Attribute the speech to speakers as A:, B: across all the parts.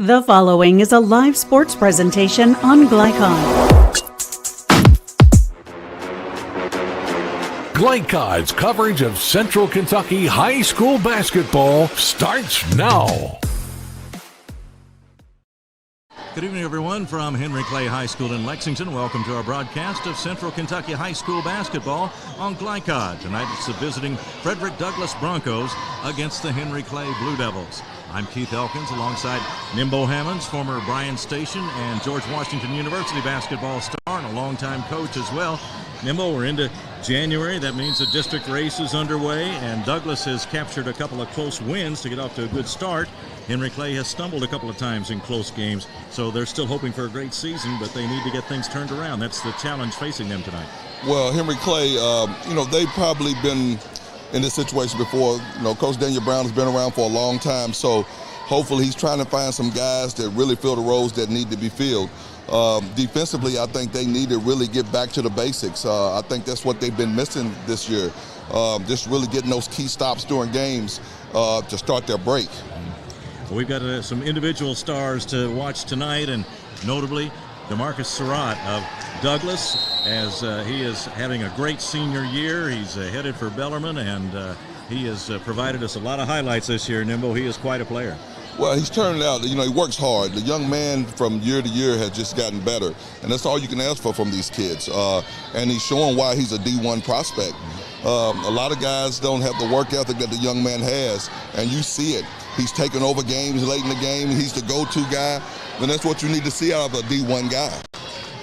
A: The following is a live sports presentation on Glycon.
B: Glycon's coverage of Central Kentucky high school basketball starts now.
C: Good evening, everyone, from Henry Clay High School in Lexington. Welcome to our broadcast of Central Kentucky High School basketball on Glycon. Tonight it's the visiting Frederick Douglass Broncos against the Henry Clay Blue Devils. I'm Keith Elkins alongside Nimbo Hammonds, former Bryan Station and George Washington University basketball star and a longtime coach as well. Nimbo, we're into January. That means the district race is underway, and Douglass has captured a couple of close wins to get off to a good start. Henry Clay has stumbled a couple of times in close games, so they're still hoping for a great season, but they need to get things turned around. That's the challenge facing them tonight.
D: Well, Henry Clay, they've probably been in this situation before. Coach Daniel Brown has been around for a long time, so hopefully he's trying to find some guys that really fill the roles that need to be filled. Defensively, I think they need to really get back to the basics. I think that's what they've been missing this year, just really getting those key stops during games to start their break.
C: Well, we've got some individual stars to watch tonight, and notably DeMarcus Surratt of Douglass, as he is having a great senior year. He's headed for Bellarmine, and he has provided us a lot of highlights this year. Nimbo, he is quite a player.
D: Well, he's turned out, he works hard. The young man from year to year has just gotten better, and that's all you can ask for from these kids. And he's showing why he's a D1 prospect. A lot of guys don't have the work ethic that the young man has, and you see it. He's taking over games late in the game. He's the go-to guy, and that's what you need to see out of a D1 guy.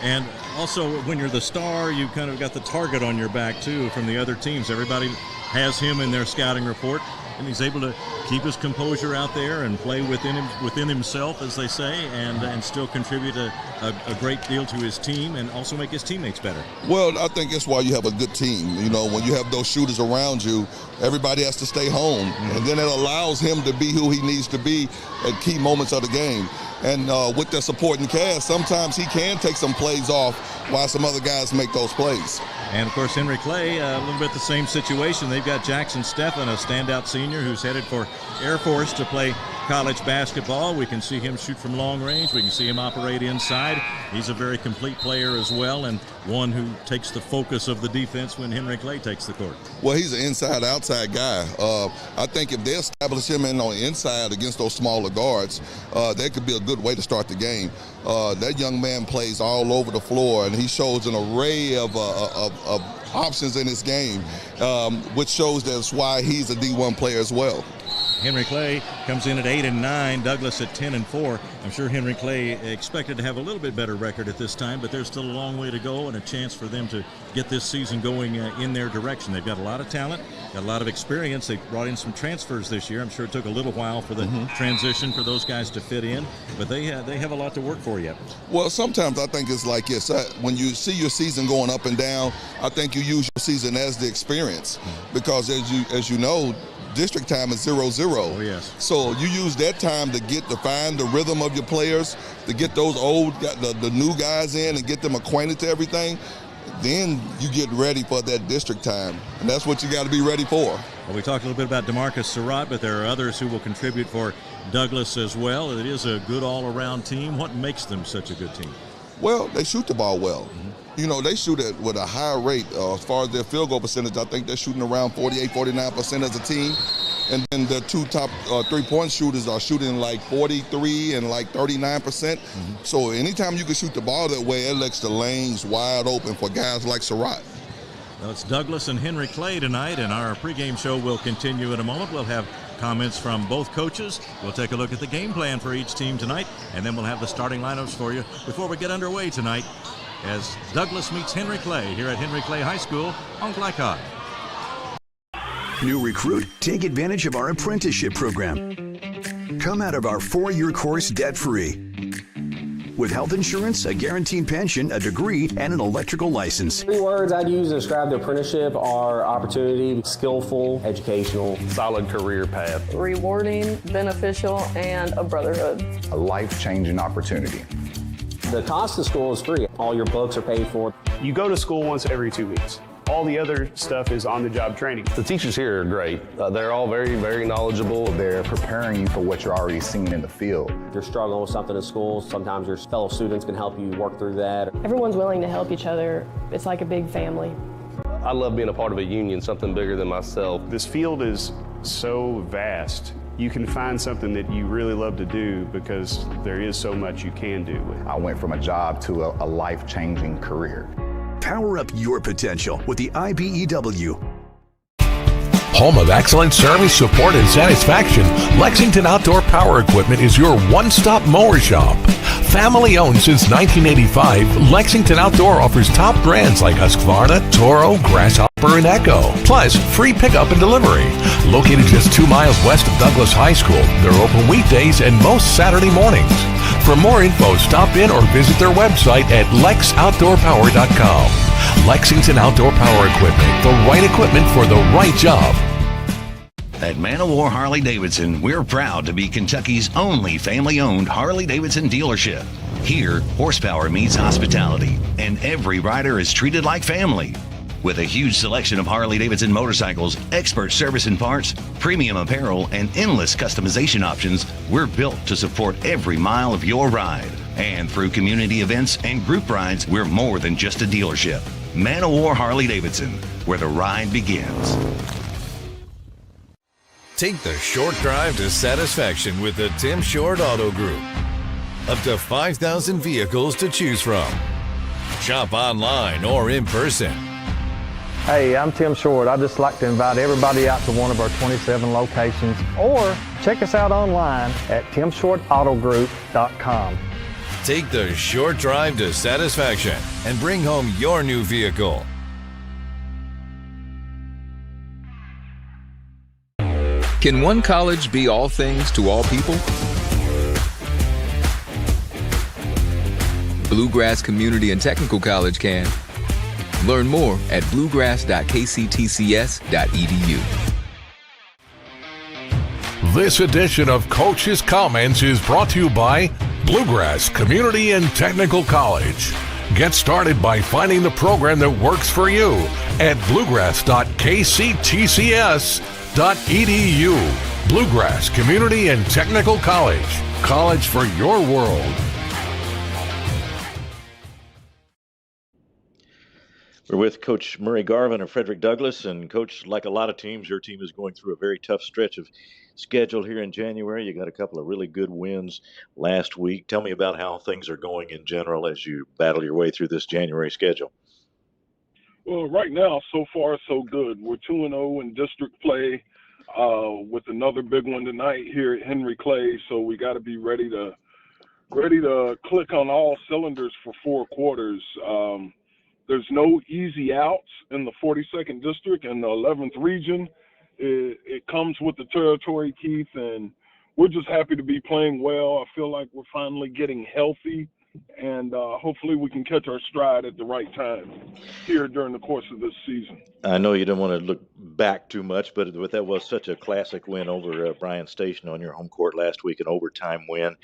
C: And also, when you're the star, you kind of got the target on your back, too, from the other teams. Everybody has him in their scouting report, and he's able to keep his composure out there and play within himself, as they say, and still contribute a great deal to his team and also make his teammates better.
D: Well, I think that's why you have a good team. When you have those shooters around you, everybody has to stay home, and then it allows him to be who he needs to be at key moments of the game. And with their supporting cast, sometimes he can take some plays off while some other guys make those plays.
C: And, of course, Henry Clay, a little bit the same situation. They've got Jackson Steffen, a standout senior who's headed for Air Force to play college basketball. We can see him shoot from long range. We can see him operate inside. He's a very complete player as well, and one who takes the focus of the defense when Henry Clay takes the court.
D: Well, he's an inside-outside guy. I think if they establish him in on the inside against those smaller guards, that could be a good way to start the game. That young man plays all over the floor, and he shows an array of options in his game, which shows that's why he's a D1 player as well.
C: Henry Clay comes in at 8-9, Douglass at 10-4. I'm sure Henry Clay expected to have a little bit better record at this time, but there's still a long way to go and a chance for them to get this season going in their direction. They've got a lot of talent, got a lot of experience. They brought in some transfers this year. I'm sure it took a little while for the transition for those guys to fit in, but they have a lot to work for yet.
D: Well, sometimes I think it's like this. When you see your season going up and down, I think you use your season as the experience, because as you know, district time is 0-0.
C: Oh, yes.
D: So you use that time to find the rhythm of your players, to get those the new guys in and get them acquainted to everything. Then you get ready for that district time, and that's what you got to be ready for.
C: Well, we talked a little bit about DeMarcus Surratt, but there are others who will contribute for Douglass as well. It is a good all-around team. What makes them such a good team?
D: Well, they shoot the ball well. They shoot it with a high rate. As far as their field goal percentage, I think they're shooting around 48-49% as a team. And then the two top three-point shooters are shooting like 43 and like 39%. So anytime you can shoot the ball that way, it lets the lanes wide open for guys like Surratt.
C: Well, it's Douglass and Henry Clay tonight, and our pregame show will continue in a moment. We'll have comments from both coaches. We'll take a look at the game plan for each team tonight, and then we'll have the starting lineups for you before we get underway tonight as Douglass meets Henry Clay here at Henry Clay High School on Glycon.
E: New recruit, take advantage of our apprenticeship program. Come out of our 4-year course debt-free. With health insurance, a guaranteed pension, a degree, and an electrical license.
F: 3 words I'd use to describe the apprenticeship are opportunity, skillful, educational,
G: solid career path,
H: rewarding, beneficial, and a brotherhood.
G: a life-changing opportunity.
F: The cost of school is free. All your books are paid for.
I: You go to school once every 2 weeks. All the other stuff is on-the-job training.
G: The teachers here are great. They're all very, very knowledgeable.
J: They're preparing you for what you're already seeing in the field.
F: If you're struggling with something in school, sometimes your fellow students can help you work through that.
H: Everyone's willing to help each other. It's like a big family.
K: I love being a part of a union, something bigger than myself.
I: This field is so vast. You can find something that you really love to do because there is so much you can do.
J: I went from a job to a life-changing career.
E: Power up your potential with the IBEW.
B: Home of excellent service, support, and satisfaction, Lexington Outdoor Power Equipment is your one-stop mower shop. Family owned since 1985, Lexington Outdoor offers top brands like Husqvarna, Toro, Grasshopper, and Echo. Plus, free pickup and delivery. Located just 2 miles west of Douglas High School, they're open weekdays and most Saturday mornings. For more info, stop in or visit their website at lexoutdoorpower.com. Lexington Outdoor Power Equipment, the right equipment for the right job.
L: At Man of War Harley-Davidson, we're proud to be Kentucky's only family-owned Harley-Davidson dealership. Here, horsepower meets hospitality, and every rider is treated like family. With a huge selection of Harley-Davidson motorcycles, expert service and parts, premium apparel, and endless customization options, we're built to support every mile of your ride. And through community events and group rides, we're more than just a dealership. Man of War Harley-Davidson, where the ride begins.
M: Take the short drive to satisfaction with the Tim Short Auto Group. Up to 5,000 vehicles to choose from. Shop online or in person.
N: Hey, I'm Tim Short. I'd just like to invite everybody out to one of our 27 locations, or check us out online at timshortautogroup.com.
M: Take the short drive to satisfaction and bring home your new vehicle.
O: Can one college be all things to all people? Bluegrass Community and Technical College can. Learn more at bluegrass.kctcs.edu.
B: This edition of Coach's Comments is brought to you by Bluegrass Community and Technical College. Get started by finding the program that works for you at bluegrass.kctcs.edu. Bluegrass Community and Technical College. College for your world.
C: We're with Coach Murray Garvin of Frederick Douglass. And, Coach, like a lot of teams, your team is going through a very tough stretch of schedule here in January. You got a couple of really good wins last week. Tell me about how things are going in general as you battle your way through this January schedule.
P: Well, right now, so far, so good. We're 2-0 in district play with another big one tonight here at Henry Clay. So we got to be ready to click on all cylinders for 4 quarters. There's no easy outs in the 42nd district and the 11th region. It comes with the territory, Keith, and we're just happy to be playing well. I feel like we're finally getting healthy, and hopefully we can catch our stride at the right time here during the course of this season.
C: I know you don't want to look back too much, but that was such a classic win over Bryan Station on your home court last week, an overtime win.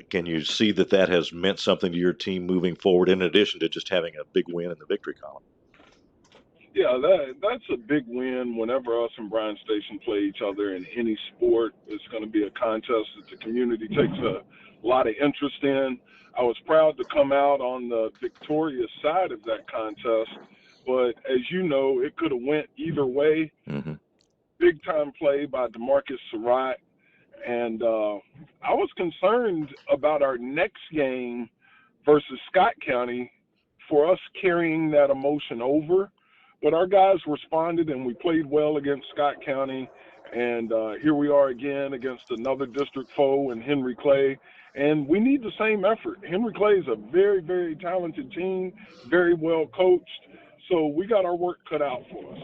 C: Can you see that has meant something to your team moving forward, in addition to just having a big win in the victory column?
P: Yeah, that's a big win. Whenever us and Bryan Station play each other in any sport, it's going to be a contest that the community takes a lot of interest in. I was proud to come out on the victorious side of that contest, but as you know, it could have went either way.
C: Mm-hmm.
P: Big time play by DeMarcus Surratt. And I was concerned about our next game versus Scott County for us carrying that emotion over. But our guys responded, and we played well against Scott County. And here we are again against another district foe in Henry Clay. And we need the same effort. Henry Clay is a very, very talented team, very well coached. So we got our work cut out for us.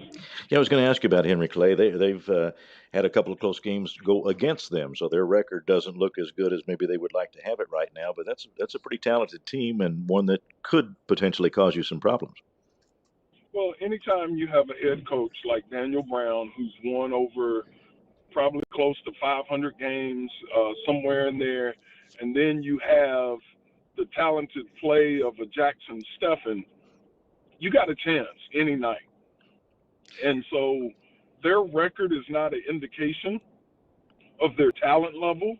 C: Yeah, I was going to ask you about Henry Clay. They've had a couple of close games go against them, so their record doesn't look as good as maybe they would like to have it right now. But that's a pretty talented team, and one that could potentially cause you some problems.
P: Well, anytime you have a head coach like Daniel Brown, who's won over probably close to 500 games, somewhere in there, and then you have the talented play of a Jackson Steffen, you got a chance any night. And so their record is not an indication of their talent level,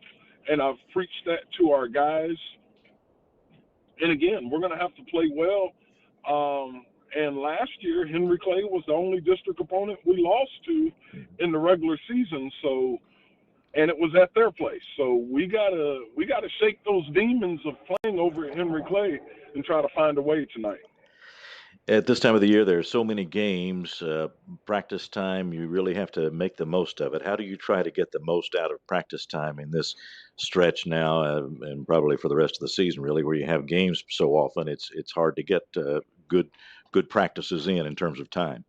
P: and I've preached that to our guys. And again, we're going to have to play well. And last year, Henry Clay was the only district opponent we lost to in the regular season. So, and it was at their place. So we gotta shake those demons of playing over at Henry Clay and try to find a way tonight.
Q: At this time of the year, there are so many games, practice time, you really have to make the most of it. How do you try to get the most out of practice time in this stretch now, and probably for the rest of the season, really, where you have games so often, it's hard to get good practices in terms of time?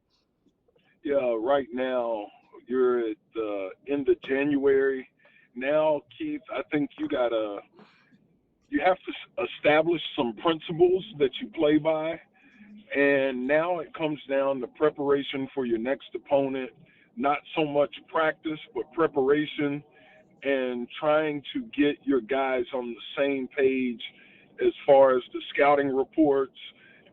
P: Yeah, right now you're at the end of January. Now, Keith, I think you have to establish some principles that you play by. And now it comes down to preparation for your next opponent, not so much practice, but preparation and trying to get your guys on the same page as far as the scouting reports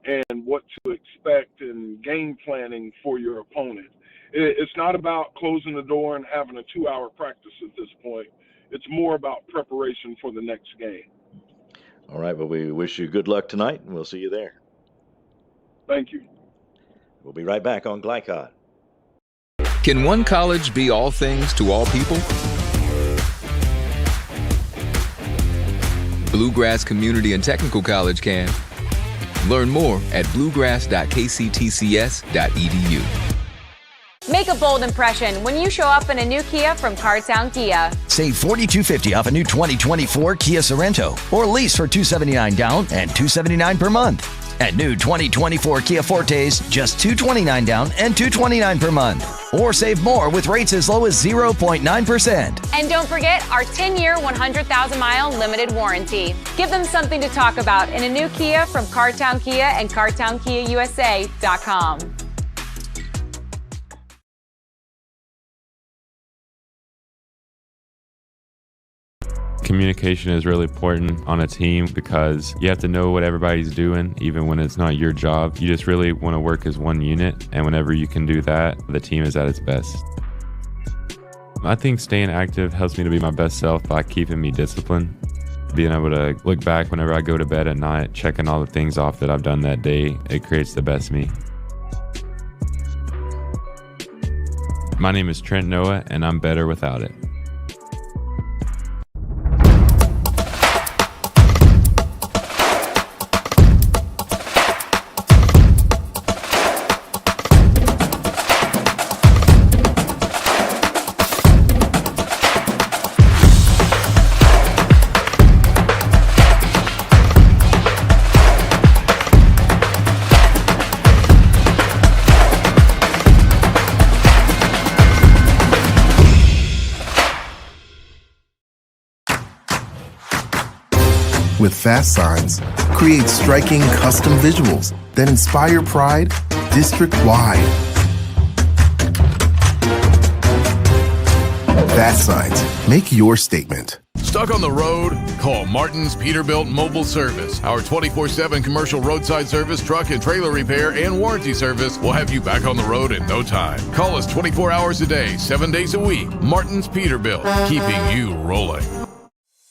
P: and what to expect and game planning for your opponent. It's not about closing the door and having a 2-hour practice at this point. It's more about preparation for the next game.
Q: All right, well, we wish you good luck tonight, and we'll see you there.
P: Thank you.
Q: We'll be right back on Glycod.
O: Can one college be all things to all people? Bluegrass Community and Technical College can. Learn more at bluegrass.kctcs.edu.
R: Make a bold impression when you show up in a new Kia from Cardtown Kia.
S: Save $4,250 off a new 2024 Kia Sorento, or lease for $279 down and $279 per month. At new 2024 Kia Fortes, just $229 down and $229 per month. Or save more with rates as low as 0.9%.
R: And don't forget our 10-year, 100,000-mile limited warranty. Give them something to talk about in a new Kia from Cardtown Kia and CardtownKiaUSA.com.
T: Communication is really important on a team because you have to know what everybody's doing, even when it's not your job. You just really want to work as one unit, and whenever you can do that, the team is at its best. I think staying active helps me to be my best self by keeping me disciplined. Being able to look back whenever I go to bed at night, checking all the things off that I've done that day, it creates the best me. My name is Trent Noah, and I'm better without it.
U: With Fast Signs, create striking custom visuals that inspire pride district-wide. Fast Signs, make your statement.
B: Stuck on the road? Call Martin's Peterbilt Mobile Service. Our 24/7 commercial roadside service, truck and trailer repair, and warranty service will have you back on the road in no time. Call us 24 hours a day, 7 days a week. Martin's Peterbilt, keeping you rolling.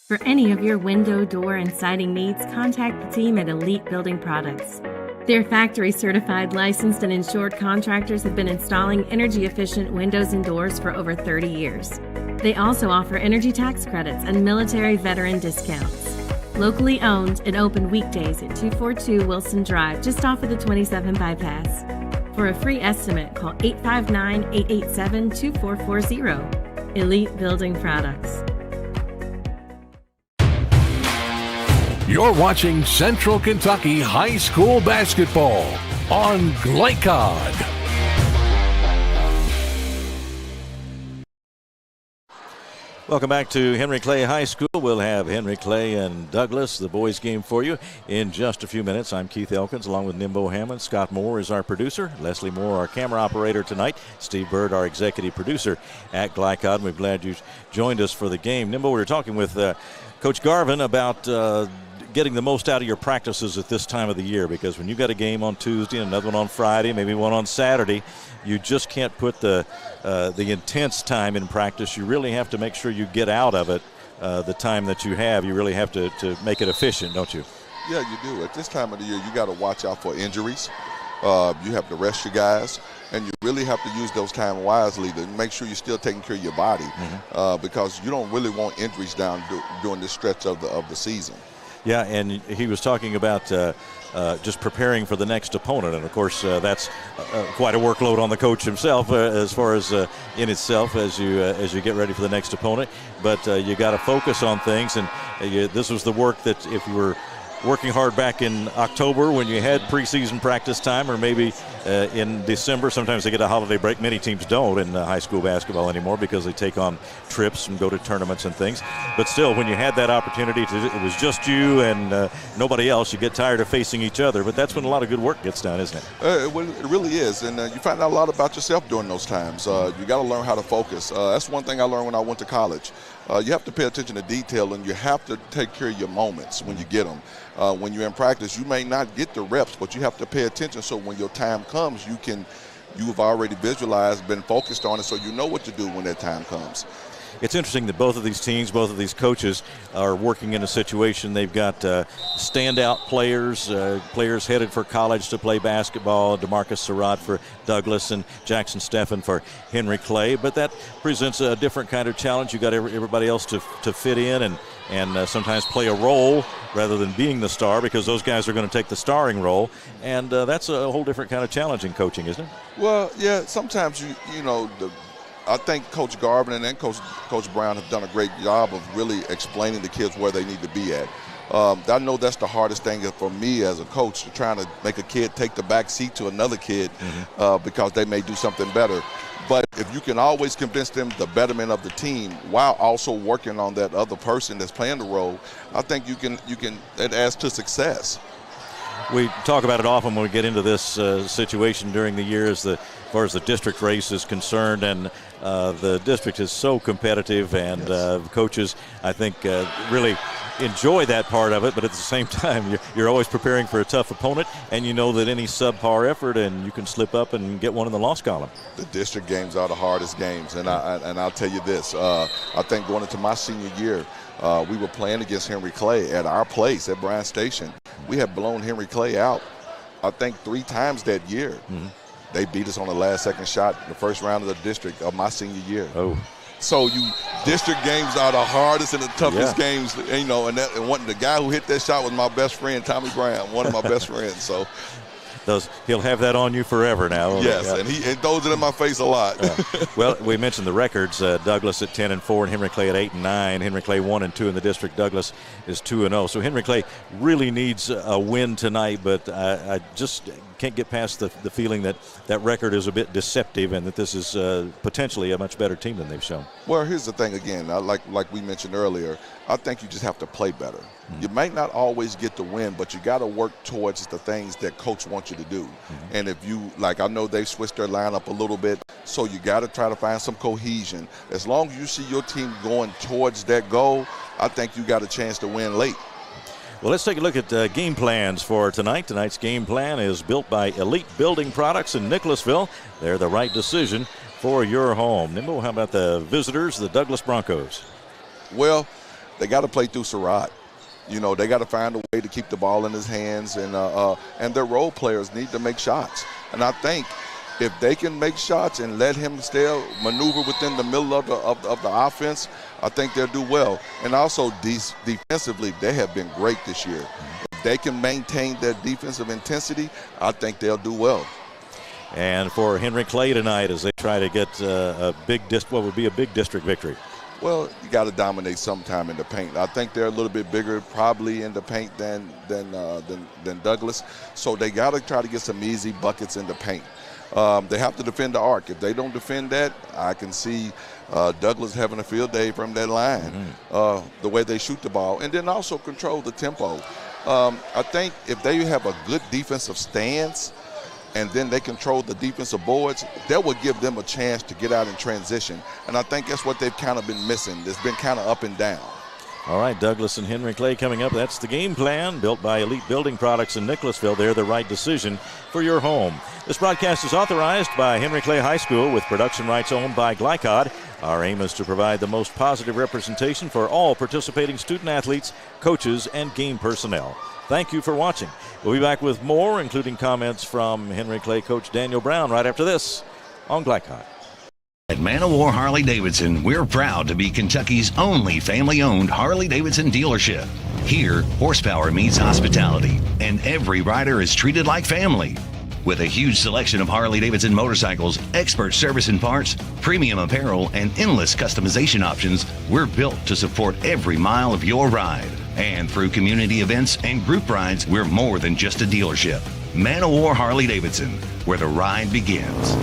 V: For any of your window, door, and siding needs, contact the team at Elite Building Products. Their factory-certified, licensed, and insured contractors have been installing energy-efficient windows and doors for over 30 years. They also offer energy tax credits and military veteran discounts. Locally owned and open weekdays at 242 Wilson Drive, just off of the 27 bypass. For a free estimate, call 859-887-2440. Elite Building Products.
B: You're watching Central Kentucky High School Basketball on Glycod.
Q: Welcome back to Henry Clay High School. We'll have Henry Clay and Douglas, the boys game, for you in just a few minutes. I'm Keith Elkins along with Nimbo Hammond. Scott Moore is our producer. Leslie Moore, our camera operator tonight. Steve Bird, our executive producer at Glycod. We're glad you joined us for the game. Nimbo, we were talking with Coach Garvin about
B: getting the most out of your practices at this time of the year? Because when you've got a game on Tuesday and another one on Friday, maybe one on Saturday, you just can't put the intense time in practice. You really have to make sure you get out of it the time that you have. You really have to make it efficient, don't you?
A: Yeah, you do. At this time of the year, you got to watch out for injuries. You have to rest your guys, and you really have to use those time wisely to make sure you're still taking care of your body, because you don't really want injuries down during this stretch of the season.
B: Yeah, and he was talking about just preparing for the next opponent, and of course that's quite a workload on the coach himself as far as in itself as you get ready for the next opponent. But you got to focus on things, and this was the work that if you were working hard back in October when you had preseason practice time, or maybe in December. Sometimes they get a holiday break. Many teams don't in high school basketball anymore because they take on trips and go to tournaments and things. But still, when you had that opportunity, it was just you and nobody else. You get tired of facing each other, but that's when a lot of good work gets done, isn't it?
A: It really is, and you find out a lot about yourself during those times. You got to learn how to focus. That's one thing I learned when I went to college. You have to pay attention to detail, and you have to take care of your moments when you get them. When you're in practice, you may not get the reps, but you have to pay attention so when your time comes, you've already visualized, been focused on it, so you know what to do when that time comes.
B: It's interesting that both of these teams, both of these coaches are working in a situation. They've got standout players, players headed for college to play basketball, DeMarcus Surratt for Douglas and Jackson Steffen for Henry Clay. But that presents a different kind of challenge. You got everybody else to fit in and sometimes play a role rather than being the star, because those guys are going to take the starring role. And that's a whole different kind of challenge in coaching, isn't it?
A: Well, yeah, sometimes I think Coach Garvin and Coach Brown have done a great job of really explaining to kids where they need to be at. I know that's the hardest thing for me as a coach, trying to make a kid take the back seat to another kid because they may do something better. But if you can always convince them the betterment of the team while also working on that other person that's playing the role, I think it adds to success.
B: We talk about it often when we get into this situation during the year as far as the district race is concerned, and the district is so competitive, and coaches, I think, really enjoy that part of it, but at the same time, you're always preparing for a tough opponent, and you know that any subpar effort, and you can slip up and get one in the loss column.
A: The district games are the hardest games, and I'll tell you this, I think going into my senior year, we were playing against Henry Clay at our place at Bryan Station. We had blown Henry Clay out, I think, 3 times that year. They beat us on the last second shot in the first round of the district of my senior year.
B: Oh.
A: So district games are the hardest and the toughest games, and the guy who hit that shot was my best friend, Tommy Brown, one of my best friends. So
B: he'll have that on you forever now.
A: Yes, and he throws it in my face a lot.
B: Well, we mentioned the records. Douglas at 10-4 and Henry Clay at 8-9. Henry Clay 1-2 in the district. Douglas is 2-0. So Henry Clay really needs a win tonight, but I just can't get past the feeling that record is a bit deceptive and that this is potentially a much better team than they've shown.
A: Well, here's the thing again. Like we mentioned earlier, I think you just have to play better. You might not always get the win, but you got to work towards the things that coach wants you to do. And if you, I know they've switched their lineup a little bit, so you got to try to find some cohesion. As long as you see your team going towards that goal, I think you got a chance to win late.
B: Well, let's take a look at game plans for tonight. Tonight's game plan is built by Elite Building Products in Nicholasville. They're the right decision for your home. Nimble, how about the visitors, the Douglas Broncos?
A: Well, they got to play through Surratt. They got to find a way to keep the ball in his hands, and their role players need to make shots. And I think if they can make shots and let him still maneuver within the middle of the offense, I think they'll do well. And also defensively, they have been great this year. If they can maintain their defensive intensity, I think they'll do well.
B: And for Henry Clay tonight, as they try to get what would be a big district victory.
A: Well, you got to dominate sometime in the paint. I think they're a little bit bigger probably in the paint than Douglas. So they got to try to get some easy buckets in the paint. They have to defend the arc. If they don't defend that, I can see Douglas having a field day from that line, the way they shoot the ball. And then also control the tempo. I think if they have a good defensive stance and then they control the defensive boards, that would give them a chance to get out in transition. And I think that's what they've kind of been missing. It's been kind of up and down.
D: All right, Douglas and Henry Clay coming up. That's the game plan built by Elite Building Products in Nicholasville. They're the right decision for your home. This broadcast is authorized by Henry Clay High School with production rights owned by Glycod. Our aim is to provide the most positive representation for all participating student athletes, coaches, and game personnel. Thank you for watching. We'll be back with more, including comments from Henry Clay coach Daniel Brown right after this on Glycod.
L: At Man of War Harley-Davidson, we're proud to be Kentucky's only family-owned Harley-Davidson dealership. Here, horsepower meets hospitality, and every rider is treated like family. With a huge selection of Harley-Davidson motorcycles, expert service and parts, premium apparel, and endless customization options, we're built to support every mile of your ride. And through community events and group rides, we're more than just a dealership. Man of War Harley-Davidson, where the ride begins.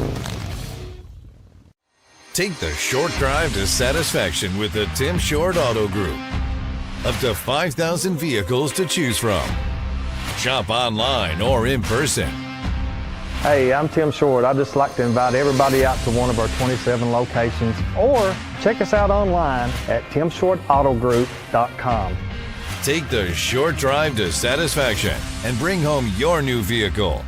M: Take the short drive to satisfaction with the Tim Short Auto Group. Up to 5,000 vehicles to choose from. Shop online or in person.
N: Hey, I'm Tim Short. I'd just like to invite everybody out to one of our 27 locations, or check us out online at timshortautogroup.com.
M: Take the short drive to satisfaction and bring home your new vehicle.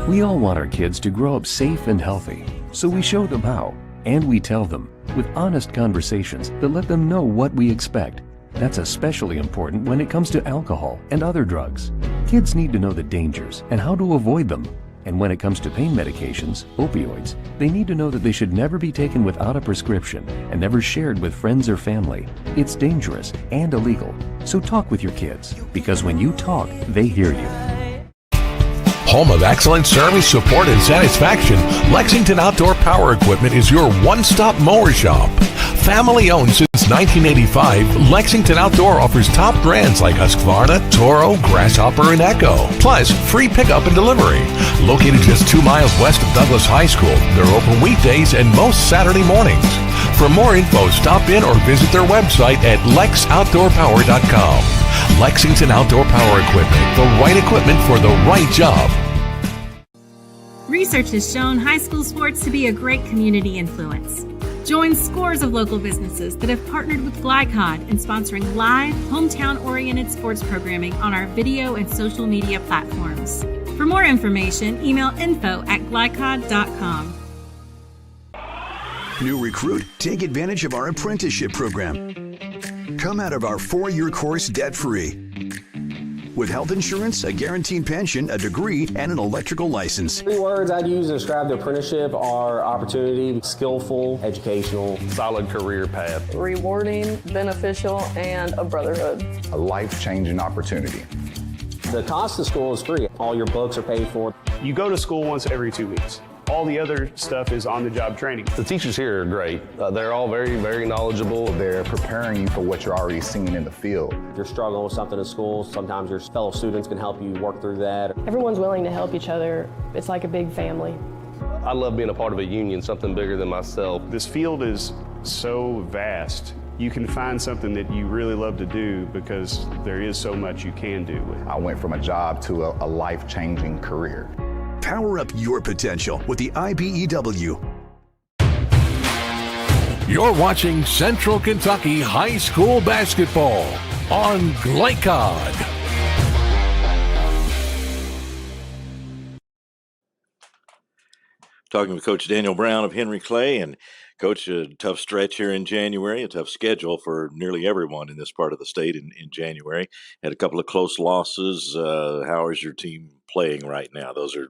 G: We all want our kids to grow up safe and healthy, so we show them how, and we tell them with honest conversations that let them know what we expect. That's especially important when it comes to alcohol and other drugs. Kids need to know the dangers and how to avoid them. And when it comes to pain medications, opioids, they need to know that they should never be taken without a prescription and never shared with friends or family. It's dangerous and illegal. So talk with your kids, because when you talk, they hear you.
B: Home of excellent service, support, and satisfaction, Lexington Outdoor Power Equipment is your one-stop mower shop. Family owned since 1985, Lexington Outdoor offers top brands like Husqvarna, Toro, Grasshopper, and Echo. Plus, free pickup and delivery. Located just 2 miles west of Douglas High School, they're open weekdays and most Saturday mornings. For more info, stop in or visit their website at lexoutdoorpower.com. Lexington Outdoor Power Equipment, the right equipment for the right job.
V: Research has shown high school sports to be a great community influence. Join scores of local businesses that have partnered with Glycod in sponsoring live, hometown-oriented sports programming on our video and social media platforms. For more information, email info@glycod.com.
E: New recruit, take advantage of our apprenticeship program. Come out of our 4-year course debt-free. With health insurance, a guaranteed pension, a degree, and an electrical license.
F: 3 words I'd use to describe the apprenticeship are opportunity, skillful, educational,
K: solid career path,
H: rewarding, beneficial, and a brotherhood.
J: A life-changing opportunity.
F: The cost of school is free. All your books are paid for.
I: You go to school once every 2 weeks. All the other stuff is on-the-job training.
K: The teachers here are great. They're all very, very knowledgeable.
J: They're preparing you for what you're already seeing in the field.
F: If you're struggling with something in school, sometimes your fellow students can help you work through that.
H: Everyone's willing to help each other. It's like a big family.
K: I love being a part of a union, something bigger than myself.
I: This field is so vast. You can find something that you really love to do because there is so much you can do with it.
J: I went from a job to a life-changing career.
E: Power up your potential with the IBEW.
B: You're watching Central Kentucky High School Basketball on Glycod.
D: Talking with Coach Daniel Brown of Henry Clay. And Coach, a tough stretch here in January, a tough schedule for nearly everyone in this part of the state in January. Had a couple of close losses. How is your team playing right now? Those are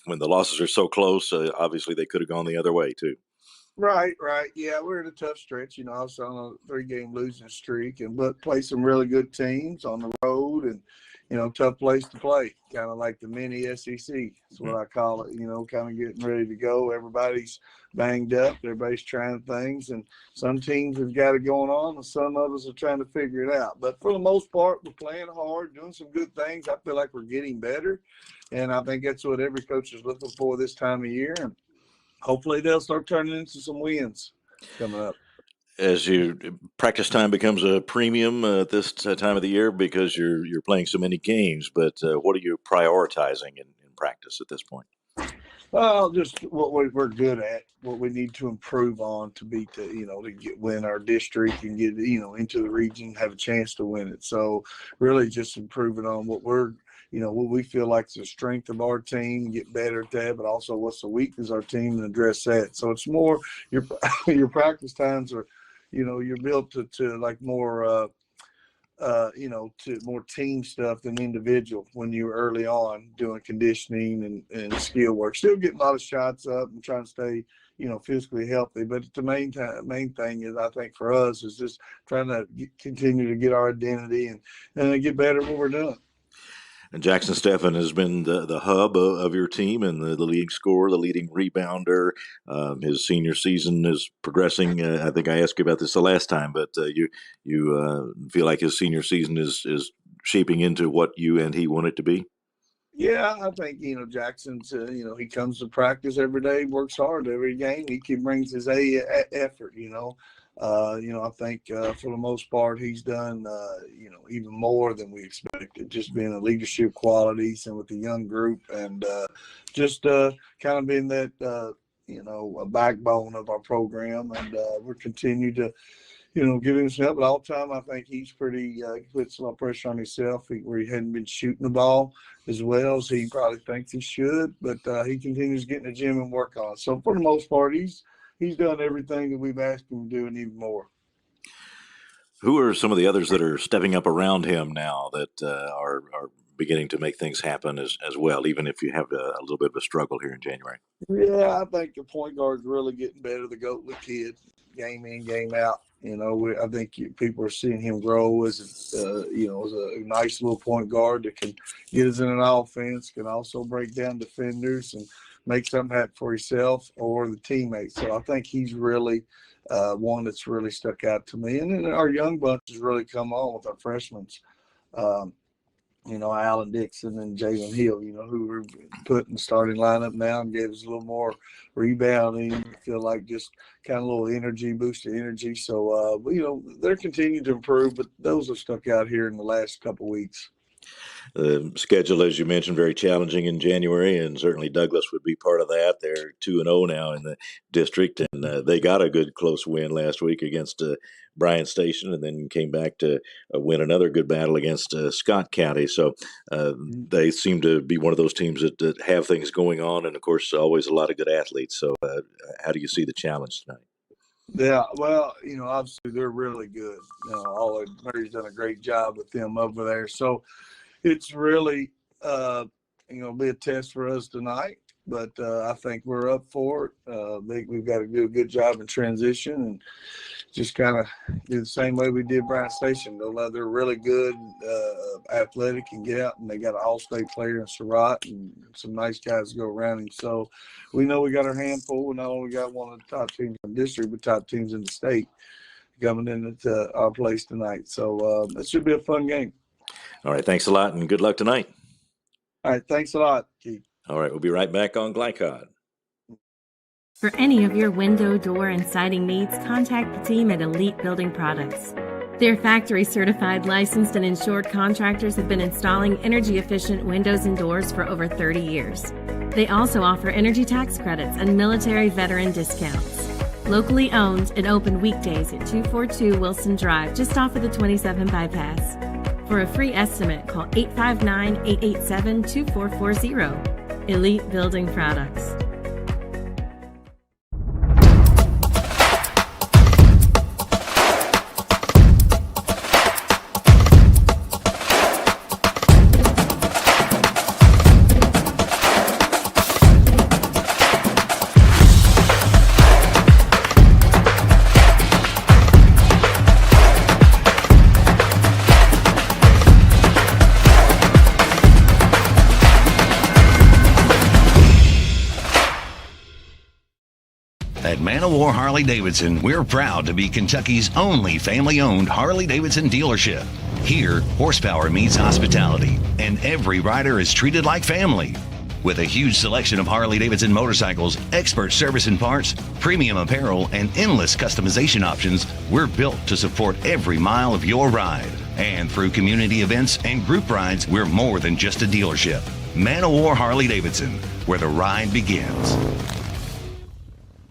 D: when the losses are so close. Obviously, they could have gone the other way too.
W: Right. Yeah, we're in a tough stretch. I was on a 3-game losing streak, but play some really good teams on the road, and tough place to play. Kind of like the mini SEC. That's what I call it. Kind of getting ready to go. Everybody's banged up. Everybody's trying things, and some teams have got it going on, and some of us are trying to figure it out. But for the most part, we're playing hard, doing some good things. I feel like we're getting better, and I think that's what every coach is looking for this time of year. And hopefully they'll start turning into some wins coming up.
D: As practice time becomes a premium at this time of the year because you're playing so many games, but what are you prioritizing in practice at this point?
W: Well, just what we're good at, what we need to improve on to beat win our district and get, into the region, have a chance to win it. So really just improving on what what we feel like is the strength of our team, get better at that, but also what's the weakness of our team and address that. So it's more your practice times are, you're built to like more, to more team stuff than individual when you were early on doing conditioning and skill work. Still getting a lot of shots up and trying to stay, physically healthy. But the main thing is, I think for us, is just trying to continue to get our identity and get better at what we're doing.
D: And Jackson Steffen has been the hub of your team and the league scorer, the leading rebounder. His senior season is progressing. I think I asked you about this the last time, but you feel like his senior season is shaping into what you and he want it to be?
W: Yeah, I think, Jackson's, he comes to practice every day, works hard every game. He brings his effort, I think for the most part, he's done, even more than we expected, just being the leadership qualities and with the young group and just kind of being that, a backbone of our program. And we're continuing to, give him some help. But all the time, I think he's pretty, puts a lot of pressure on himself where he hadn't been shooting the ball as well as he probably thinks he should. But he continues getting the gym and work on it. So for the most part, he's done everything that we've asked him to do and even more.
D: Who are some of the others that are stepping up around him now that are beginning to make things happen as well, even if you have a little bit of a struggle here in January?
W: Yeah, I think the point guard's really getting better. The Goatly kid, game in, game out. I think people are seeing him grow as a nice little point guard that can get us in an offense, can also break down defenders and make something happen for himself or the teammates. So I think he's really one that's really stuck out to me. And then our young bunch has really come on with our freshmen. Alan Dixon and Jalen Hill, who we're putting the starting lineup now and gave us a little more rebounding. I feel like just kind of a little energy, boosted energy. So, they're continuing to improve, but those have stuck out here in the last couple of weeks.
D: The schedule, as you mentioned, very challenging in January, and certainly Douglas would be part of that. They're 2-0 now in the district, and they got a good close win last week against Bryan Station, and then came back to win another good battle against Scott County. So they seem to be one of those teams that have things going on, and of course, always a lot of good athletes. So how do you see the challenge tonight?
W: Yeah, well, obviously they're really good. Mary's done a great job with them over there. So it's really, be a test for us tonight. But I think we're up for it. We've got to do a good job in transition and just kind of do the same way we did Bryan Station. They're really good, athletic, and get out, and they got an all-state player in Surratt and some nice guys to go around him. So we know we got our hand full. We not only got one of the top teams in the district, but top teams in the state coming into our place tonight. So it should be a fun game.
D: All right, thanks a lot, and good luck tonight.
W: All right, thanks a lot, Keith.
D: All right, we'll be right back on Glycod.
V: For any of your window, door, and siding needs, contact the team at Elite Building Products. Their factory-certified, licensed, and insured contractors have been installing energy-efficient windows and doors for over 30 years. They also offer energy tax credits and military veteran discounts. Locally owned and open weekdays at 242 Wilson Drive, just off of the 27 bypass. For a free estimate, call 859-887-2440. Elite Building Products.
L: At Man of War Harley-Davidson, we're proud to be Kentucky's only family-owned Harley-Davidson dealership. Here, horsepower meets hospitality, and every rider is treated like family. With a huge selection of Harley-Davidson motorcycles, expert service and parts, premium apparel, and endless customization options, we're built to support every mile of your ride. And through community events and group rides, we're more than just a dealership. Man of War Harley-Davidson, where the ride begins.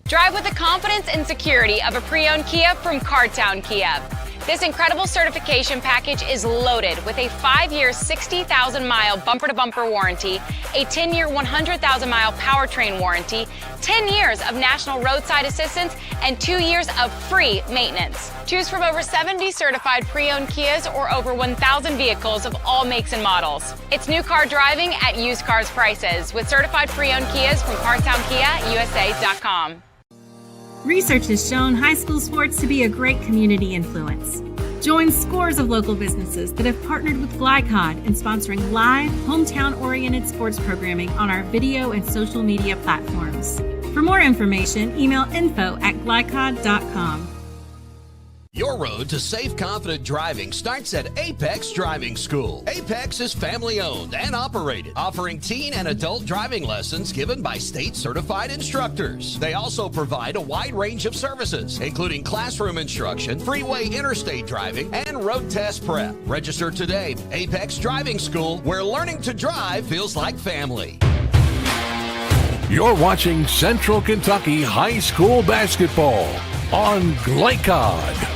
R: Drive with the confidence and security of a pre-owned Kia from Cartown Kia. This incredible certification package is loaded with a 5-year, 60,000-mile bumper-to-bumper warranty, a 10-year, 100,000-mile powertrain warranty, 10 years of national roadside assistance, and 2 years of free maintenance. Choose from over 70 certified pre-owned Kias or over 1,000 vehicles of all makes and models. It's new car driving at used cars prices with certified pre-owned Kias from CartownKiaUSA.com.
V: Research has shown high school sports to be a great community influence. Join scores of local businesses that have partnered with Glycod in sponsoring live, hometown-oriented sports programming on our video and social media platforms. For more information, email info@glycod.com.
C: Your road to safe, confident driving starts at Apex Driving School. Apex is family-owned and operated, offering teen and adult driving lessons given by state-certified instructors. They also provide a wide range of services, including classroom instruction, freeway interstate driving, and road test prep. Register today. Apex Driving School, where learning to drive feels like family.
B: You're watching Central Kentucky High School Basketball on Glycod.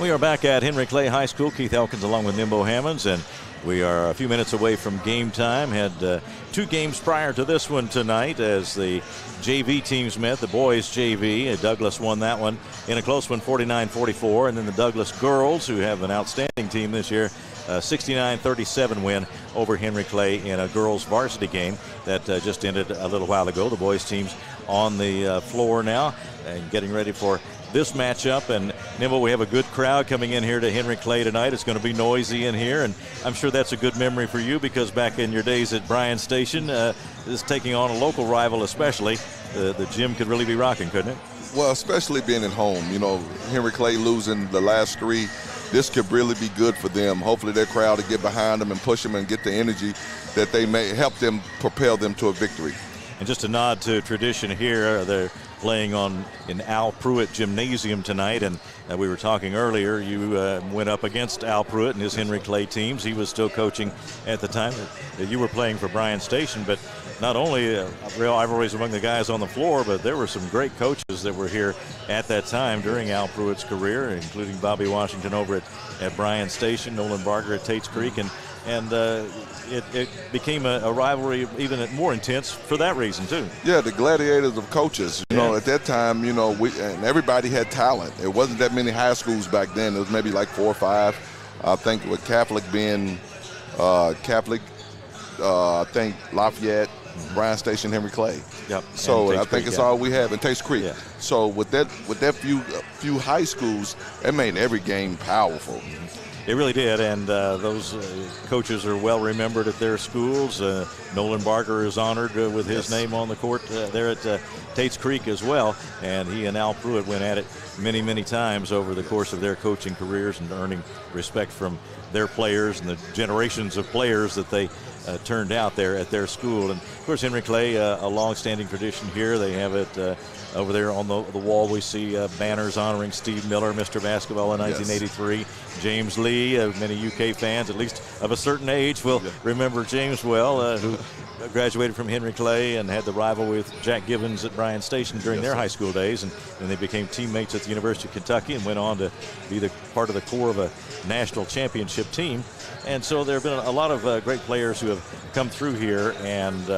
D: We are back at Henry Clay High School. Keith Elkins along with Nimbo Hammonds, and we are a few minutes away from game time. Had 2 games prior to this one tonight as the JV teams met. The boys JV, Douglas won that one in a close one, 49-44, and then the Douglas girls, who have an outstanding team this year, 69-37 win over Henry Clay in a girls varsity game that just ended a little while ago. The boys teams on the floor now and getting ready for this matchup. And Nimble, we have a good crowd coming in here to Henry Clay tonight. It's going to be noisy in here, and I'm sure that's a good memory for you because back in your days at Bryan Station, this taking on a local rival especially, the gym could really be rocking, couldn't it?
A: Well, especially being at home. You know, Henry Clay losing the last 3, this could really be good for them. Hopefully their crowd will get behind them and push them and get the energy that they may help them propel them to a victory.
D: And just a nod to tradition here, they're playing in Al Pruitt Gymnasium tonight, and we were talking earlier, you went up against Al Pruitt and his Henry Clay teams. He was still coaching at the time that you were playing for Bryan Station, but not only real rivalries among the guys on the floor, but there were some great coaches that were here at that time during Al Pruitt's career, including Bobby Washington over at Bryan Station, Nolan Barger at Tates Creek, and it became a rivalry even more intense for that reason too.
A: Yeah, the gladiators of coaches. You know, at that time, you know, and everybody had talent. It wasn't that many high schools back then. It was maybe like 4 or 5. I think with Catholic being Catholic, I think Lafayette, Bryan Station, Henry Clay.
D: Yep.
A: So I think it's all we have in Tates Creek. Yeah. So with that few high schools, it made every game powerful.
D: It really did, and those coaches are well remembered at their schools. Nolan Barger is honored with his name on the court there at Tates Creek as well, and he and Al Pruitt went at it many, many times over the course of their coaching careers and earning respect from their players and the generations of players that they turned out there at their school. And of course, Henry Clay, a long-standing tradition here. They have it over there on the wall. We see banners honoring Steve Miller, Mr. Basketball in 1983. James Lee, many UK fans, at least of a certain age, will remember James well, who graduated from Henry Clay and had the rival with Jack Gibbons at Bryan Station during their high school days, and then they became teammates at the University of Kentucky and went on to be the part of the core of a national championship team. And so there have been a lot of great players who have come through here, and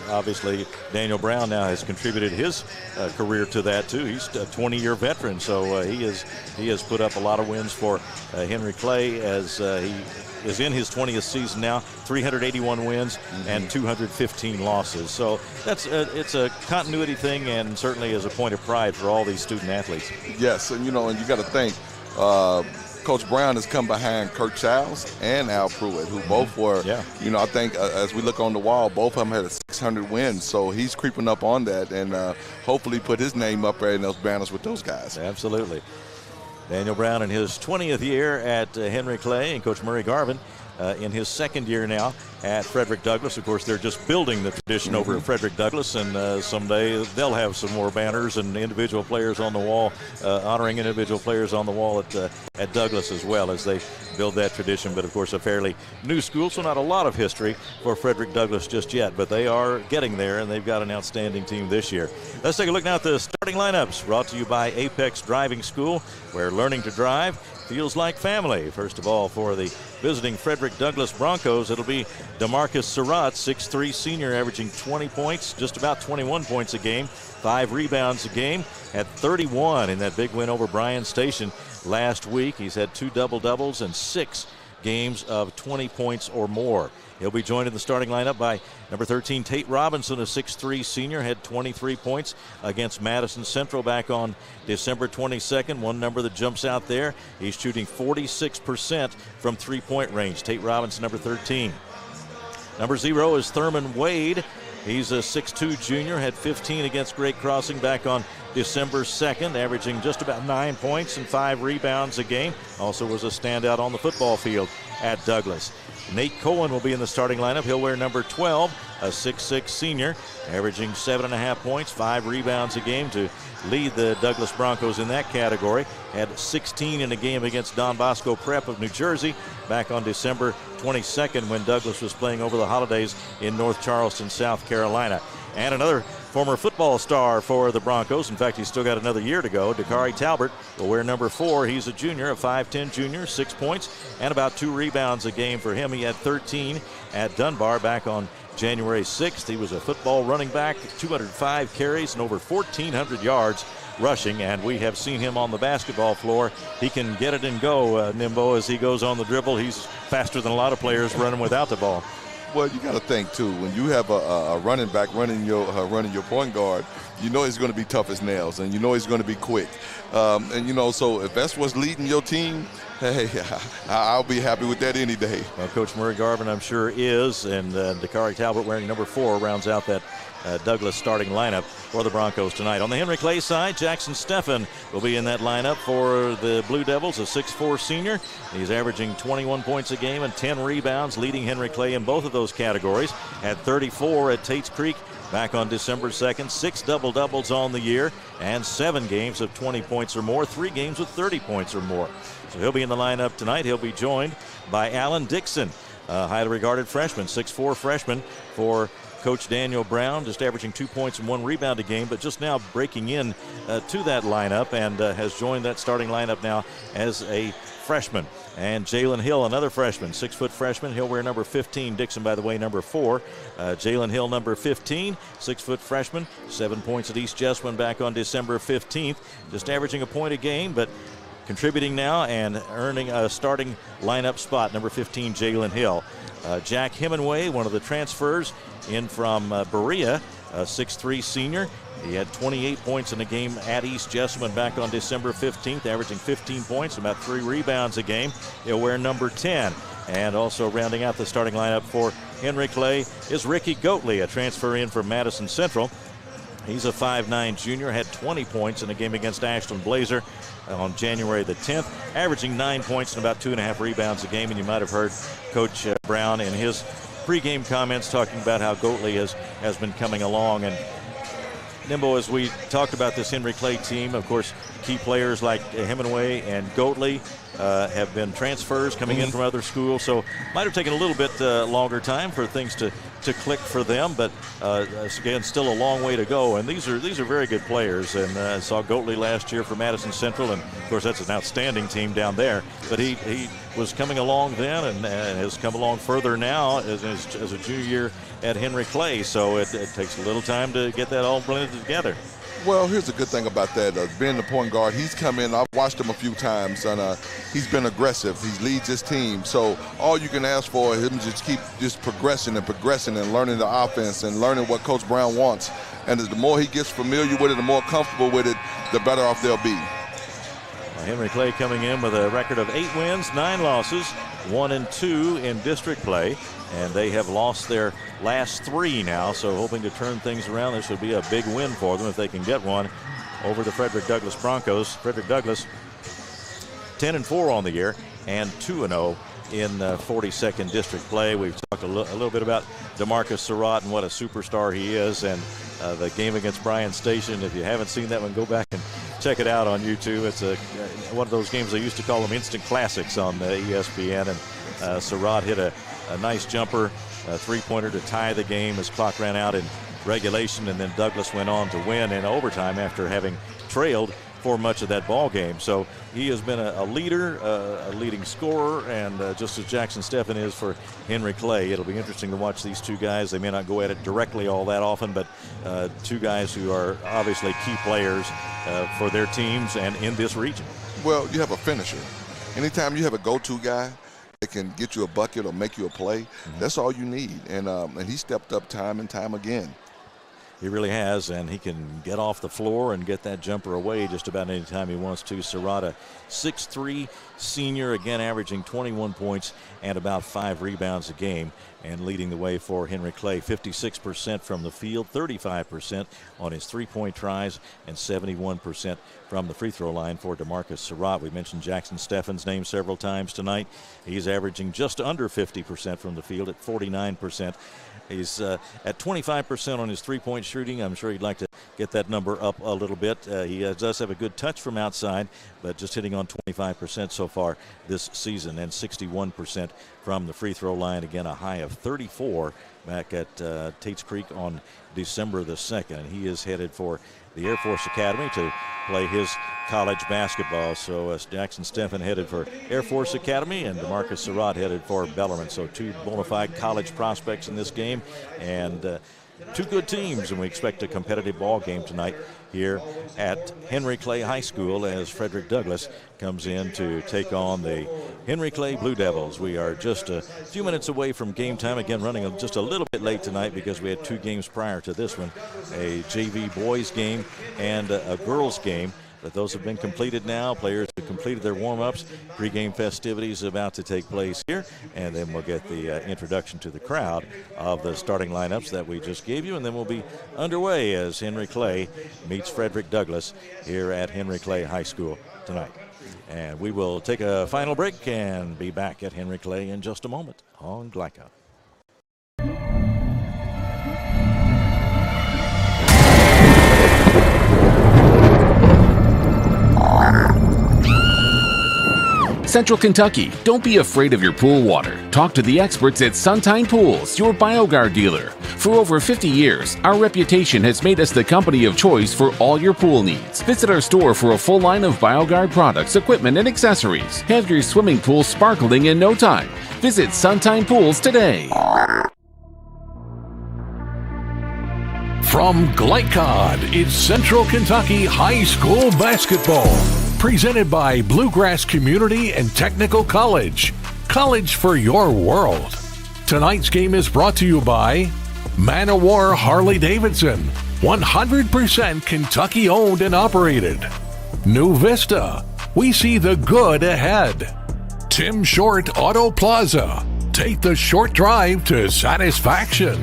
D: obviously Daniel Brown now has contributed his career to that too. He's a 20-year veteran, so he has put up a lot of wins for Henry Clay as he is in his 20th season now, 381 wins and 215 losses. So that's it's a continuity thing, and certainly is a point of pride for all these student athletes.
A: Yes, and you got to think, Coach Brown has come behind Kirk Childs and Al Pruitt, who both were, I think as we look on the wall, both of them had a 600 wins. So he's creeping up on that, and hopefully put his name up there in those banners with those guys.
D: Absolutely. Daniel Brown in his 20th year at Henry Clay, and Coach Murray Garvin in his second year now at Frederick Douglass. Of course, they're just building the tradition over at Frederick Douglass, and someday they'll have some more banners and individual players on the wall, honoring individual players on the wall at Douglass as well as they build that tradition. But of course, a fairly new school, so not a lot of history for Frederick Douglass just yet, but they are getting there, and they've got an outstanding team this year. Let's take a look now at the starting lineups, brought to you by Apex Driving School, where learning to drive feels like family. First of all, for the visiting Frederick Douglass Broncos, it'll be DeMarcus Surratt, 6'3 senior, averaging 20 points, just about 21 points a game, 5 rebounds a game, had 31 in that big win over Bryan Station last week. He's had 2 double-doubles and 6 games of 20 points or more. He'll be joined in the starting lineup by number 13, Tate Robinson, a 6'3 senior, had 23 points against Madison Central back on December 22nd. One number that jumps out there, he's shooting 46% from three-point range. Tate Robinson, number 13. Number 0 is Thurman Wade. He's a 6'2 junior, had 15 against Great Crossing back on December 2nd, averaging just about 9 points and 5 rebounds a game. Also was a standout on the football field at Douglass. Nate Cohen will be in the starting lineup. He'll wear number 12, a 6'6 senior, averaging 7.5 points, 5 rebounds a game to lead the Douglass Broncos in that category. Had 16 in a game against Don Bosco Prep of New Jersey back on December 22nd when Douglass was playing over the holidays in North Charleston, South Carolina. And another former football star for the Broncos. In fact, he's still got another year to go. Dakari Talbert will wear number 4. He's a junior, a 5'10 junior, 6 points and about 2 rebounds a game for him. He had 13 at Dunbar back on January 6th. He was a football running back, 205 carries and over 1,400 yards rushing, and we have seen him on the basketball floor. He can get it and go, Nimbo, as he goes on the dribble. He's faster than a lot of players running without the ball.
A: Well, you got to think too. When you have a running back running your point guard, you know he's going to be tough as nails, and you know he's going to be quick. And you know, so if that's what's leading your team, hey, I'll be happy with that any day.
D: Well, Coach Murray Garvin, I'm sure, is, and Dakari Talbot wearing number 4 rounds out that Douglass starting lineup for the Broncos tonight. On the Henry Clay side, Jackson Steffen will be in that lineup for the Blue Devils, a 6'4 senior. He's averaging 21 points a game and 10 rebounds, leading Henry Clay in both of those categories. Had 34 at Tates Creek back on December 2nd, 6 double-doubles on the year, and 7 games of 20 points or more, 3 games with 30 points or more. So he'll be in the lineup tonight. He'll be joined by Alan Dixon, a highly regarded freshman, 6'4 freshman for Coach Daniel Brown, just averaging 2 points and 1 rebound a game, but just now breaking in to that lineup and has joined that starting lineup now as a freshman. And Jalen Hill, another freshman, 6-foot freshman. He'll wear number 15. Dixon, by the way, number 4. Jalen Hill, number 15, 6-foot freshman, 7 points at East Jessamine back on December 15th, just averaging a point a game, but contributing now and earning a starting lineup spot, number 15, Jalen Hill. Jack Hemingway, one of the transfers in from Berea, a 6'3 senior. He had 28 points in a game at East Jessamine back on December 15th, averaging 15 points, about 3 rebounds a game. He'll wear number 10. And also rounding out the starting lineup for Henry Clay is Ricky Goatley, a transfer in from Madison Central. He's a 5'9 junior, had 20 points in a game against Ashland Blazer on January the 10th, averaging 9 points and about 2.5 rebounds a game. And you might have heard Coach Brown in his pregame comments talking about how Goatley has been coming along. And Nimbo, as we talked about this Henry Clay team, of course, key players like Hemingway and Goatley have been transfers coming in from other schools, so might have taken a little bit longer time for things to click for them, but again, still a long way to go. And these are very good players. And I saw Goatley last year for Madison Central, and of course that's an outstanding team down there. But he was coming along then and has come along further now as a junior year at Henry Clay. So it takes a little time to get that all blended together.
A: Well, here's the good thing about that. Being the point guard, he's come in. I've watched him a few times, and he's been aggressive. He leads his team. So all you can ask for is him to just keep progressing and learning the offense and learning what Coach Brown wants. And the more he gets familiar with it, the more comfortable with it, the better off they'll be.
D: Henry Clay coming in with a record of 8 wins, 9 losses, 1-2 in district play. And they have lost their last 3 now, so hoping to turn things around. This would be a big win for them if they can get one over the Frederick Douglass Broncos. Frederick Douglass 10-4 on the year and 2-0 in 42nd District play. We've talked a little bit about DeMarcus Surratt and what a superstar he is, and the game against Bryan Station. If you haven't seen that one, go back and check it out on YouTube. It's one of those games they used to call them instant classics on ESPN, and Surratt hit a nice jumper, a three-pointer to tie the game as clock ran out in regulation, and then Douglas went on to win in overtime after having trailed for much of that ball game. So he has been a leader, a leading scorer, and just as Jackson Steffen is for Henry Clay. It'll be interesting to watch these two guys. They may not go at it directly all that often, but two guys who are obviously key players for their teams and in this region.
A: Well, you have a finisher. Anytime you have a go-to guy that can get you a bucket or make you a play, that's all you need. And he stepped up time and time again.
D: He really has, and he can get off the floor and get that jumper away just about any time he wants to. Serrata, 6'3", senior, again averaging 21 points and about 5 rebounds a game, and leading the way for Henry Clay. 56% from the field, 35% on his three-point tries, and 71% from the free throw line for DeMarcus Surratt. We mentioned Jackson Steffen's name several times tonight. He's averaging just under 50% from the field at 49%. He's at 25% on his three-point shooting. I'm sure he'd like to get that number up a little bit. He does have a good touch from outside, but just hitting on 25% so far this season, and 61% from the free throw line. Again, a high of 34 back at Tates Creek on December the 2nd. And he is headed for the Air Force Academy to play his college basketball. So Jackson Steffen headed for Air Force Academy, and DeMarcus Surratt headed for Bellarmine. So two bona fide college prospects in this game, and two good teams, and we expect a competitive ball game tonight here at Henry Clay High School as Frederick Douglass comes in to take on the Henry Clay Blue Devils. We are just a few minutes away from game time. Again, running just a little bit late tonight because we had two games prior to this one, a JV boys game and a girls game. But those have been completed now. Players have completed their warm-ups. Pre-game festivities about to take place here. And then we'll get the introduction to the crowd of the starting lineups that we just gave you. And then we'll be underway as Henry Clay meets Frederick Douglass here at Henry Clay High School tonight. And we will take a final break and be back at Henry Clay in just a moment on Glyco.
O: Central Kentucky, don't be afraid of your pool water. Talk to the experts at Suntine Pools, your BioGuard dealer. For over 50 years, our reputation has made us the company of choice for all your pool needs. Visit our store for a full line of BioGuard products, equipment, and accessories. Have your swimming pool sparkling in no time. Visit Suntine Pools today.
B: From Glycod, it's Central Kentucky High School basketball. Presented by Bluegrass Community and Technical College. College for your world. Tonight's game is brought to you by Man O' War Harley-Davidson. 100% Kentucky owned and operated. New Vista. We see the good ahead. Tim Short Auto Plaza. Take the short drive to satisfaction.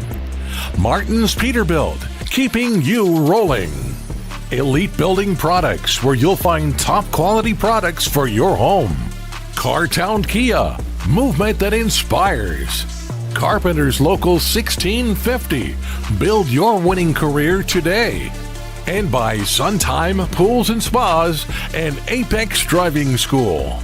B: Martin's Peterbilt. Keeping you rolling. Elite Building Products, where you'll find top quality products for your home. Cartown Kia, movement that inspires. Carpenter's Local 1650, build your winning career today. And by Suntime Pools and Spas and Apex Driving School.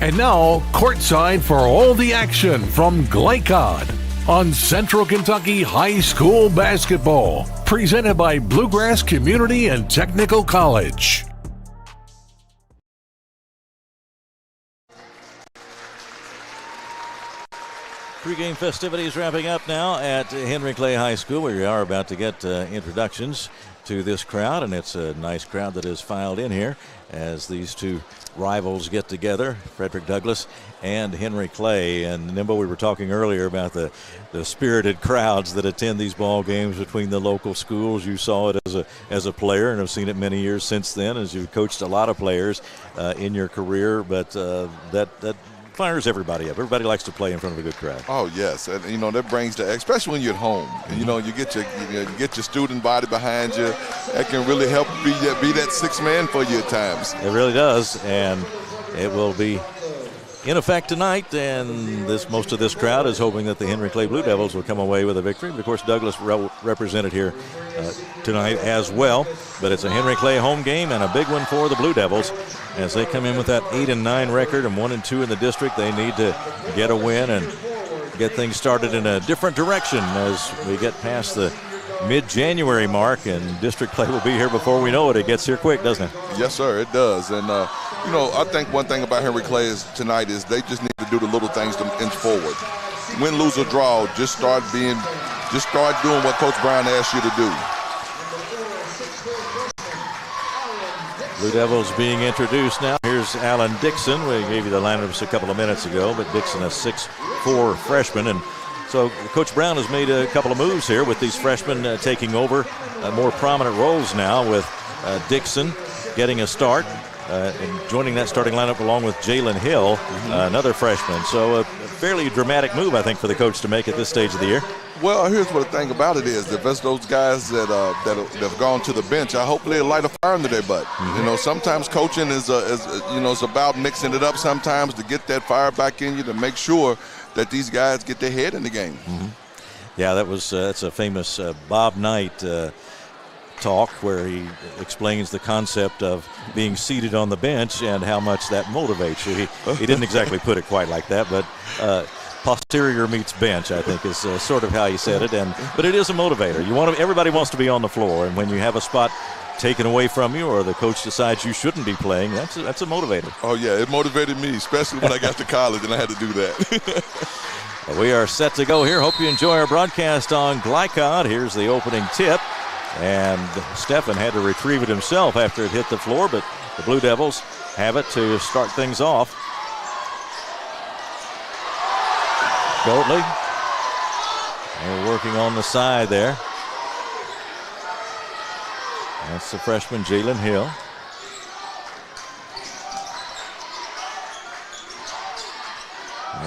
B: And now, courtside for all the action from Glycod on Central Kentucky High School basketball. Presented by Bluegrass Community and Technical College.
D: Pre-game festivities wrapping up now at Henry Clay High School. We are about to get introductions to this crowd, and it's a nice crowd that has filed in here as these two rivals get together, Frederick Douglass and Henry Clay. And Nimbo, we were talking earlier about the spirited crowds that attend these ball games between the local schools. You saw it as a player and have seen it many years since then as you've coached a lot of players in your career, but that fires everybody up. Everybody likes to play in front of a good crowd.
A: Oh yes, and that brings the, especially when you're at home. And, you get your student body behind you. That can really help be that sixth man for you at times.
D: It really does, and it will be in effect tonight, and most of this crowd is hoping that the Henry Clay Blue Devils will come away with a victory. But of course, Douglas represented here tonight as well. But it's a Henry Clay home game and a big one for the Blue Devils as they come in with that 8-9 record and 1-2 in the district. They need to get a win and get things started in a different direction as we get past the mid-January mark, and district play will be here before we know it. It gets here quick, doesn't it?
A: Yes, sir, it does. And I think one thing about Henry Clay tonight is they just need to do the little things to inch forward. Win, lose, or draw, just start doing what Coach Brown asked you to do.
D: Blue Devils being introduced now. Here's Alan Dixon. We gave you the lineups a couple of minutes ago, but Dixon, a 6'4" freshman, and so Coach Brown has made a couple of moves here with these freshmen taking over more prominent roles now, with Dixon getting a start and joining that starting lineup along with Jalen Hill, another freshman. So a fairly dramatic move, I think, for the coach to make at this stage of the year.
A: Well, here's what the thing about it is: if it's those guys that have gone to the bench, I hope they light a fire under their butt. Sometimes coaching is it's about mixing it up sometimes to get that fire back in you, to make sure that these guys get their head in the game.
D: Yeah, that's a famous Bob Knight talk where he explains the concept of being seated on the bench and how much that motivates you. He didn't exactly put it quite like that, but posterior meets bench, I think, is sort of how he said it. But it is a motivator. Everybody wants to be on the floor, and when you have a spot taken away from you or the coach decides you shouldn't be playing, that's a motivator.
A: Oh, yeah, it motivated me, especially when I got to college and I had to do that.
D: We are set to go here. Hope you enjoy our broadcast on Glycod. Here's the opening tip, and Stephan had to retrieve it himself after it hit the floor, but the Blue Devils have it to start things off. Goatley, they're working on the side there. That's the freshman Jalen Hill.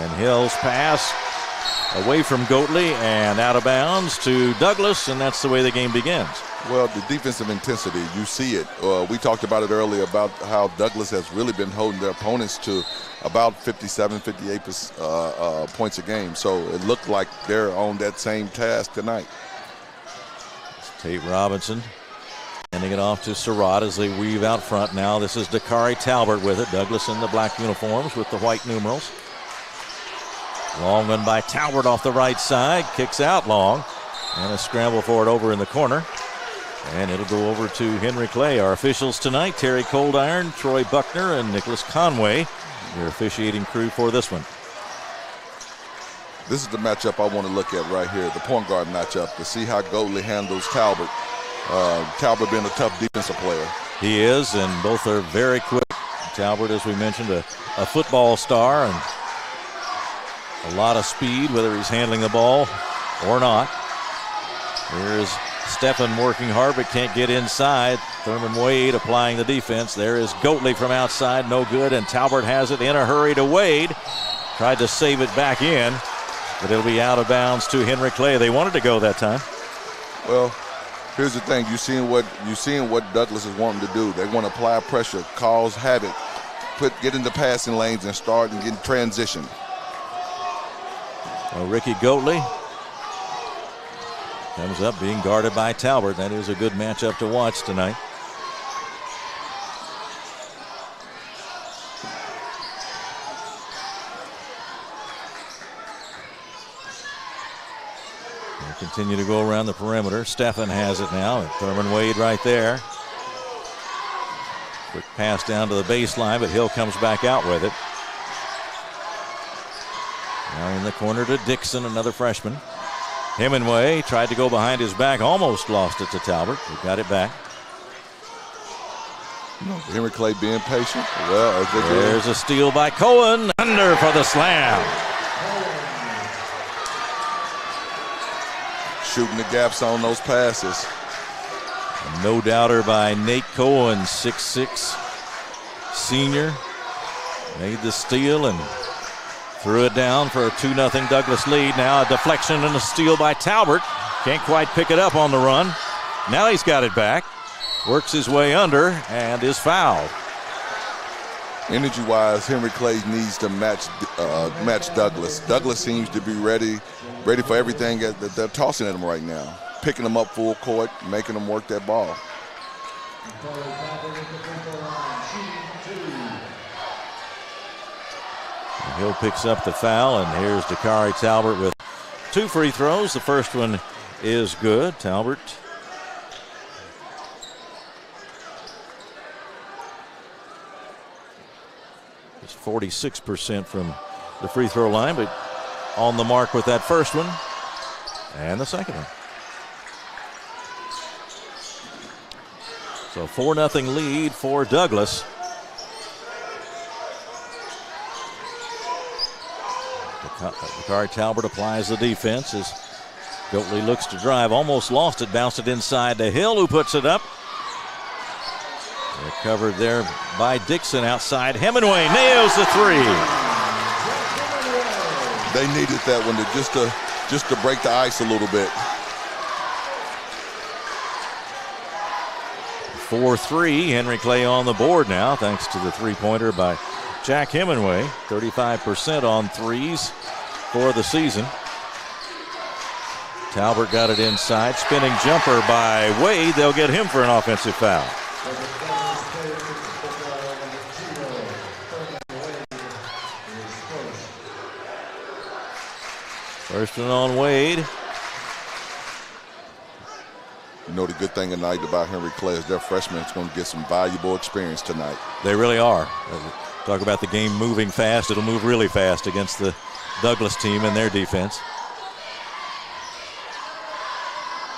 D: And Hill's pass away from Goatley and out of bounds to Douglas, and that's the way the game begins.
A: Well, the defensive intensity, you see it. We talked about it earlier about how Douglas has really been holding their opponents to about 57, 58 points a game. So it looked like they're on that same task tonight.
D: It's Tate Robinson handing it off to Surratt as they weave out front now. This is Dakari Talbert with it. Douglas in the black uniforms with the white numerals. Long one by Talbert off the right side. Kicks out long. And a scramble for it over in the corner. And it'll go over to Henry Clay. Our officials tonight, Terry Coldiron, Troy Buckner, and Nicholas Conway, your officiating crew for this one.
A: This is the matchup I want to look at right here, the point guard matchup, to see how Goatley handles Talbot. Talbot being a tough defensive player.
D: He is, and both are very quick. Talbot, as we mentioned, a football star and a lot of speed, whether he's handling the ball or not. Here's Stephan working hard but can't get inside. Thurman Wade applying the defense. There is Goatley from outside, no good, and Talbot has it in a hurry to Wade. Tried to save it back in, but it'll be out of bounds to Henry Clay. They wanted to go that time.
A: Well, here's the thing. You're seeing what Douglas is wanting to do. They want to apply pressure, cause havoc, get into passing lanes and start and get in transition.
D: Well, Ricky Goatley comes up being guarded by Talbot. That is a good matchup to watch tonight. They continue to go around the perimeter. Stephan has it now. And Thurman Wade right there. Quick pass down to the baseline, but Hill comes back out with it. Now in the corner to Dixon, another freshman. Hemingway tried to go behind his back, almost lost it to Talbot. He got it back.
A: Henry Clay being patient. Well,
D: there's a steal by Cohen. Under for the slam.
A: Shooting the gaps on those passes.
D: A no doubter by Nate Cohen, 6'6" senior. Made the steal and threw it down for a 2-0 Douglas lead. Now a deflection and a steal by Talbot. Can't quite pick it up on the run. Now he's got it back. Works his way under and is fouled.
A: Energy-wise, Henry Clay needs to match Douglas. Douglas seems to be ready for everything that they're tossing at him right now. Picking them up full court, making them work that ball.
D: Hill picks up the foul, and here's Dakari Talbert with 2 free throws. The first one is good. Talbert is 46% from the free throw line, but on the mark with that first one and the second one. So 4-0 lead for Douglas. Dakari Talbert applies the defense as Goatley looks to drive, almost lost it, bounced it inside to Hill, who puts it up. They're covered there by Dixon outside. Hemingway nails the 3.
A: They needed that one just to break the ice a little bit.
D: 4-3, Henry Clay on the board now, thanks to the three-pointer by Jack Hemingway. 35% on threes for the season. Talbert got it inside. Spinning jumper by Wade. They'll get him for an offensive foul. First one on Wade.
A: You know, the good thing tonight about Henry Clay is their freshmen is going to get some valuable experience tonight.
D: They really are. Talk about the game moving fast. It'll move really fast against the Douglas team and their defense.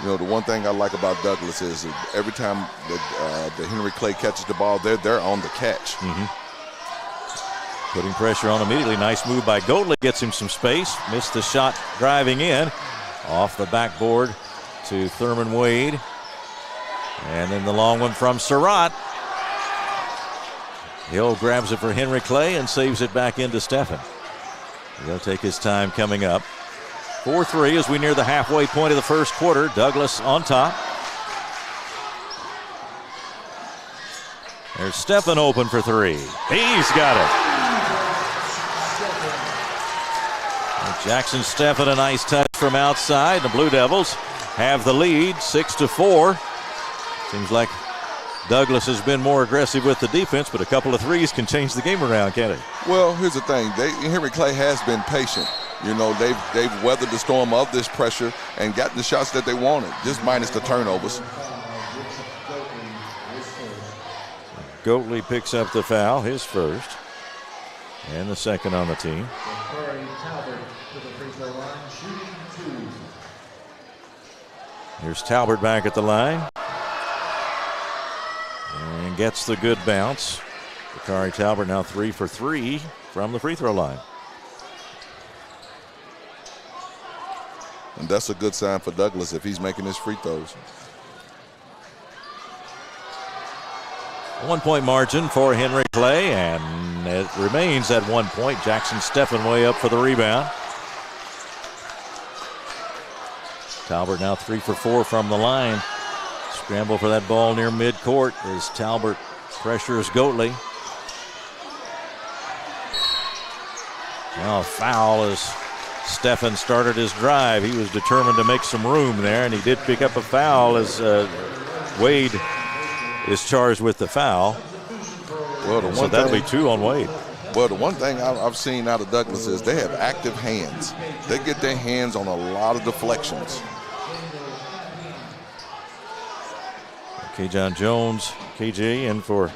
A: You know, the one thing I like about Douglas is every time that Henry Clay catches the ball, they're on the catch.
D: Putting pressure on immediately. Nice move by Goatley. Gets him some space. Missed the shot driving in. Off the backboard to Thurman Wade. And then the long one from Surratt. Hill grabs it for Henry Clay and saves it back into Steffen. He'll take his time coming up. 4-3 as we near the halfway point of the first quarter. Douglas on top. There's Steffen open for 3. He's got it. Jackson Steffen, a nice touch from outside. The Blue Devils have the lead, 6-4. Seems like Douglas has been more aggressive with the defense, but a couple of threes can change the game around, can't it?
A: Well, here's the thing. Henry Clay has been patient. You know, they've weathered the storm of this pressure and gotten the shots that they wanted, just minus the turnovers.
D: Goatley picks up the foul, his first, and the second on the team. Here's Talbert back at the line. And gets the good bounce. Dakari Talbert now 3 for 3 from the free throw line.
A: And that's a good sign for Douglas if he's making his free throws.
D: 1 point margin for Henry Clay, and it remains at 1 point. Jackson Steffen way up for the rebound. Talbert now 3 for 4 from the line. Scramble for that ball near midcourt as Talbert pressures Goatley. Now a foul as Steffen started his drive. He was determined to make some room there, and he did pick up a foul as Wade is charged with the foul.
A: Well,
D: so that'll be 2 on Wade.
A: Well, the one thing I've seen out of Douglas is they have active hands. They get their hands on a lot of deflections.
D: K-John Jones, KJ in for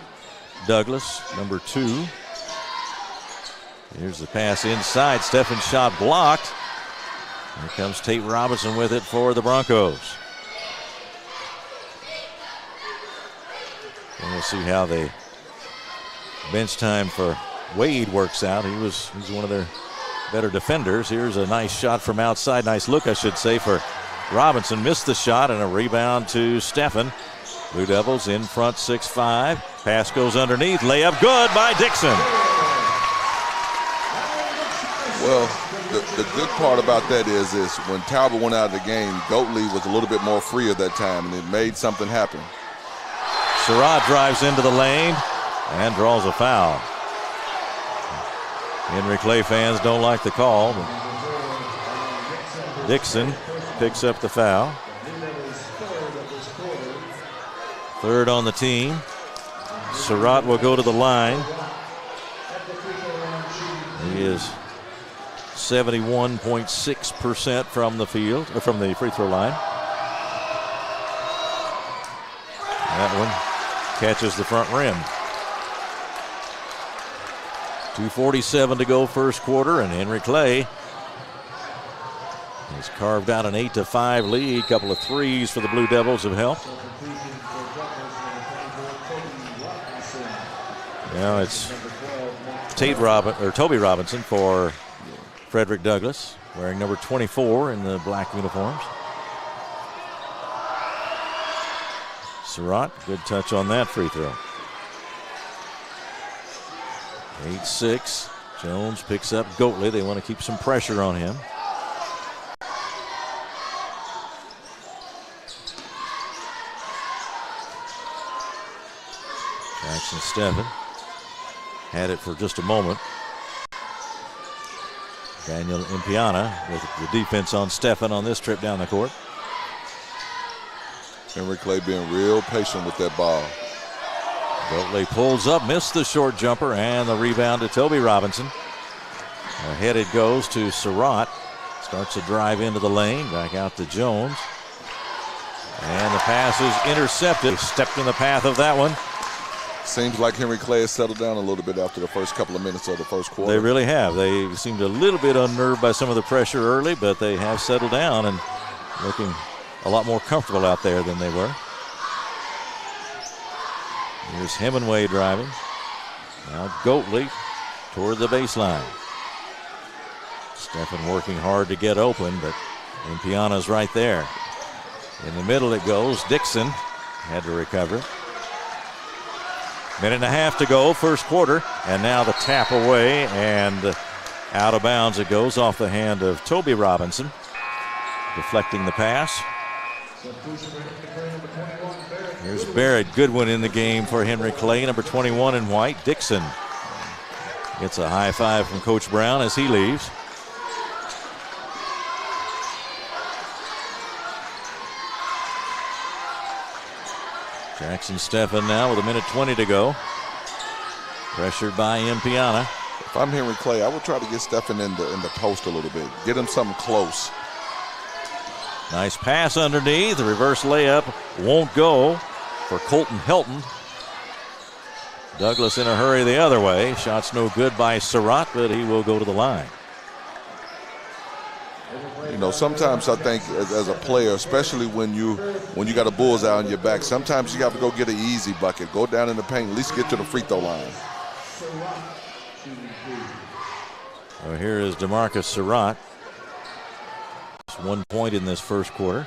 D: Douglas, number 2. Here's the pass inside. Steffen's shot blocked. Here comes Tate Robinson with it for the Broncos. And we'll see how the bench time for Wade works out. He's one of their better defenders. Here's a nice shot from outside. Nice look, I should say, for Robinson. Missed the shot, and a rebound to Steffen. Blue Devils in front 6-5. Pass goes underneath. Layup good by Dixon.
A: Well, the good part about that is when Talbot went out of the game, Goatley was a little bit more free at that time, and it made something happen.
D: Surratt drives into the lane and draws a foul. Henry Clay fans don't like the call, but Dixon picks up the foul. Third on the team. Surratt will go to the line. He is 71.6% from the field, or from the free throw line. That one catches the front rim. 2:47 to go first quarter, and Henry Clay has carved out an 8-5 lead. Couple of threes for the Blue Devils have helped. Now it's Toby Robinson for Frederick Douglass, wearing number 24 in the black uniforms. Surratt, good touch on that free throw. 8-6. Jones picks up Goatley. They want to keep some pressure on him. Jackson Steffen had it for just a moment. Daniel Impiana with the defense on Steffen on this trip down the court.
A: Henry Clay being real patient with that ball.
D: Goatley pulls up, missed the short jumper, and the rebound to Toby Robinson. Ahead it goes to Surratt. Starts to drive into the lane, back out to Jones. And the pass is intercepted. Stepped in the path of that one.
A: Seems like Henry Clay has settled down a little bit after the first couple of minutes of the first quarter.
D: They really have. They seemed a little bit unnerved by some of the pressure early, but they have settled down and looking a lot more comfortable out there than they were. Here's Hemingway driving. Now Goatley toward the baseline. Steffen working hard to get open, but Impiana's right there. In the middle it goes. Dixon had to recover. Minute and a half to go, first quarter, and now the tap away and out of bounds it goes off the hand of Toby Robinson, deflecting the pass. Here's Barrett Goodwin in the game for Henry Clay, number 21 in white. Dixon gets a high five from Coach Brown as he leaves. Jackson Steffen now with 1:20 to go. Pressured by Impiana.
A: If I'm Henry Clay, I would try to get Steffen in the post a little bit. Get him something close.
D: Nice pass underneath. The reverse layup won't go for Colton Helton. Douglas in a hurry the other way. Shot's no good by Surratt, but he will go to the line.
A: You know, sometimes I think as a player, especially when you got a bullseye on your back, sometimes you have to go get an easy bucket. Go down in the paint, at least get to the free throw line.
D: Well, here is DeMarcus Surratt. Just 1 point in this first quarter.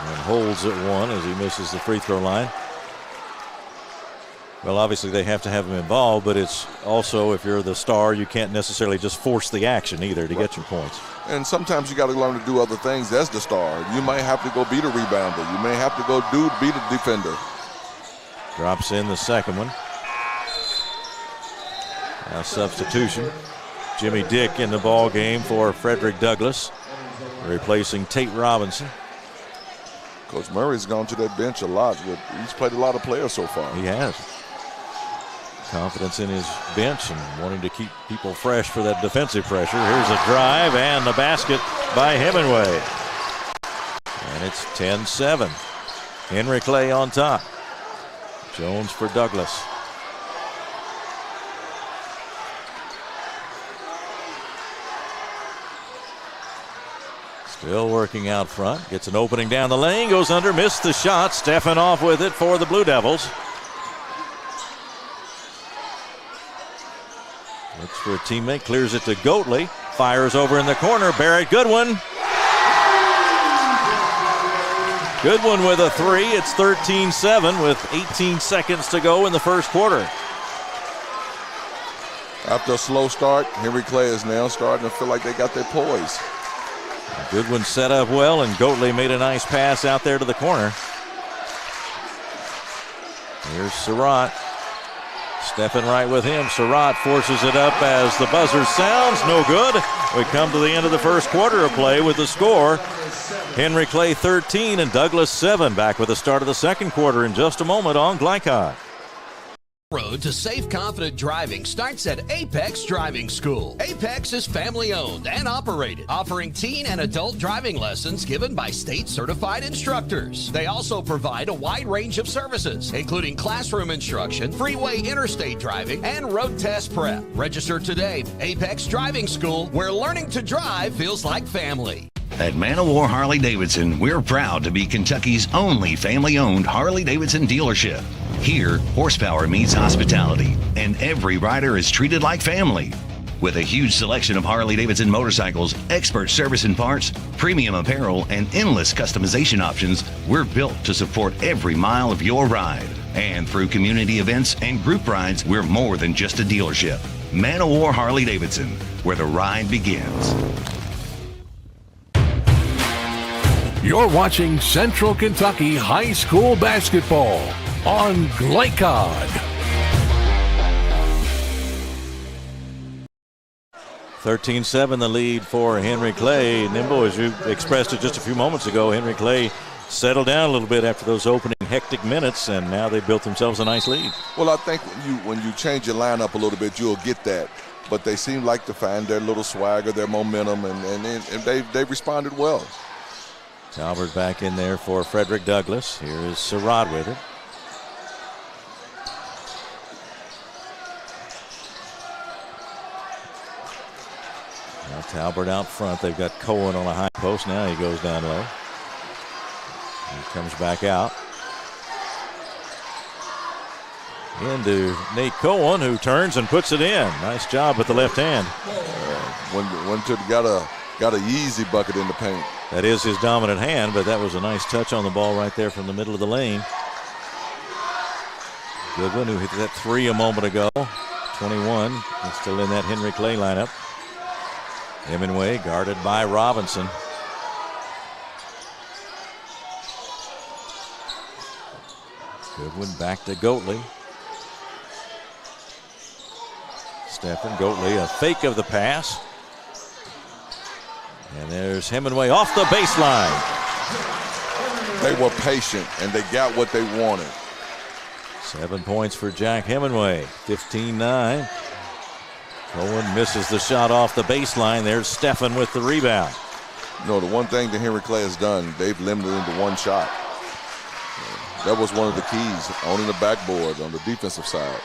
D: And holds at one as he misses the free throw line. Well, obviously they have to have him involved, but it's also, if you're the star, you can't necessarily just force the action either to get your points.
A: And sometimes you got to learn to do other things as the star. You might have to go beat a rebounder. You may have to go beat a defender.
D: Drops in the second one. Now substitution. Jimmy Dick in the ball game for Frederick Douglass, replacing Tate Robinson.
A: Coach Murray's gone to that bench a lot. He's played a lot of players so far.
D: He has. Confidence in his bench and wanting to keep people fresh for that defensive pressure. Here's a drive and the basket by Hemingway. And it's 10-7. Henry Clay on top. Jones for Douglass. Still working out front. Gets an opening down the lane. Goes under. Missed the shot. Steffen off with it for the Blue Devils. Looks for a teammate. Clears it to Goatley. Fires over in the corner. Barrett Goodwin. Goodwin with a three. It's 13-7 with 18 seconds to go in the first quarter.
A: After a slow start, Henry Clay is now starting to feel like they got their poise.
D: Goodwin set up well, and Goatley made a nice pass out there to the corner. Here's Surratt. Stepping right with him. Surratt forces it up as the buzzer sounds. No good. We come to the end of the first quarter of play with the score. Henry Clay 13 and Douglas 7. Back with the start of the second quarter in just a moment on Glycod.
C: Road to safe, confident driving starts at Apex Driving School. Apex is family owned and operated, offering teen and adult driving lessons given by state certified instructors. They also provide a wide range of services, including classroom instruction, freeway interstate driving, and road test prep. Register today. Apex Driving School, where learning to drive feels like family.
L: At Man O' War Harley-Davidson, we're proud to be Kentucky's only family-owned Harley-Davidson dealership. Here, horsepower meets hospitality, and every rider is treated like family. With a huge selection of Harley-Davidson motorcycles, expert service and parts, premium apparel, and endless customization options, we're built to support every mile of your ride. And through community events and group rides, we're more than just a dealership. Man O' War Harley-Davidson, where the ride begins.
B: You're watching Central Kentucky High School basketball on Glycod.
D: 13-7 the lead for Henry Clay. Nimble, as you expressed it just a few moments ago, Henry Clay settled down a little bit after those opening hectic minutes, and now they built themselves a nice lead.
A: Well, I think when you change your lineup a little bit, you'll get that. But they seem like to find their little swagger, their momentum, and they responded well.
D: Talbert back in there for Frederick Douglass. Here is Surratt with it. Now Talbert out front. They've got Cohen on a high post. Now he goes down low. He comes back out. Into Nate Cohen, who turns and puts it in. Nice job with the left hand.
A: Got an easy bucket in the paint.
D: That is his dominant hand, but that was a nice touch on the ball right there from the middle of the lane. Goodwin, who hit that three a moment ago, 21, is still in that Henry Clay lineup. Hemingway guarded by Robinson. Goodwin back to Goatley. Steffen Goatley, a fake of the pass. And there's Hemingway off the baseline.
A: They were patient, and they got what they wanted.
D: 7 points for Jack Hemingway, 15-9. Cohen misses the shot off the baseline. There's Steffen with the rebound.
A: The one thing that Henry Clay has done, they've limited him to one shot. That was one of the keys, owning the backboard on the defensive side.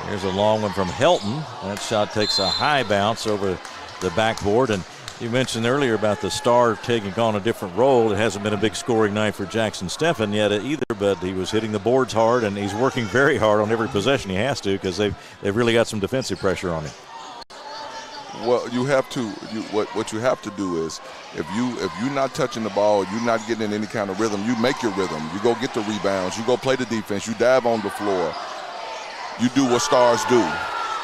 D: Here's a long one from Helton. That shot takes a high bounce over the backboard, and you mentioned earlier about the star taking on a different role. It hasn't been a big scoring night for Jackson Steffen yet either, but he was hitting the boards hard, and he's working very hard on every possession he has to, because they've really got some defensive pressure on him.
A: Well, you have to. What you have to do is, if you're not touching the ball, you're not getting in any kind of rhythm. You make your rhythm. You go get the rebounds. You go play the defense. You dive on the floor. You do what stars do.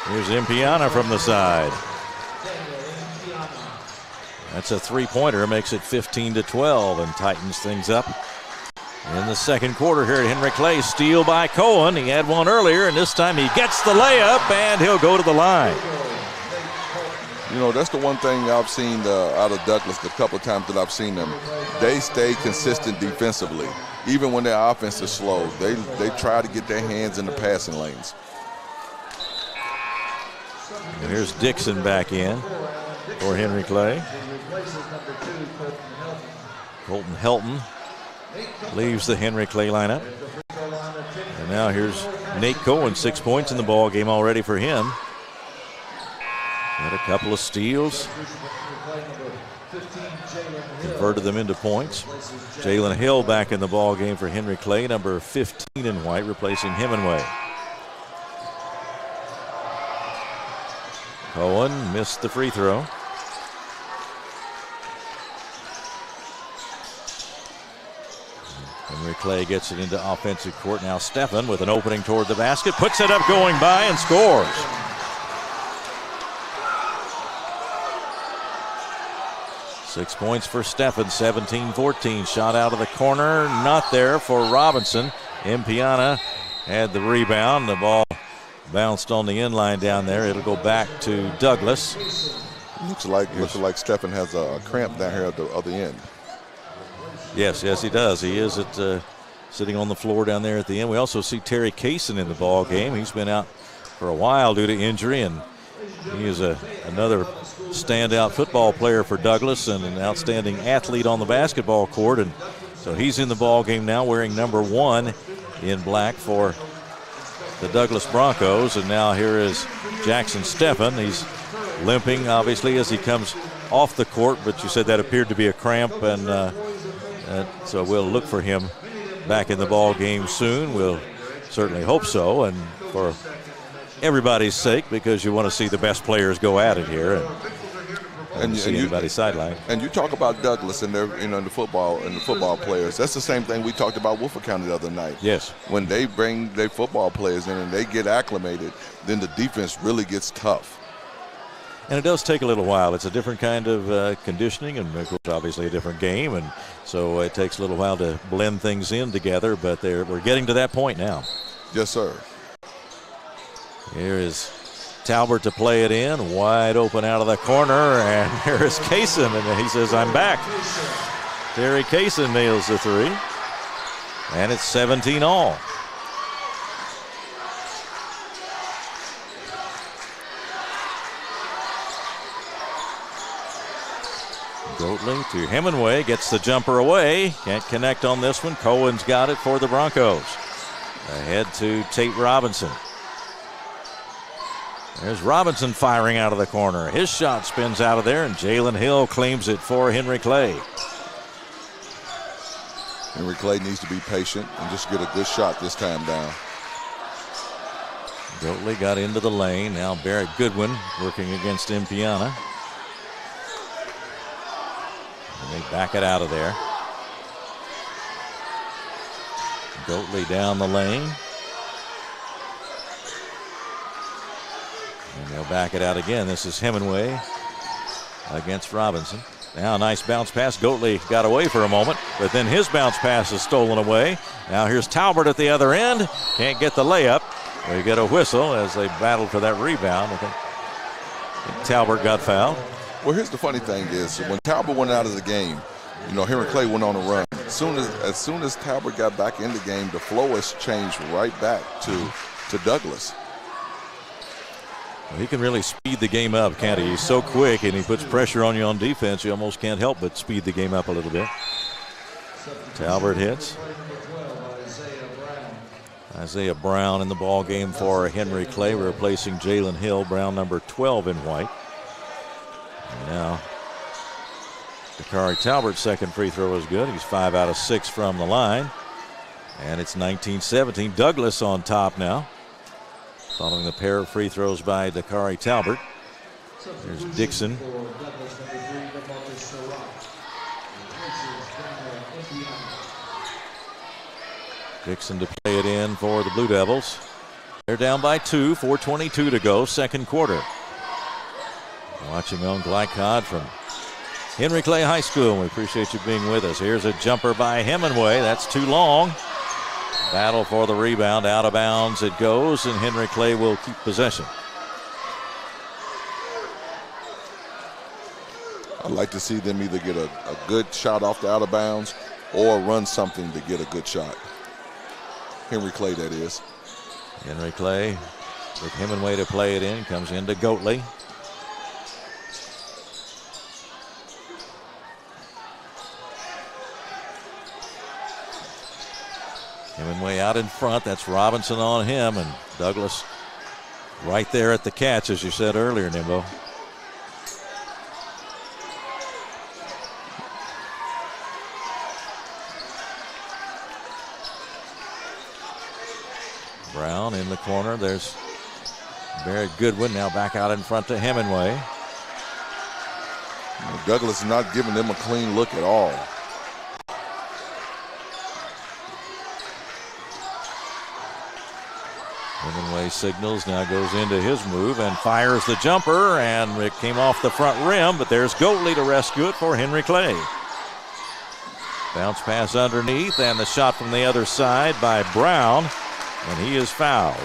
D: Here's Impiana from the side. That's a three-pointer, makes it 15-12, and tightens things up in the second quarter here at Henry Clay. Steal by Cohen. He had one earlier, and this time he gets the layup, and he'll go to the line.
A: That's the one thing I've seen out of Douglas the couple of times that I've seen them. They stay consistent defensively. Even when their offense is slow, they try to get their hands in the passing lanes.
D: And here's Dixon back in for Henry Clay. Colton Helton leaves the Henry Clay lineup. And now here's Nate Cohen, 6 points in the ball game already for him. Had a couple of steals. Converted them into points. Jalen Hill back in the ball game for Henry Clay, number 15 in white, replacing Hemingway. Cohen missed the free throw. Henry Clay gets it into offensive court. Now Steffen with an opening toward the basket. Puts it up going by and scores. Six points for Steffen, 17-14. Shot out of the corner, not there for Robinson. Impiana had the rebound. The ball bounced on the end line down there. It'll go back to Douglas.
A: Looks like Stephen has a cramp down here at the other end.
D: Yes, he does. He is sitting on the floor down there at the end. We also see Terry Kaysen in the ball game. He's been out for a while due to injury, and he is another standout football player for Douglas and an outstanding athlete on the basketball court. And so he's in the ball game now, wearing number 1 in black for the Douglas Broncos. And now here is Jackson Steffen. He's limping, obviously, as he comes off the court, but you said that appeared to be a cramp, and so we'll look for him back in the ball game soon. We'll certainly hope so, and for everybody's sake, because you want to see the best players go at it here and see anybody sidelined.
A: And you talk about Douglas and their, the football players. That's the same thing we talked about Woodford County the other night.
D: Yes.
A: When they bring their football players in and they get acclimated, then the defense really gets tough.
D: And it does take a little while. It's a different kind of conditioning, and of course, obviously a different game, and so it takes a little while to blend things in together, but we're getting to that point now.
A: Yes, sir.
D: Here is Talbert to play it in, wide open out of the corner, and here is Kaysen, and he says, "I'm back." Terry Kaysen nails the 3, and it's 17 all. Goatley to Hemingway, gets the jumper away. Can't connect on this one. Cohen's got it for the Broncos. Ahead to Tate Robinson. There's Robinson firing out of the corner. His shot spins out of there, and Jalen Hill claims it for Henry Clay.
A: Henry Clay needs to be patient and just get a good shot this time down.
D: Goatley got into the lane. Now Barrett Goodwin working against Impiana. And they back it out of there. Goatley down the lane. And they'll back it out again. This is Hemingway against Robinson. Now a nice bounce pass. Goatley got away for a moment, but then his bounce pass is stolen away. Now here's Talbert at the other end. Can't get the layup. We get a whistle as they battled for that rebound. I think Talbert got fouled.
A: Well, here's the funny thing is, when Talbot went out of the game, Henry Clay went on a run. As soon as Talbot got back in the game, the flow has changed right back to Douglas.
D: Well, he can really speed the game up, can't he? He's so quick, and he puts pressure on you on defense. You almost can't help but speed the game up a little bit. Talbot hits. Isaiah Brown in the ball game for Henry Clay, replacing Jalen Hill. Brown number 12 in white. And now Dakari Talbert's second free throw is good. He's 5 out of 6 from the line. And it's 19-17. Douglas on top now, following the pair of free throws by Dakari Talbert. There's Dixon. Dixon to play it in for the Blue Devils. They're down by 2, 4:22 to go, second quarter. Watching on Glycod from Henry Clay High School. We appreciate you being with us. Here's a jumper by Hemingway. That's too long. Battle for the rebound. Out of bounds it goes, and Henry Clay will keep possession.
A: I'd like to see them either get a good shot off the out of bounds or run something to get a good shot. Henry Clay, that is.
D: Henry Clay with Hemingway to play it in. Comes into Goatley. Hemingway out in front. That's Robinson on him, and Douglas right there at the catch, as you said earlier, Nimbo. Brown in the corner. There's Barrett Goodwin now back out in front to Hemingway.
A: Douglas is not giving them a clean look at all.
D: Hemingway signals, now goes into his move and fires the jumper, and it came off the front rim, but there's Goatley to rescue it for Henry Clay. Bounce pass underneath, and the shot from the other side by Brown, and he is fouled.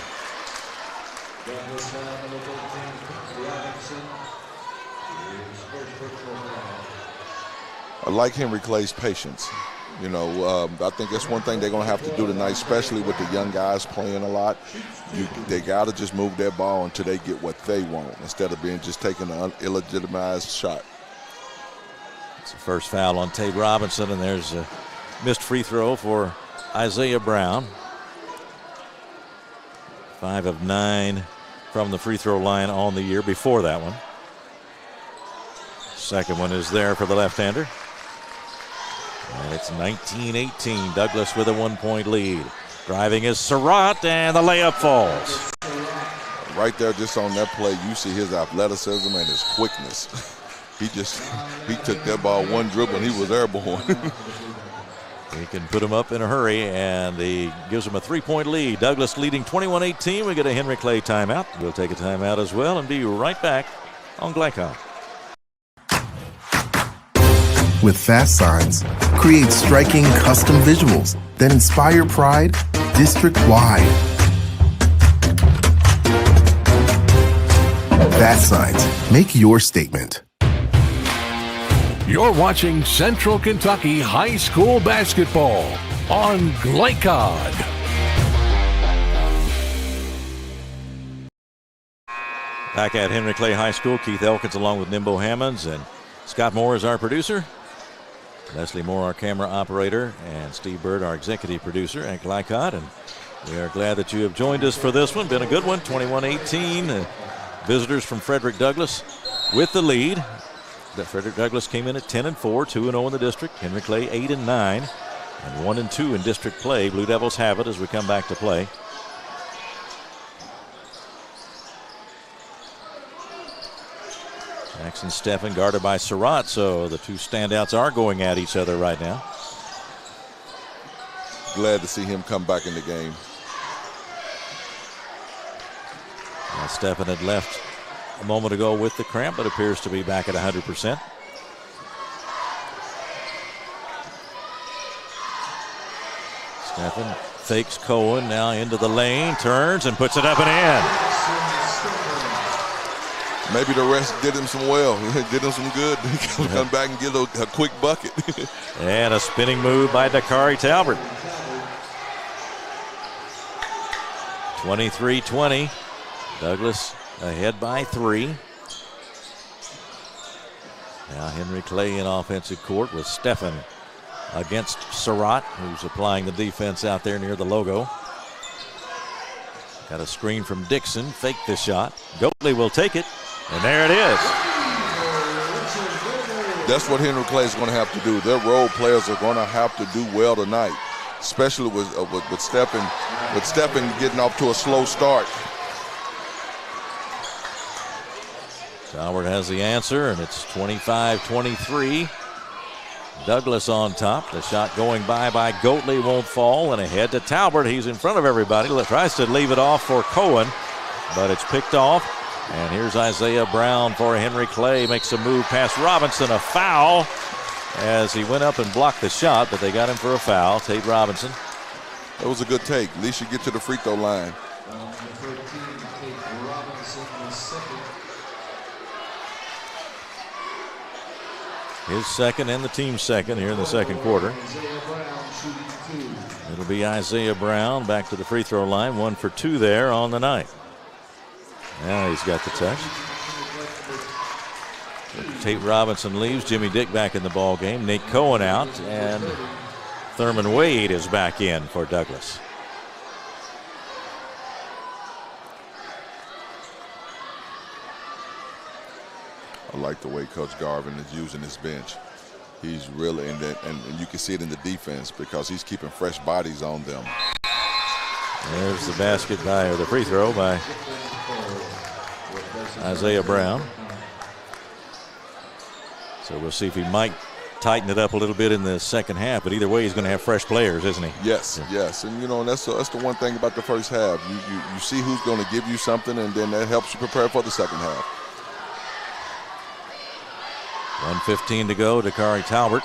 A: I like Henry Clay's patience. You know, I think that's one thing they're going to have to do tonight, especially with the young guys playing a lot. They got to just move their ball until they get what they want instead of just taking an illegitimized shot.
D: It's the first foul on Tate Robinson, and there's a missed free throw for Isaiah Brown. 5 of 9 from the free throw line on the year before that one. Second one is there for the left-hander. And it's 19-18. Douglas with a 1-point lead. Driving is Surratt, and the layup falls.
A: Right there, just on that play, you see his athleticism and his quickness. he took that ball one dribble, and he was airborne.
D: He can put him up in a hurry, and he gives him a 3-point lead. Douglas leading 21-18. We get a Henry Clay timeout. We'll take a timeout as well and be right back on Glycon.
U: With Fast Signs, create striking custom visuals that inspire pride district-wide. Fast Signs, make your statement.
B: You're watching Central Kentucky High School basketball on Glycod.
D: Back at Henry Clay High School, Keith Elkins along with Nimbo Hammonds, and Scott Moore is our producer. Leslie Moore, our camera operator, and Steve Bird, our executive producer at Glycod. And we are glad that you have joined us for this one. Been a good one, 21-18. Visitors from Frederick Douglass with the lead. Frederick Douglass came in at 10-4, 2-0 in the district. Henry Clay 8-9, and 1-2 in district play. Blue Devils have it as we come back to play. Jackson Steffen guarded by Surratt, so the two standouts are going at each other right now.
A: Glad to see him come back in the game.
D: Now Steffen had left a moment ago with the cramp, but appears to be back at 100%. Steffen fakes Cohen, now into the lane, turns and puts it up and in.
A: Maybe the rest did him some well. Did him some good. Come back and get a quick bucket.
D: And a spinning move by Dakari Talbert. 23-20. Douglas ahead by 3. Now Henry Clay in offensive court with Steffen against Surratt, who's applying the defense out there near the logo. Got a screen from Dixon. Fake the shot. Goatley will take it. And there it is.
A: That's what Henry Clay is going to have to do. Their role players are going to have to do well tonight, especially with Steffen getting off to a slow start.
D: Howard has the answer, and it's 25-23. Douglas on top. The shot going by Goatley won't fall, and ahead to Talbert. He's in front of everybody. Tries to leave it off for Cohen, but it's picked off. And here's Isaiah Brown for Henry Clay. Makes a move past Robinson. A foul as he went up and blocked the shot, but they got him for a foul. Tate Robinson.
A: That was a good take. At least you get to the free throw line.
D: His second and the team's second here in the second quarter. It'll be Isaiah Brown back to the free throw line. 1 for 2 there on the night. Now he's got the touch. Tate Robinson leaves. Jimmy Dick back in the ball game. Nate Cohen out, and Thurman Wade is back in for Douglas.
A: I like the way Coach Garvin is using his bench. He's really, and you can see it in the defense because he's keeping fresh bodies on them.
D: There's the basket or the free throw by Isaiah Brown. So we'll see if he might tighten it up a little bit in the second half, but either way he's going to have fresh players, isn't he?
A: Yes, yes. And you know, and that's the one thing about the first half. You see who's going to give you something, and then that helps you prepare for the second half.
D: 1:15 to go. Dakari Talbert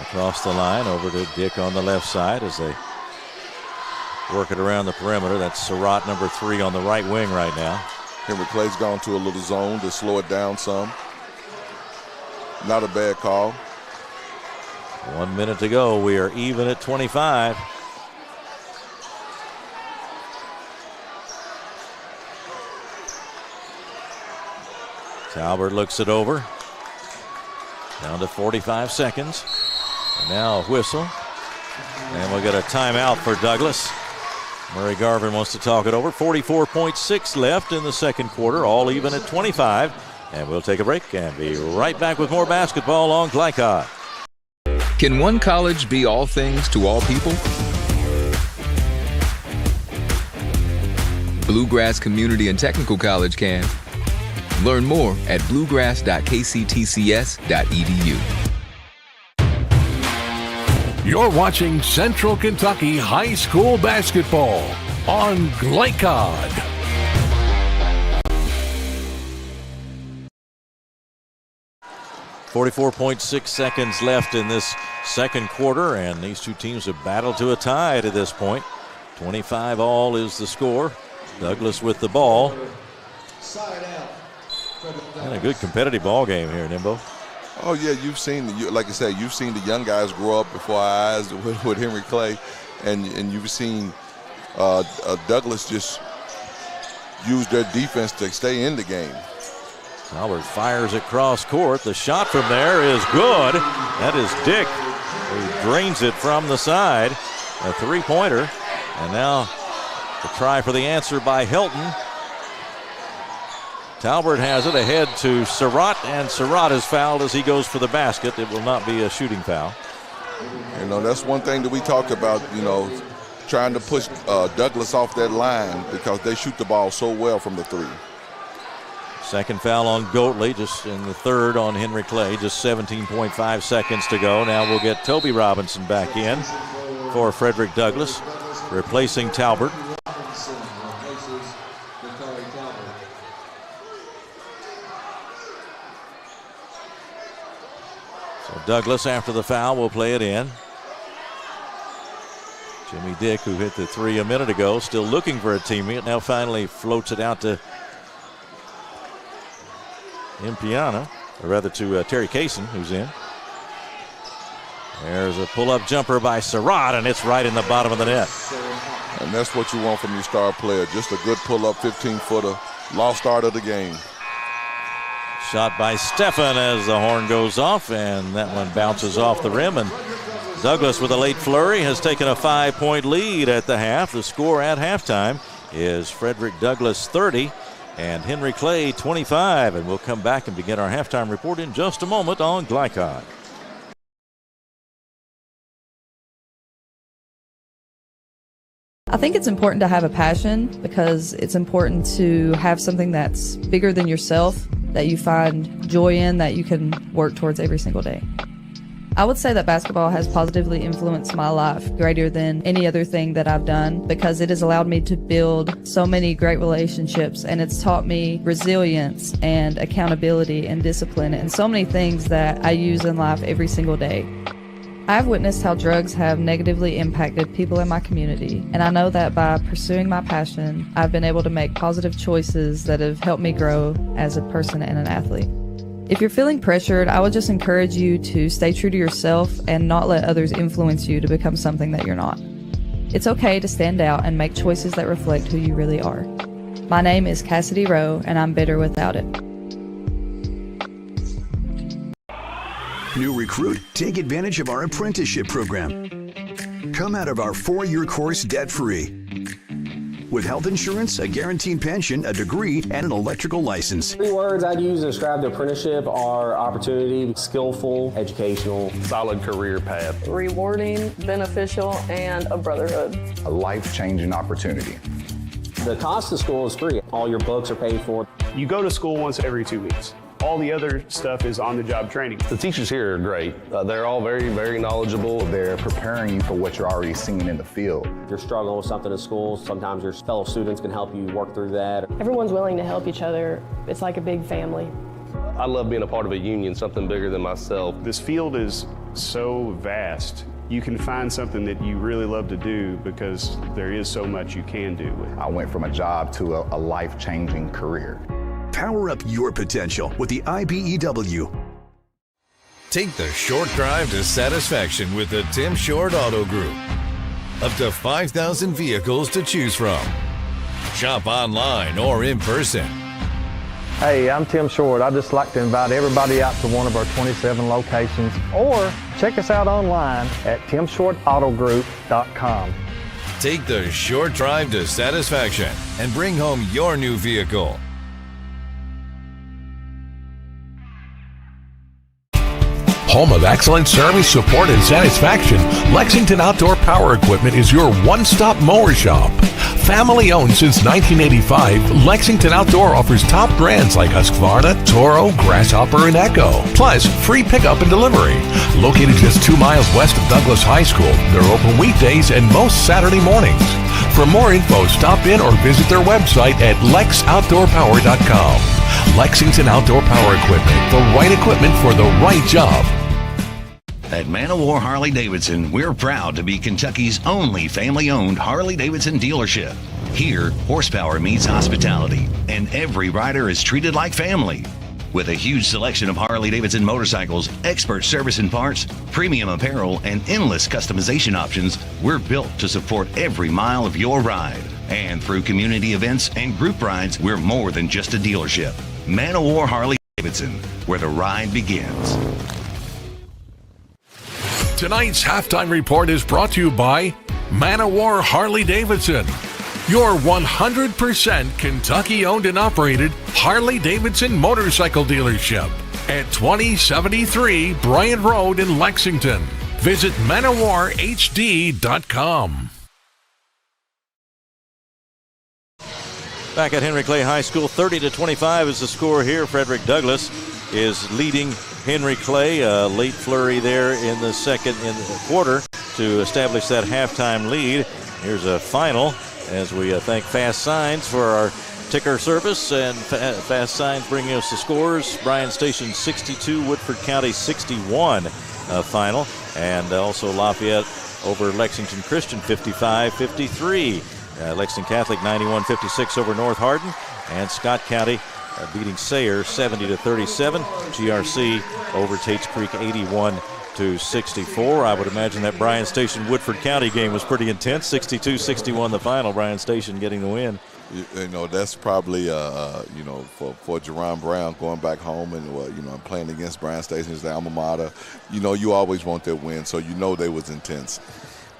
D: across the line over to Dick on the left side as they working around the perimeter. That's Surratt, number 3 on the right wing right now.
A: Henry Clay's gone to a little zone to slow it down some. Not a bad call.
D: 1 minute to go. We are even at 25. Talbert looks it over. Down to 45 seconds. And now a whistle. And we'll get a timeout for Douglas. Murray Garvin wants to talk it over. 44.6 left in the second quarter, all even at 25. And we'll take a break and be right back with more basketball on Glycod.
P: Can one college be all things to all people? Bluegrass Community and Technical College can. Learn more at bluegrass.kctcs.edu.
B: You're watching Central Kentucky High School basketball on Glycod.
D: .6 seconds left in this second quarter, and these two teams have battled to a tie to this point. 25 all is the score. Douglas with the ball. And a good competitive ball game here, Nimbo.
A: Oh yeah, you've seen, like I said, you've seen the young guys grow up before our eyes with Henry Clay, and you've seen Douglas just use their defense to stay in the game.
D: Talbert fires it cross court. The shot from there is good. That is Dick, who drains it from the side. A three-pointer. And now the try for the answer by Helton. Talbert has it ahead to Surratt, and Surratt is fouled as he goes for the basket. It will not be a shooting foul.
A: You know, that's one thing that we talked about, you know, trying to push Douglas off that line because they shoot the ball so well from the three.
D: Second foul on Goatley, just in the third on Henry Clay. Just 17.5 seconds to go. Now we'll get Toby Robinson back in for Frederick Douglass, replacing Talbert. So Douglas, after the foul, will play it in. Jimmy Dick, who hit the three a minute ago, still looking for a teammate, now finally floats it out to Impiana, or rather to Terry Kaysen, who's in. There's a pull-up jumper by Surratt, and it's right in the bottom of the net.
A: And that's what you want from your star player, just a good pull-up 15-footer, lost start of the game.
D: Shot by Stephan as the horn goes off, and that one bounces off the rim. And Douglas, with a late flurry, has taken a 5-point lead at the half. The score at halftime is Frederick Douglass 30 and Henry Clay 25. And we'll come back and begin our halftime report in just a moment on Glycod.
S: I think it's important to have a passion because it's important to have something that's bigger than yourself, that you find joy in, that you can work towards every single day. I would say that basketball has positively influenced my life greater than any other thing that I've done because it has allowed me to build so many great relationships, and it's taught me resilience and accountability and discipline and so many things that I use in life every single day. I've witnessed how drugs have negatively impacted people in my community, and I know that by pursuing my passion, I've been able to make positive choices that have helped me grow as a person and an athlete. If you're feeling pressured, I would just encourage you to stay true to yourself and not let others influence you to become something that you're not. It's okay to stand out and make choices that reflect who you really are. My name is Cassidy Rowe, and I'm better without it.
E: New recruit, take advantage of our apprenticeship program. Come out of our 4-year course debt-free. With health insurance, a guaranteed pension, a degree, and an electrical license.
F: 3 words I'd use to describe the apprenticeship are opportunity, skillful, educational,
K: solid career path,
H: rewarding, beneficial, and a brotherhood.
J: A life-changing opportunity.
F: The cost of school is free. All your books are paid for.
I: You go to school once every 2 weeks. All the other stuff is on-the-job training.
K: The teachers here are great. They're all very, very knowledgeable.
J: They're preparing you for what you're already seeing in the field.
F: If you're struggling with something in school, sometimes your fellow students can help you work through that.
H: Everyone's willing to help each other. It's like a big family.
K: I love being a part of a union, something bigger than myself.
I: This field is so vast. you can find something that you really love to do because there is so much you can do with it.
J: I went from a job to a life-changing career.
E: Power up your potential with the IBEW.
M: Take the short drive to satisfaction with the Tim Short Auto Group. Up to 5,000 vehicles to choose from. Shop online or in person.
N: Hey, I'm Tim Short. I'd just like to invite everybody out to one of our 27 locations, or check us out online at timshortautogroup.com.
M: Take the short drive to satisfaction and bring home your new vehicle.
B: Home of excellent service, support, and satisfaction, Lexington Outdoor Power Equipment is your one-stop mower shop. Family owned since 1985, Lexington Outdoor offers top brands like Husqvarna, Toro, Grasshopper, and Echo. Plus, free pickup and delivery. Located just 2 miles west of Douglas High School, they're open weekdays and most Saturday mornings. For more info, stop in or visit their website at lexoutdoorpower.com. Lexington Outdoor Power Equipment, the right equipment for the right job.
L: At Man of War Harley-Davidson, we're proud to be Kentucky's only family-owned Harley-Davidson dealership. Here, horsepower meets hospitality, and every rider is treated like family. With a huge selection of Harley-Davidson motorcycles, expert service and parts, premium apparel, and endless customization options, we're built to support every mile of your ride. And through community events and group rides, we're more than just a dealership. Man of War Harley-Davidson, where the ride begins.
B: Tonight's halftime report is brought to you by Man of War Harley-Davidson, your 100% Kentucky-owned and operated Harley-Davidson motorcycle dealership at 2073 Bryant Road in Lexington. Visit manofwarhd.com.
D: Back at Henry Clay High School, 30-25 is the score here. Frederick Douglass is leading Henry Clay. A late flurry there in the quarter to establish that halftime lead. Here's a final as we thank Fast Signs for our ticker service, and Fast Signs bringing us the scores. Bryan Station 62, Woodford County 61 final, and also Lafayette over Lexington Christian 55-53. Lexington Catholic 91-56 over North Hardin, and Scott County beating Sayre 70-37. GRC over Tates Creek 81-64. I would imagine that Bryan Station Woodford County game was pretty intense. 62-61 the final. Bryan Station getting the win.
A: You know, that's probably for Jerron Brown going back home and playing against Bryan Station, his alma mater. You always want that win, so they was intense.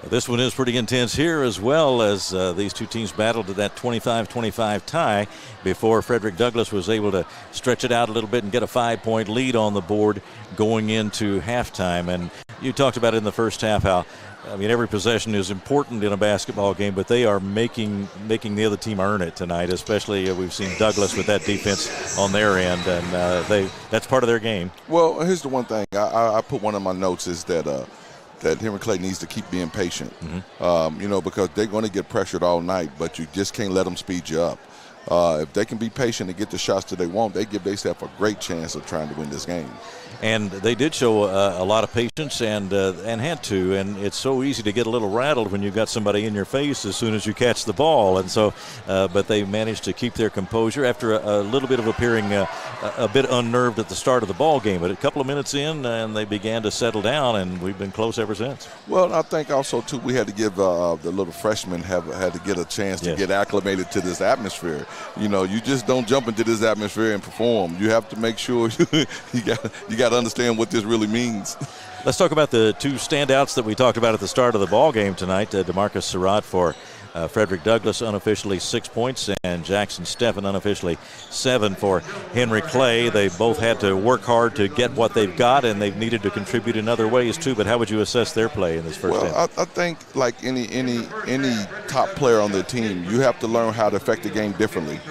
D: Well, this one is pretty intense here as well, as these two teams battled to that 25-25 tie before Frederick Douglass was able to stretch it out a little bit and get a 5-point lead on the board going into halftime. And you talked about it in the first half how, every possession is important in a basketball game, but they are making the other team earn it tonight, especially we've seen Douglas with that defense on their end, and that's part of their game.
A: Well, here's the one thing. I put one of my notes is that Henry Clay needs to keep being patient, because they're going to get pressured all night, but you just can't let them speed you up. If they can be patient and get the shots that they want, they give themselves a great chance of trying to win this game.
D: And they did show a lot of patience and had to. And it's so easy to get a little rattled when you've got somebody in your face as soon as you catch the ball. And so, but they managed to keep their composure after a little bit of appearing a bit unnerved at the start of the ball game. But a couple of minutes in, and they began to settle down, and we've been close ever since.
A: Well, I think also too we had to give the little freshmen had to get a chance to get acclimated to this atmosphere. You just don't jump into this atmosphere and perform. You have to make sure you got to understand what this really means.
D: Let's talk about the two standouts that we talked about at the start of the ball game tonight. DeMarcus Surratt for Frederick Douglass, unofficially 6 points, and Jackson Steffen, unofficially 7 for Henry Clay. They both had to work hard to get what they've got, and they've needed to contribute in other ways too. But how would you assess their play in this first half?
A: I think like any top player on their team, you have to learn how to affect the game differently.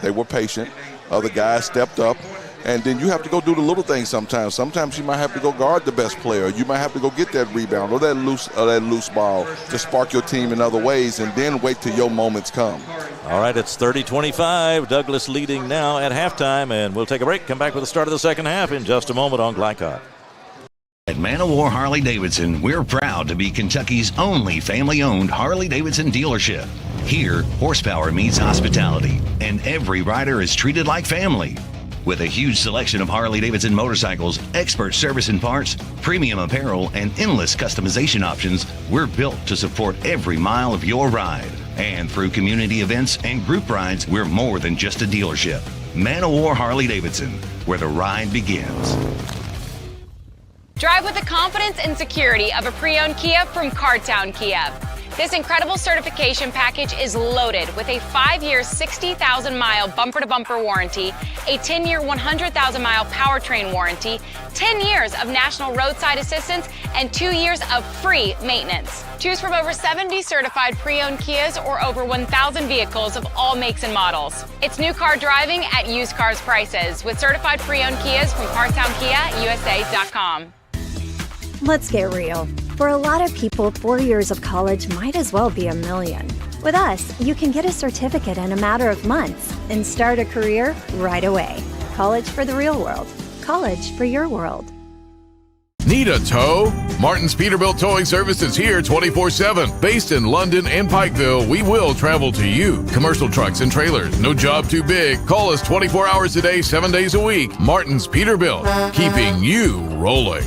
A: They were patient. Other guys stepped up. And then you have to go do the little things sometimes. Sometimes you might have to go guard the best player. You might have to go get that rebound or that loose ball to spark your team in other ways, and then wait till your moments come.
D: All right, it's 30-25. Douglas leading now at halftime, and we'll take a break. Come back with the start of the second half in just a moment on Glycott.
L: At Man of War Harley Davidson, we're proud to be Kentucky's only family-owned Harley-Davidson dealership. Here, horsepower meets hospitality, and every rider is treated like family. With a huge selection of Harley-Davidson motorcycles, expert service and parts, premium apparel, and endless customization options, we're built to support every mile of your ride. And through community events and group rides, we're more than just a dealership. Man of War Harley Davidson, where the ride begins.
R: Drive with the confidence and security of a pre-owned Kia from Cartown Kia. This incredible certification package is loaded with a 5-year, 60,000-mile bumper-to-bumper warranty, a 10-year, 100,000-mile powertrain warranty, 10 years of national roadside assistance, and 2 years of free maintenance. Choose from over 70 certified pre-owned Kias or over 1,000 vehicles of all makes and models. It's new car driving at used cars prices with certified pre-owned Kias from CartownKiaUSA.com.
G: Let's get real. For a lot of people, 4 years of college might as well be $1 million. With us, you can get a certificate in a matter of months and start a career right away. College for the real world. College for your world.
B: Need a tow? Martin's Peterbilt Towing Service is here 24/7. Based in London and Pikeville, we will travel to you. Commercial trucks and trailers, no job too big. Call us 24 hours a day, 7 days a week. Martin's Peterbilt, keeping you rolling.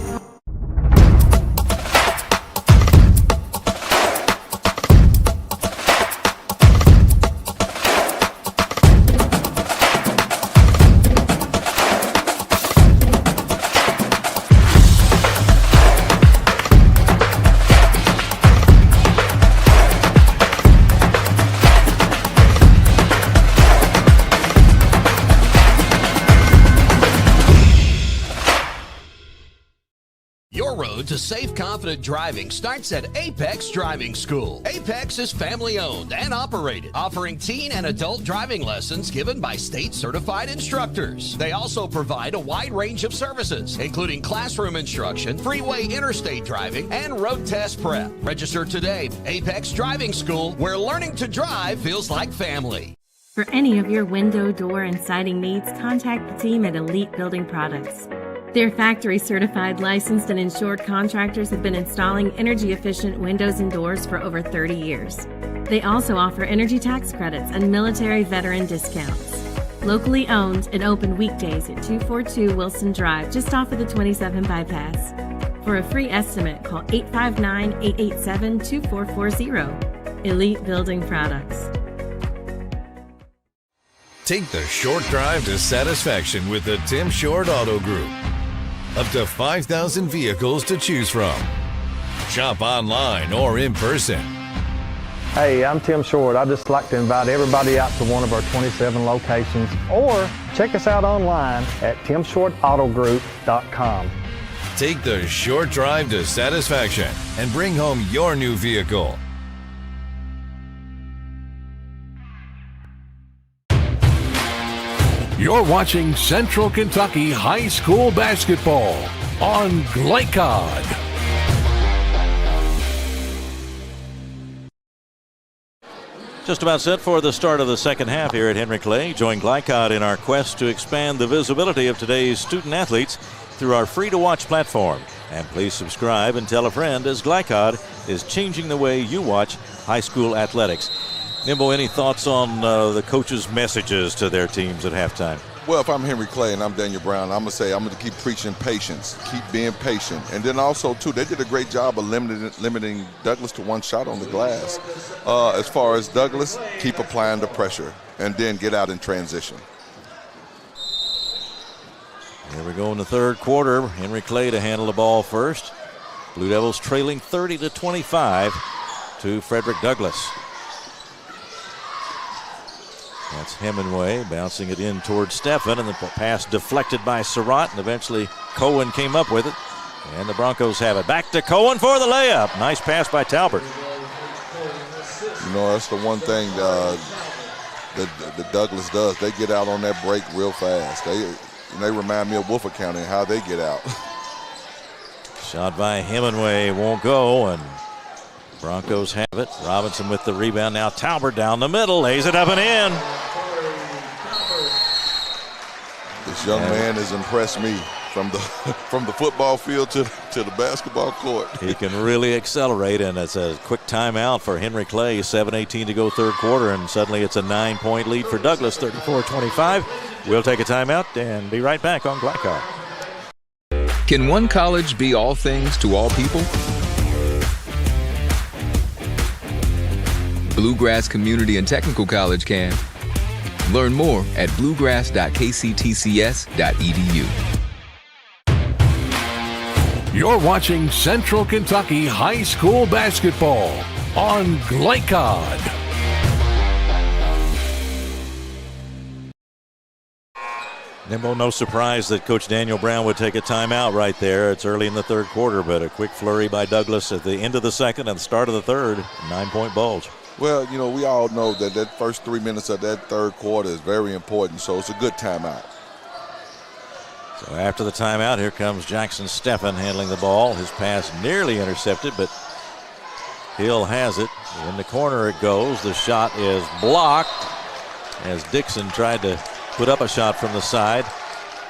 C: Your road to safe, confident driving starts at Apex Driving School. Apex is family-owned and operated, offering teen and adult driving lessons given by state-certified instructors. They also provide a wide range of services, including classroom instruction, freeway interstate driving, and road test prep. Register today. Apex Driving School, where learning to drive feels like family.
V: For any of your window, door, and siding needs, contact the team at Elite Building Products. Their factory-certified, licensed, and insured contractors have been installing energy-efficient windows and doors for over 30 years. They also offer energy tax credits and military veteran discounts. Locally owned and open weekdays at 242 Wilson Drive, just off of the 27 bypass. For a free estimate, call 859-887-2440. Elite Building Products.
M: Take the short drive to satisfaction with the Tim Short Auto Group. Up to 5,000 vehicles to choose from. Shop online or in person.
N: Hey, I'm Tim Short. I'd just like to invite everybody out to one of our 27 locations, or check us out online at timshortautogroup.com.
M: Take the short drive to satisfaction and bring home your new vehicle.
B: You're watching Central Kentucky High School Basketball on Glycod.
D: Just about set for the start of the second half here at Henry Clay. Join Glycod in our quest to expand the visibility of today's student athletes through our free-to-watch platform. And please subscribe and tell a friend, as Glycod is changing the way you watch high school athletics. Nimble, any thoughts on the coaches' messages to their teams at halftime?
A: Well, if I'm Henry Clay and I'm Daniel Brown, I'm going to say I'm going to keep preaching patience, keep being patient. And then also, too, they did a great job of limiting Douglas to one shot on the glass. As far as Douglas, keep applying the pressure and then get out in transition.
D: Here we go in the third quarter. Henry Clay to handle the ball first. Blue Devils trailing 30-25 to Frederick Douglass. That's Hemingway bouncing it in towards Stephan, and the pass deflected by Surratt, and eventually Cohen came up with it. And the Broncos have it. Back to Cohen for the layup. Nice pass by Talbert.
A: You know, that's the one thing that Douglas does. They get out on that break real fast. They remind me of Wolford County and how they get out.
D: Shot by Hemingway won't go, and Broncos have it. Robinson with the rebound. Now Talbert down the middle, lays it up and in.
A: This young man has impressed me. from the football field to the basketball court.
D: He can really accelerate, and it's a quick timeout for Henry Clay. 7:18 to go third quarter, and suddenly it's a 9-point lead for Douglas, 34-25. We'll take a timeout and be right back on Glycod.
P: Can one college be all things to all people? Bluegrass Community and Technical College can. Learn more at bluegrass.kctcs.edu.
B: You're watching Central Kentucky High School basketball on Glycod.
D: Nimble, no surprise that Coach Daniel Brown would take a timeout right there. It's early in the third quarter, but a quick flurry by Douglas at the end of the second and the start of the third. 9-point bulge.
A: Well, you know, we all know that first 3 minutes of that third quarter is very important, so it's a good timeout.
D: So after the timeout, here comes Jackson Steffen handling the ball. His pass nearly intercepted, but Hill has it. In the corner it goes. The shot is blocked as Dixon tried to put up a shot from the side.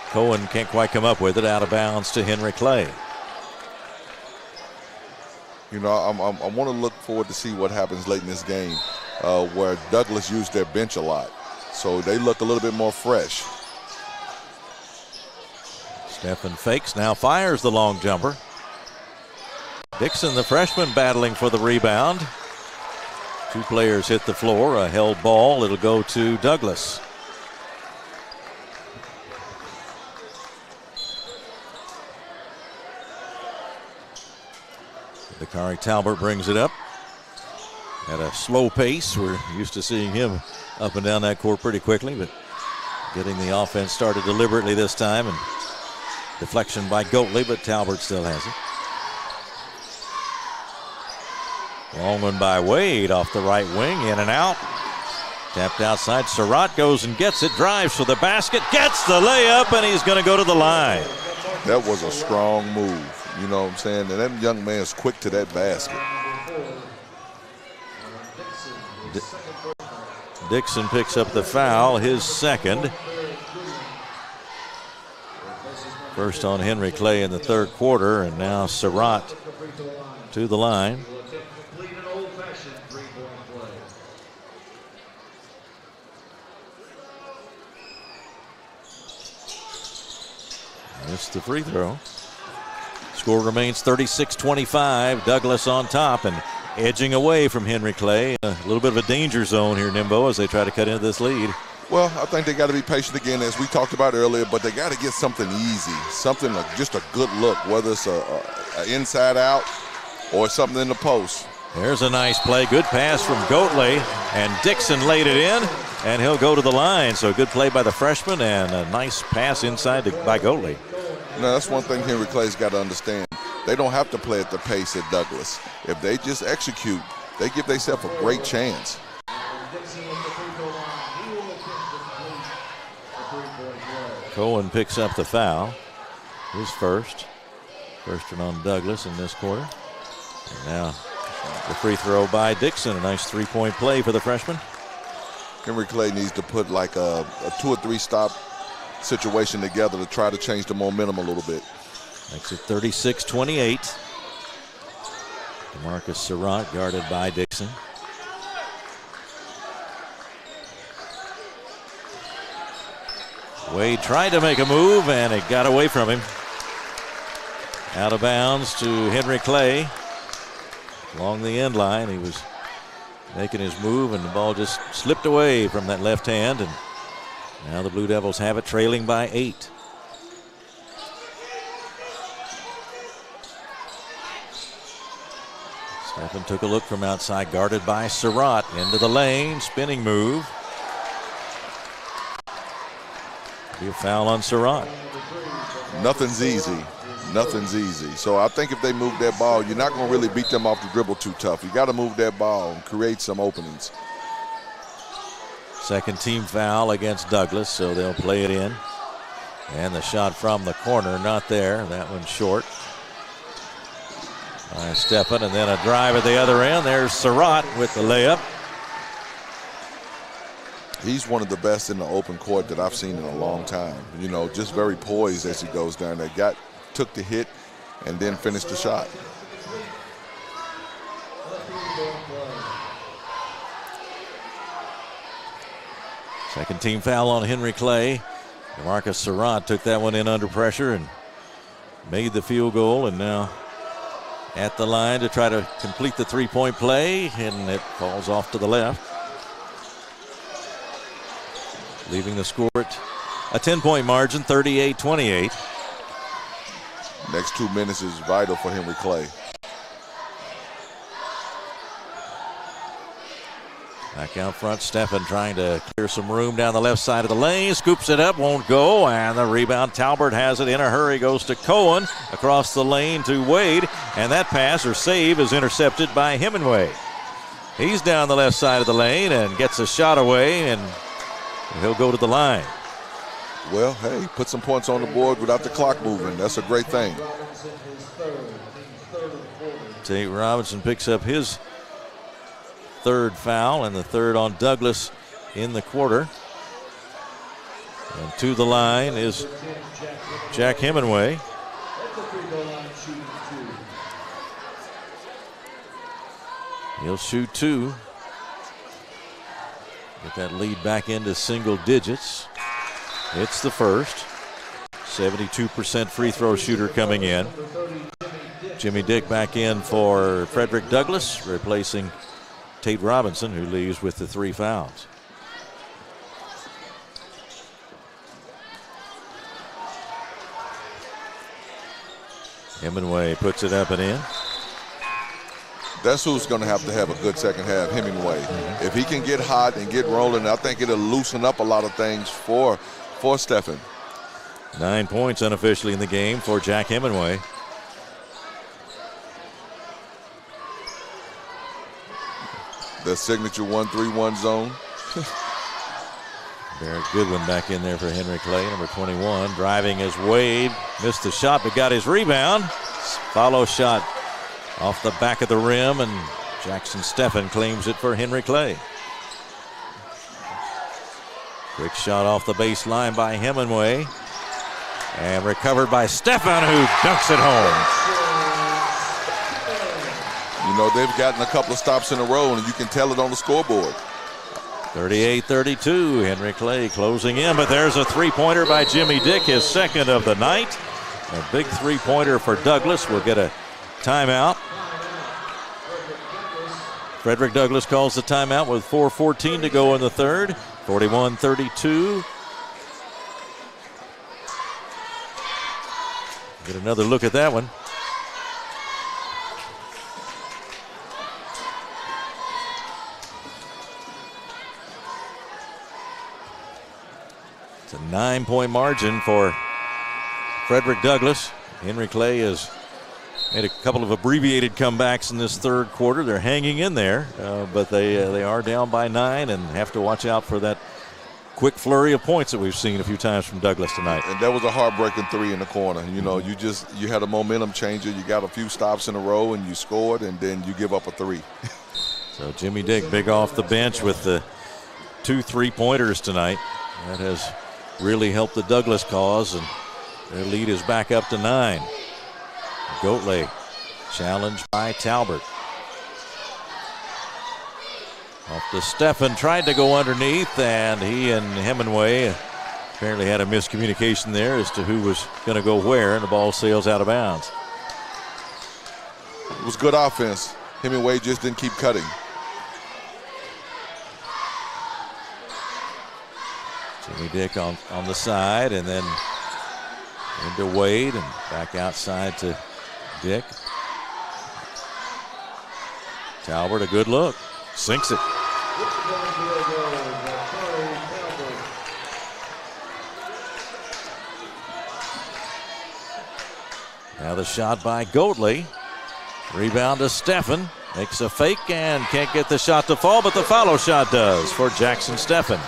D: Cohen can't quite come up with it. Out of bounds to Henry Clay.
A: You know, I want to look forward to see what happens late in this game where Douglas used their bench a lot. So they look a little bit more fresh.
D: Steffen fakes, now fires the long jumper. Dixon, the freshman, battling for the rebound. Two players hit the floor, a held ball. It'll go to Douglas. Dakari Talbert brings it up at a slow pace. We're used to seeing him up and down that court pretty quickly, but getting the offense started deliberately this time. And deflection by Goatley, but Talbert still has it. Long one by Wade off the right wing, in and out. Tapped outside. Surratt goes and gets it, drives for the basket, gets the layup, and he's going to go to the line.
A: That was a strong move. You know what I'm saying? And that young man's quick to that basket.
D: Dixon picks up the foul, his second. First on Henry Clay in the third quarter, and now Surratt to the line. Missed the free throw. Score remains 36-25. Douglas on top and edging away from Henry Clay. A little bit of a danger zone here, Nimbo, as they try to cut into this lead.
A: Well, I think they got to be patient again, as we talked about earlier, but they got to get something easy, something, just a good look, whether it's a inside out or something in the post.
D: There's a nice play. Good pass from Goatley, and Dixon laid it in, and he'll go to the line. So good play by the freshman and a nice pass inside by Goatley.
A: Now, that's one thing Henry Clay's got to understand. They don't have to play at the pace at Douglas. If they just execute, they give themselves a great chance.
D: Cohen picks up the foul. His first. First one on Douglas in this quarter. And now the free throw by Dixon. A nice three-point play for the freshman.
A: Henry Clay needs to put like a 2 or 3 stop situation together to try to change the momentum a little bit.
D: Makes it 36-28. DeMarcus Surratt guarded by Dixon. Wade tried to make a move, and it got away from him. Out of bounds to Henry Clay. Along the end line, he was making his move, and the ball just slipped away from that left hand. And now the Blue Devils have it, trailing by 8. Steffen took a look from outside, guarded by Surratt. Into the lane, spinning move. Be a foul on Surratt.
A: Nothing's easy. Nothing's easy. So I think if they move that ball, you're not going to really beat them off the dribble too tough. You got to move that ball and create some openings.
D: Second team foul against Douglas, so they'll play it in. And the shot from the corner, not there. That one's short. By Steffen, and then a drive at the other end. There's Surratt with the layup.
A: He's one of the best in the open court that I've seen in a long time. You know, just very poised as he goes down there. Took the hit and then finished the shot.
D: Second team foul on Henry Clay. DeMarcus Surratt took that one in under pressure and made the field goal, and now at the line to try to complete the three-point play, and it falls off to the left, leaving the score at a 10-point margin, 38-28.
A: Next 2 minutes is vital for Henry Clay.
D: Back out front, Steffen trying to clear some room down the left side of the lane. Scoops it up, won't go, and the rebound. Talbert has it in a hurry, goes to Cohen. Across the lane to Wade, and that pass or save is intercepted by Hemingway. He's down the left side of the lane and gets a shot away, and he'll go to the line.
A: Well, hey, put some points on the board without the clock moving. That's a great thing.
D: Tate Robinson picks up his third foul, and the third on Douglas in the quarter. And to the line is Jack Hemingway. He'll shoot two. Get that lead back into single digits. It's the first. 72% free throw shooter coming in. Jimmy Dick back in for Frederick Douglass, replacing Tate Robinson, who leaves with the 3 fouls. Hemingway puts it up and in.
A: That's who's going to have a good second half, Hemingway. If he can get hot and get rolling, I think it'll loosen up a lot of things for Steffen.
D: 9 points unofficially in the game for Jack Hemingway.
A: The signature 1-3-1 zone.
D: Barrett Goodwin back in there for Henry Clay, number 21. Driving as Wade. Missed the shot, but got his rebound. Follow shot off the back of the rim, and Jackson Steffen claims it for Henry Clay. Quick shot off the baseline by Hemingway. And recovered by Steffen, who dunks it home.
A: You know, they've gotten a couple of stops in a row, and you can tell it on the scoreboard.
D: 38-32, Henry Clay closing in, but there's a three-pointer by Jimmy Dick, his second of the night. A big three-pointer for Douglas. We'll get a timeout. Frederick Douglass calls the timeout with 4:14 to go in the third. 41-32. Get another look at that one. It's a 9-point margin for Frederick Douglass. Henry Clay has made a couple of abbreviated comebacks in this third quarter. They're hanging in there, but they are down by 9 and have to watch out for that quick flurry of points that we've seen a few times from Douglas tonight.
A: And that was a heartbreaking three in the corner. You know, you had a momentum changer. You got a few stops in a row and you scored, and then you give up a three.
D: So Jimmy Dick big off the bench with the 2 3-pointers tonight. That has really helped the Douglas cause, and their lead is back up to 9. Goatley challenged by Talbert. Off to Steffen, tried to go underneath, and he and Hemingway apparently had a miscommunication there as to who was going to go where, and the ball sails out of bounds.
A: It was good offense. Hemingway just didn't keep cutting.
D: Jimmy Dick on the side, and then into Wade, and back outside to Dick. Talbert, a good look. Sinks it. Now the shot by Goatley. Rebound to Steffen. Makes a fake and can't get the shot to fall, but the follow shot does for Jackson Steffen.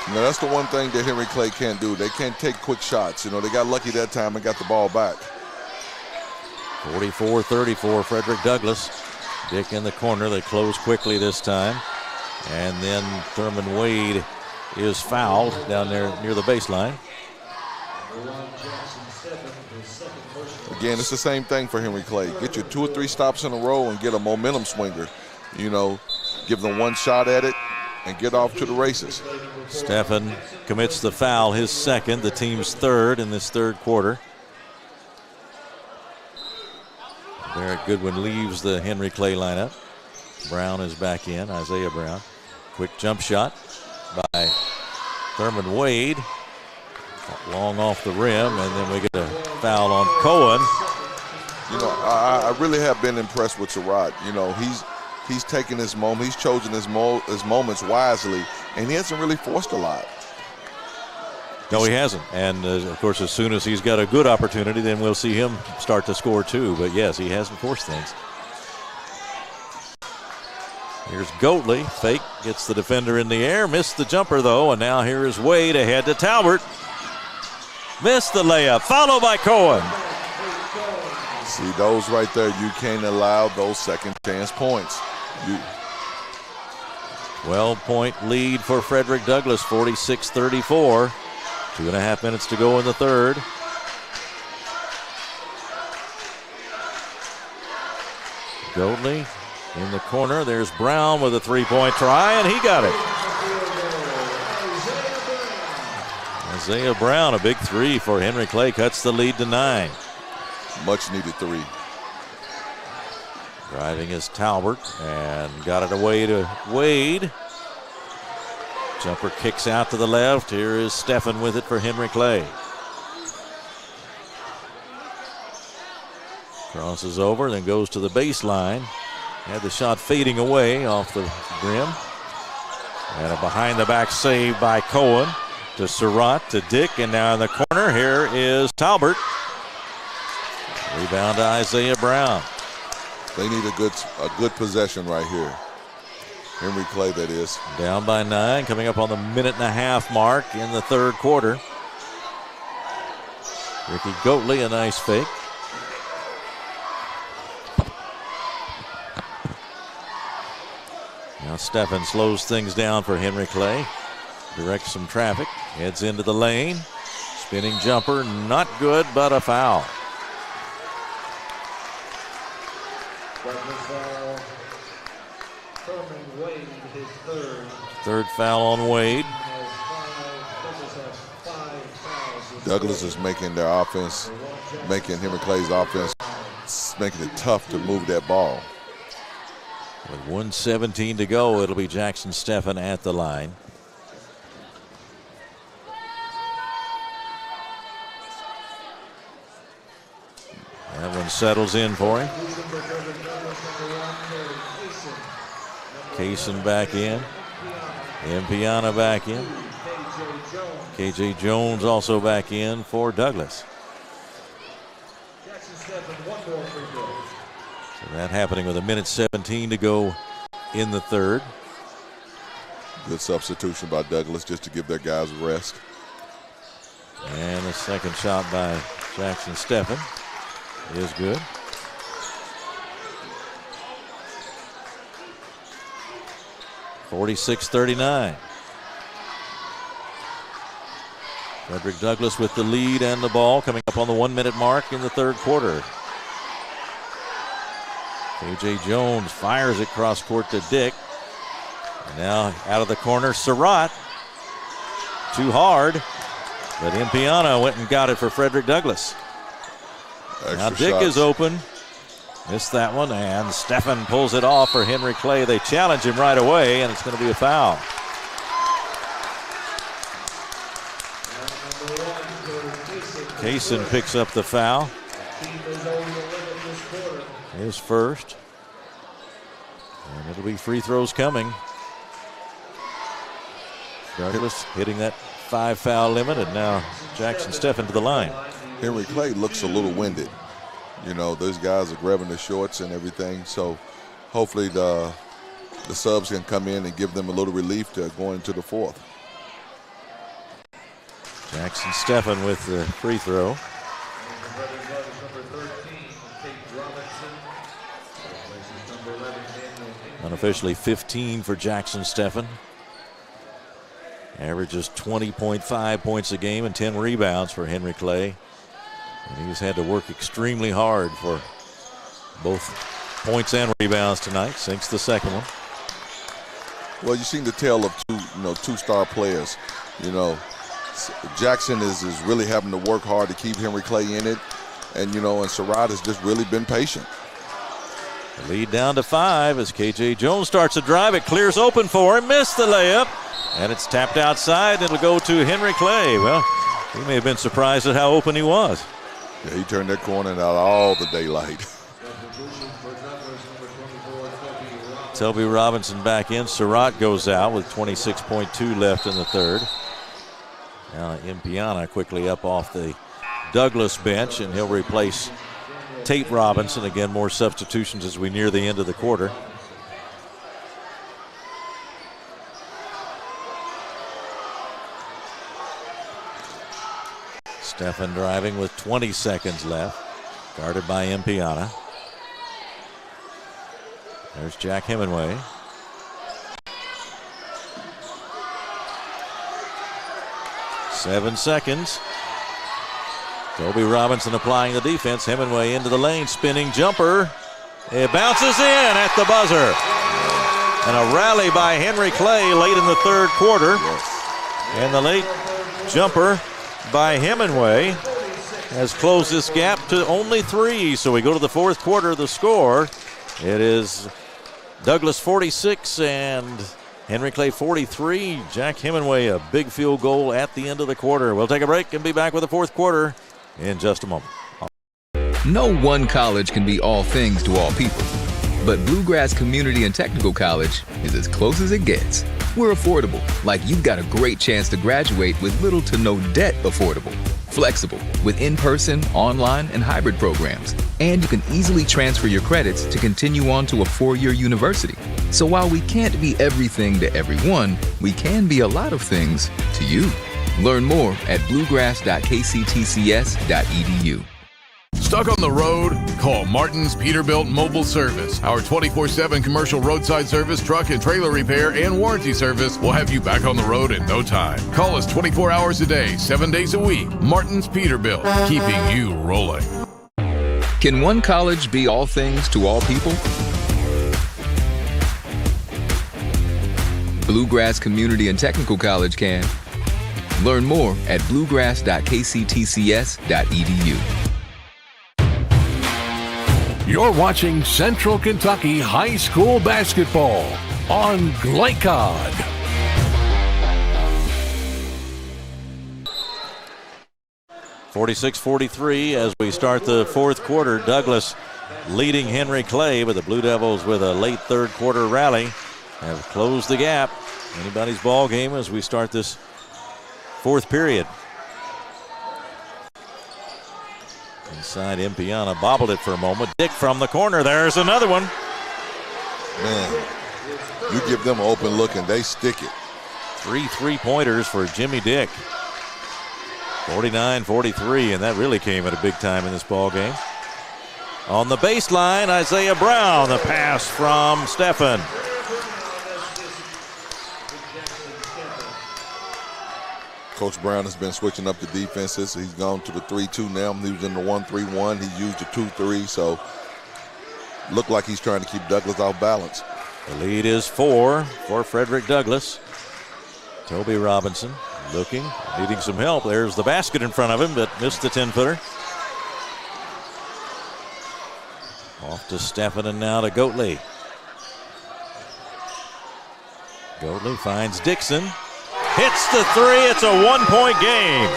A: You know, that's the one thing that Henry Clay can't do. They can't take quick shots. You know, they got lucky that time and got the ball back.
D: 44-34, Frederick Douglass. Dick in the corner. They close quickly this time. And then Thurman Wade is fouled down there near the baseline.
A: Again, it's the same thing for Henry Clay. Get your 2 or 3 stops in a row and get a momentum swinger. You know, give them one shot at it and get off to the races.
D: Steffen commits the foul, his second, the team's third in this third quarter. Barrett Goodwin leaves the Henry Clay lineup. Brown is back in, Isaiah Brown. Quick jump shot by Thurman Wade. Long off the rim, and then we get a foul on Cohen.
A: You know, I really have been impressed with Surratt. You know, he's taken his moment, he's chosen his moments wisely, and he hasn't really forced a lot.
D: No, he hasn't. And, of course, as soon as he's got a good opportunity, then we'll see him start to score too. But, yes, he hasn't forced things. Here's Goatley. Fake, gets the defender in the air. Missed the jumper, though. And now here is Wade ahead to Talbert. Missed the layup, followed by Cohen.
A: See, those right there, you can't allow those second chance points.
D: 12-point lead for Frederick Douglass, 46-34. 2.5 minutes to go in the third. Goatley in the corner. There's Brown with a three-point try, and he got it. Isaiah Brown, a big three for Henry Clay, cuts the lead to 9.
A: Much needed three.
D: Driving is Talbert and got it away to Wade. Jumper kicks out to the left. Here is Steffen with it for Henry Clay. Crosses over, then goes to the baseline. Had the shot fading away off the rim. And a behind-the-back save by Cohen to Surratt, to Dick, and now in the corner, here is Talbert. Rebound to Isaiah Brown.
A: They need a good possession right here. Henry Clay, that is.
D: Down by 9, coming up on the 1.5-minute mark in the third quarter. Ricky Goatley, a nice fake. Now Steffen slows things down for Henry Clay. Directs some traffic, heads into the lane. Spinning jumper, not good, but a foul. Third foul on Wade.
A: Douglass is making their offense, making Henry Clay's offense, making it tough to move that ball.
D: With 1:17 to go, it'll be Jackson Steffen at the line. That one settles in for him. Kaysen back in. Impiana back in. KJ Jones also back in for Douglass. So that happening with 1:17 to go in the third.
A: Good substitution by Douglass just to give their guys rest.
D: And the second shot by Jackson Steffen is good. (46-39). Frederick Douglass with the lead and the ball coming up on the 1-minute mark in the third quarter. KJ Jones fires it cross court to Dick. And now out of the corner, Surratt. Too hard, but Impiana went and got it for Frederick Douglass. Now Dick is open. Missed that one, and Steffen pulls it off for Henry Clay. They challenge him right away, and it's going to be a foul. Kaysen picks up the foul. His first. And it'll be free throws coming. Douglass hitting that 5-foul limit, and now Jackson Steffen to the line.
A: Henry Clay looks a little winded. You know, those guys are grabbing the shorts and everything, so hopefully the subs can come in and give them a little relief to go into the fourth.
D: Jackson Steffen with the free throw. Unofficially 15 for Jackson Steffen. Averages 20.5 points a game and 10 rebounds for Henry Clay. And he's had to work extremely hard for both points and rebounds tonight. Sinks the second one.
A: Well, you've seen the tale of two-star players. Jackson is really having to work hard to keep Henry Clay in it. And, and Surratt has just really been patient.
D: The lead down to 5 as KJ Jones starts to drive. It clears open for him. Missed the layup. And it's tapped outside. It'll go to Henry Clay. Well, he may have been surprised at how open he was.
A: Yeah, he turned that corner and out all the daylight.
D: Toby Robinson back in. Surratt goes out with 26.2 left in the third. Now Impiana quickly up off the Douglas bench, and he'll replace Tate Robinson. Again, more substitutions as we near the end of the quarter. Stephan driving with 20 seconds left. Guarded by Impiana. There's Jack Hemingway. Seven seconds. Toby Robinson applying the defense. Hemingway into the lane, spinning jumper. It bounces in at the buzzer. And a rally by Henry Clay late in the third quarter. And the late jumper by Hemingway has closed this gap to only 3. So we go to the fourth quarter. The score, it is Douglas 46 and Henry Clay 43. Jack Hemingway a big field goal at the end of the quarter. We'll take a break and be back with the fourth quarter in just a moment.
P: No one college can be all things to all people, but Bluegrass Community and Technical College is as close as it gets. We're affordable, like you've got a great chance to graduate with little to no debt. Affordable, flexible, with in-person, online, and hybrid programs. And you can easily transfer your credits to continue on to a 4-year university. So while we can't be everything to everyone, we can be a lot of things to you. Learn more at bluegrass.kctcs.edu.
B: Stuck on the road? Call Martin's Peterbilt Mobile Service. Our 24/7 commercial roadside service, truck and trailer repair, and warranty service will have you back on the road in no time. Call us 24 hours a day, 7 days a week. Martin's Peterbilt, keeping you rolling.
P: Can one college be all things to all people? Bluegrass Community and Technical College can. Learn more at bluegrass.kctcs.edu.
B: You're watching Central Kentucky High School basketball on Glycod.
D: (46-43) as we start the fourth quarter. Douglas leading Henry Clay, but the Blue Devils with a late third quarter rally have closed the gap. Anybody's ball game as we start this fourth period. Inside Impiana, bobbled it for a moment. Dick from the corner, there's another one.
A: Man, you give them an open look and they stick it.
D: 3 3-pointers for Jimmy Dick. 49-43, and that really came at a big time in this ball game. On the baseline, Isaiah Brown, the pass from Stephan.
A: Coach Brown has been switching up the defenses. He's gone to the 3-2 now. He was in the 1-3-1. He used the 2-3, so looked like he's trying to keep Douglas off balance.
D: The lead is 4 for Frederick Douglass. Toby Robinson looking, needing some help. There's the basket in front of him, but missed the 10-footer. Off to Stephan and now to Goatley. Goatley finds Dixon. Hits the 3. It's a 1-point game.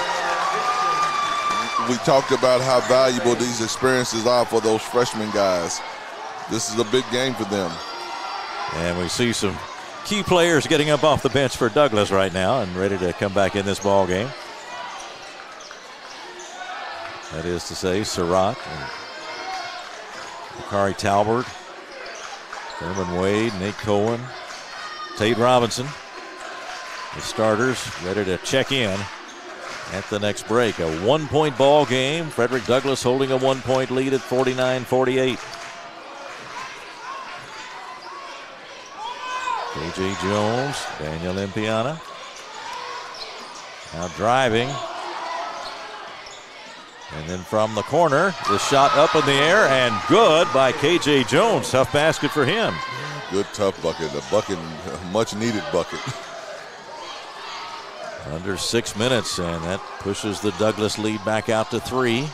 A: We talked about how valuable these experiences are for those freshman guys. This is a big game for them.
D: And we see some key players getting up off the bench for Douglas right now and ready to come back in this ball game. That is to say, Surratt and Makari Talbert, Thurman Wade, Nate Cohen, Tate Robinson. The starters ready to check in at the next break. A 1-point ball game. Frederick Douglass holding a 1-point lead at 49-48. KJ Jones, Daniel Impiana. Now driving. And then from the corner, the shot up in the air and good by K.J. Jones. Tough basket for him.
A: Good tough bucket. A bucket, a much needed bucket.
D: Under 6 minutes, and that pushes the Douglas lead back out to 3.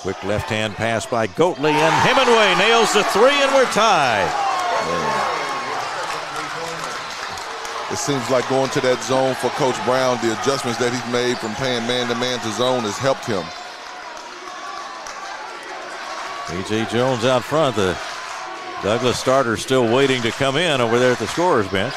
D: Quick left-hand pass by Goatley, and Hemingway nails the 3, and we're tied.
A: It seems like going to that zone for Coach Brown, the adjustments that he's made from playing man-to-man to zone has helped him.
D: A.J. Jones out front. The Douglas starter still waiting to come in over there at the scorer's bench.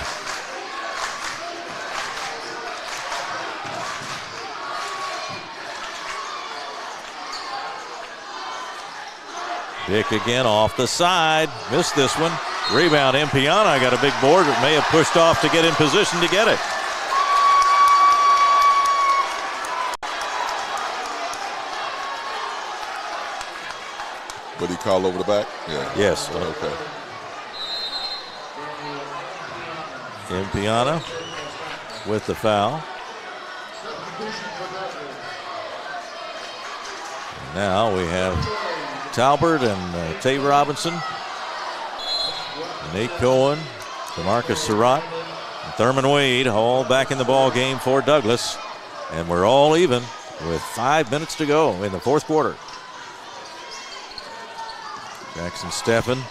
D: Dick again off the side. Missed this one. Rebound, Impiana got a big board, but may have pushed off to get in position to get it.
A: What did he call over the back? Yeah.
D: Yes.
A: Okay.
D: Impiana with the foul. Now we have Talbert and Tate Robinson, Nate Cohen, DeMarcus Surratt, and Thurman Wade all back in the ball game for Douglas. And we're all even with 5 minutes to go in the fourth quarter. Jackson Steffen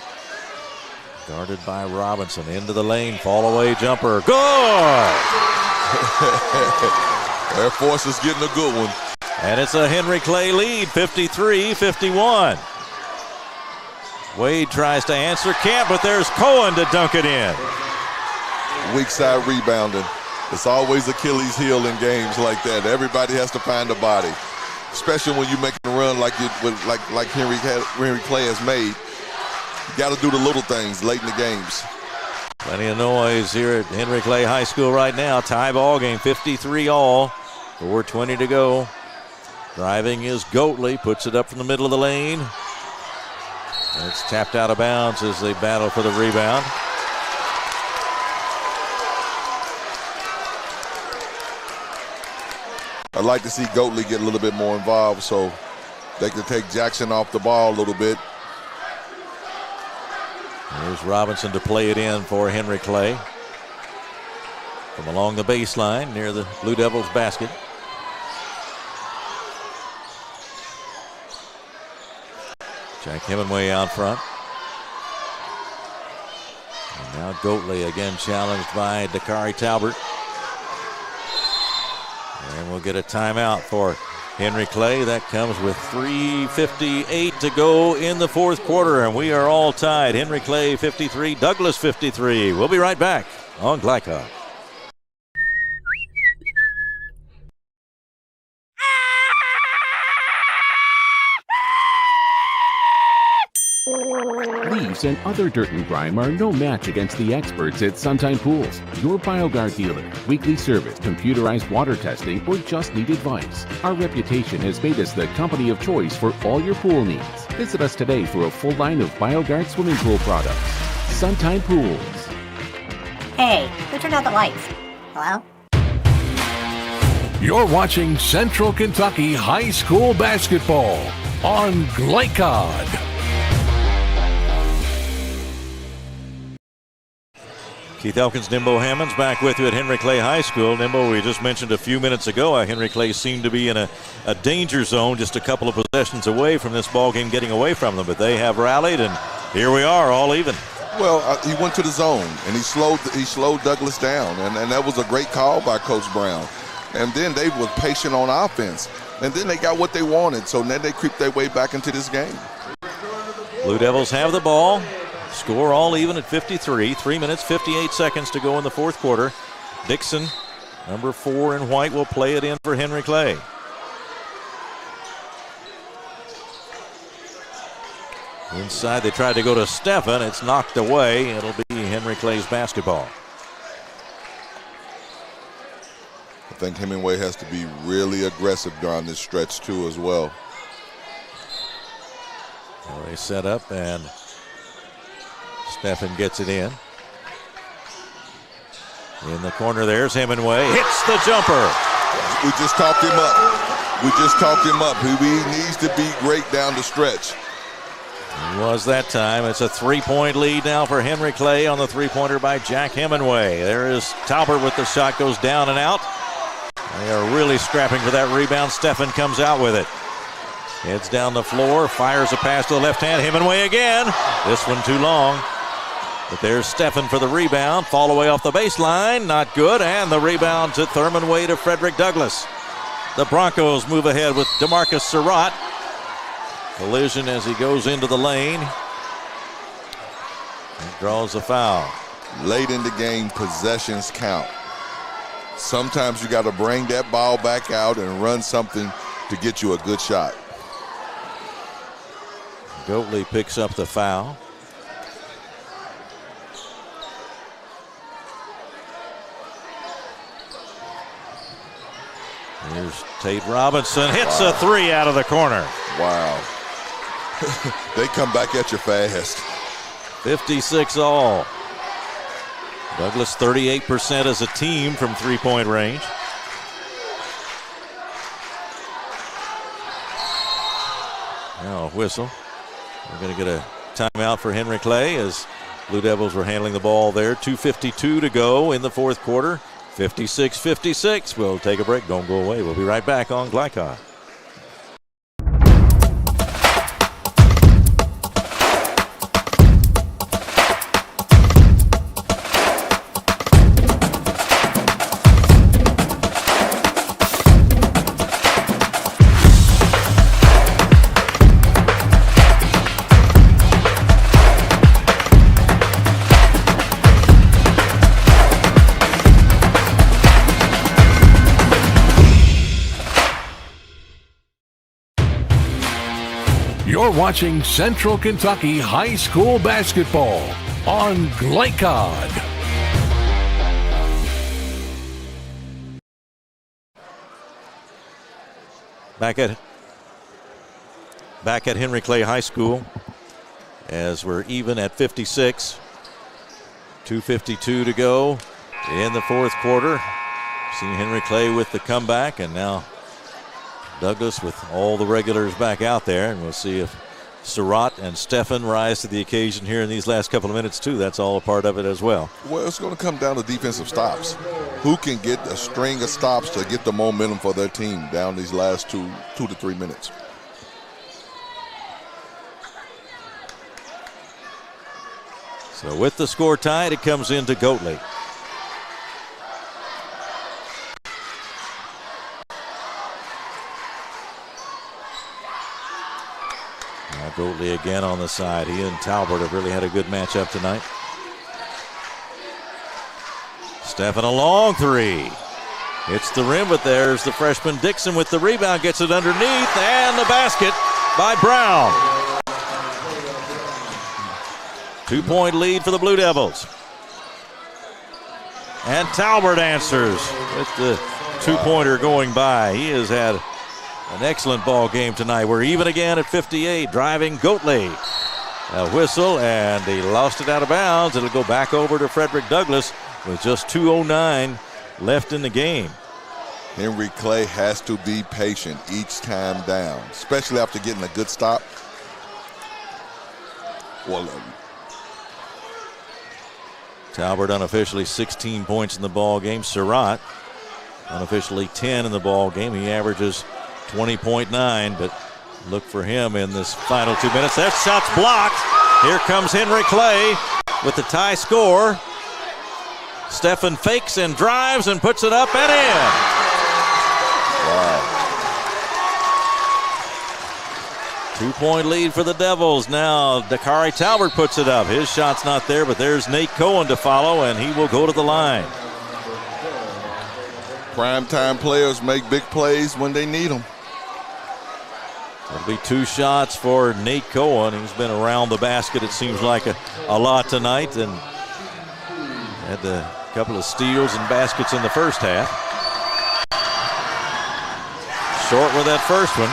D: guarded by Robinson into the lane, fall away jumper, good!
A: Air Force is getting a good one.
D: And it's a Henry Clay lead, 53-51. Wade tries to answer, can't, but there's Cohen to dunk it in.
A: Weak side rebounding. It's always Achilles' heel in games like that. Everybody has to find a body, especially when you're making a run like Henry Clay has made. You got to do the little things late in the games.
D: Plenty of noise here at Henry Clay High School right now. Tie ball game, 53-all, 4:20 to go. Driving is Goatley, puts it up from the middle of the lane. And it's tapped out of bounds as they battle for the rebound.
A: I'd like to see Goatley get a little bit more involved so they can take Jackson off the ball a little bit.
D: There's Robinson to play it in for Henry Clay. From along the baseline near the Blue Devils basket. Jack Hemingway out front. And now Goatley again challenged by Dakari Talbert. And we'll get a timeout for Henry Clay. That comes with 3:58 to go in the fourth quarter, and we are all tied. Henry Clay 53, Douglas 53. We'll be right back on Glycod.
O: Leaves and other dirt and grime are no match against the experts at Sunshine Pools, your BioGuard dealer. Weekly service, computerized water testing, or just need advice. Our reputation has made us the company of choice for all your pool needs. Visit us today for a full line of BioGuard swimming pool products. Sunshine Pools.
Q: Hey, who turned out the lights? Hello?
B: You're watching Central Kentucky High School basketball on Glycod.
D: Keith Elkins, Nimbo Hammonds back with you at Henry Clay High School. Nimbo, we just mentioned a few minutes ago, Henry Clay seemed to be in a danger zone, just a couple of possessions away from this ball game getting away from them, but they have rallied, and here we are, all even.
A: Well, he went to the zone, and he slowed Douglas down, and that was a great call by Coach Brown. And then they were patient on offense, and then they got what they wanted, so then they creeped their way back into this game.
D: Blue Devils have the ball. Score all even at 53. 3 minutes, 58 seconds to go in the fourth quarter. Dixon, number 4 in white, will play it in for Henry Clay. Inside, they tried to go to Steffen. It's knocked away. It'll be Henry Clay's basketball.
A: I think Hemingway has to be really aggressive during this stretch, too, as well.
D: Well, they set up, and Steffen gets it in. In the corner, there's Hemingway. Hits the jumper.
A: We just talked him up. He needs to be great down the stretch.
D: It was that time. It's a 3-point lead now for Henry Clay on the three-pointer by Jack Hemingway. There is Talbert with the shot, goes down and out. They are really scrapping for that rebound. Steffen comes out with it. Heads down the floor, fires a pass to the left hand. Hemingway again. This one too long. But there's Steffen for the rebound. Fall away off the baseline. Not good. And the rebound to Thurman Way to Frederick Douglass. The Broncos move ahead with DeMarcus Surratt. Collision as he goes into the lane. He draws a foul.
A: Late in the game, possessions count. Sometimes you got to bring that ball back out and run something to get you a good shot.
D: Goatley picks up the foul. Here's Tate Robinson, hits a three out of the corner.
A: Wow. They come back at you fast.
D: 56 all. Douglas 38% as a team from three-point range. Now a whistle. We're going to get a timeout for Henry Clay as Blue Devils were handling the ball there. 2:52 to go in the fourth quarter. 56-56. We'll take a break. Don't go away. We'll be right back on Glycod.
B: You're watching Central Kentucky High School Basketball on Glycod.
D: Back at Henry Clay High School as we're even at 56. 2:52 to go in the fourth quarter. Seeing Henry Clay with the comeback, and now Douglas with all the regulars back out there, and we'll see if Surratt and Steffen rise to the occasion here in these last couple of minutes too. That's all a part of it as well.
A: Well, it's going to come down to defensive stops. Who can get a string of stops to get the momentum for their team down these last 2 to 3 minutes?
D: So with the score tied, it comes into Goatley. Goatley again on the side. He and Talbert have really had a good matchup tonight. Steffen a long three. Hits the rim, but there's the freshman Dixon with the rebound. Gets it underneath, and the basket by Brown. 2-point lead for the Blue Devils. And Talbert answers with the two-pointer going by. He has had an excellent ball game tonight. We're even again at 58. Driving Goatley. A whistle, and he lost it out of bounds. It'll go back over to Frederick Douglass with just 2:09 left in the game.
A: Henry Clay has to be patient each time down, especially after getting a good stop. Well,
D: Talbert unofficially 16 points in the ball game. Surratt unofficially 10 in the ball game. He averages 20.9, but look for him in this final 2 minutes. That shot's blocked. Here comes Henry Clay with the tie score. Steffen fakes and drives and puts it up and in.
A: Wow.
D: 2-point lead for the Devils. Now Dakari Talbert puts it up. His shot's not there, but there's Nate Cohen to follow, and he will go to the line.
A: Primetime players make big plays when they need them.
D: It'll be 2 shots for Nate Cohen. He's been around the basket, it seems like, a lot tonight, and had a couple of steals and baskets in the first half. Short with that first one.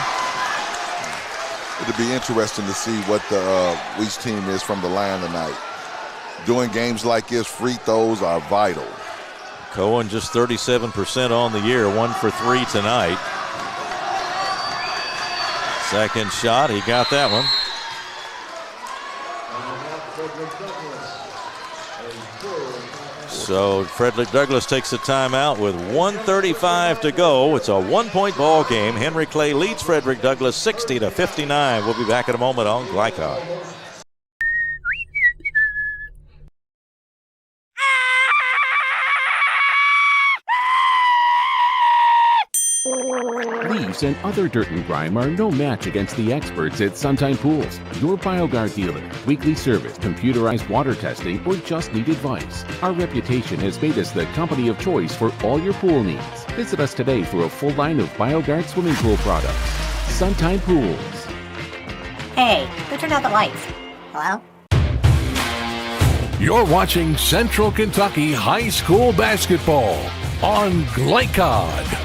A: It'll be interesting to see what the Weiss team is from the line tonight. Doing games like this, free throws are vital.
D: Cohen just 37% on the year, 1 for 3 tonight. Second shot, he got that one. So Frederick Douglass takes a timeout with 1:35 to go. It's a 1-point ball game. Henry Clay leads Frederick Douglass 60-59. We'll be back in a moment on Glycod.
O: Leaves and other dirt and grime are no match against the experts at Sunshine Pools, your BioGuard dealer. Weekly service, computerized water testing, or just need advice. Our reputation has made us the company of choice for all your pool needs. Visit us today for a full line of BioGuard swimming pool products. Sunshine Pools.
Q: Hey, who turned out the lights? Hello?
B: You're watching Central Kentucky High School Basketball on Glycod.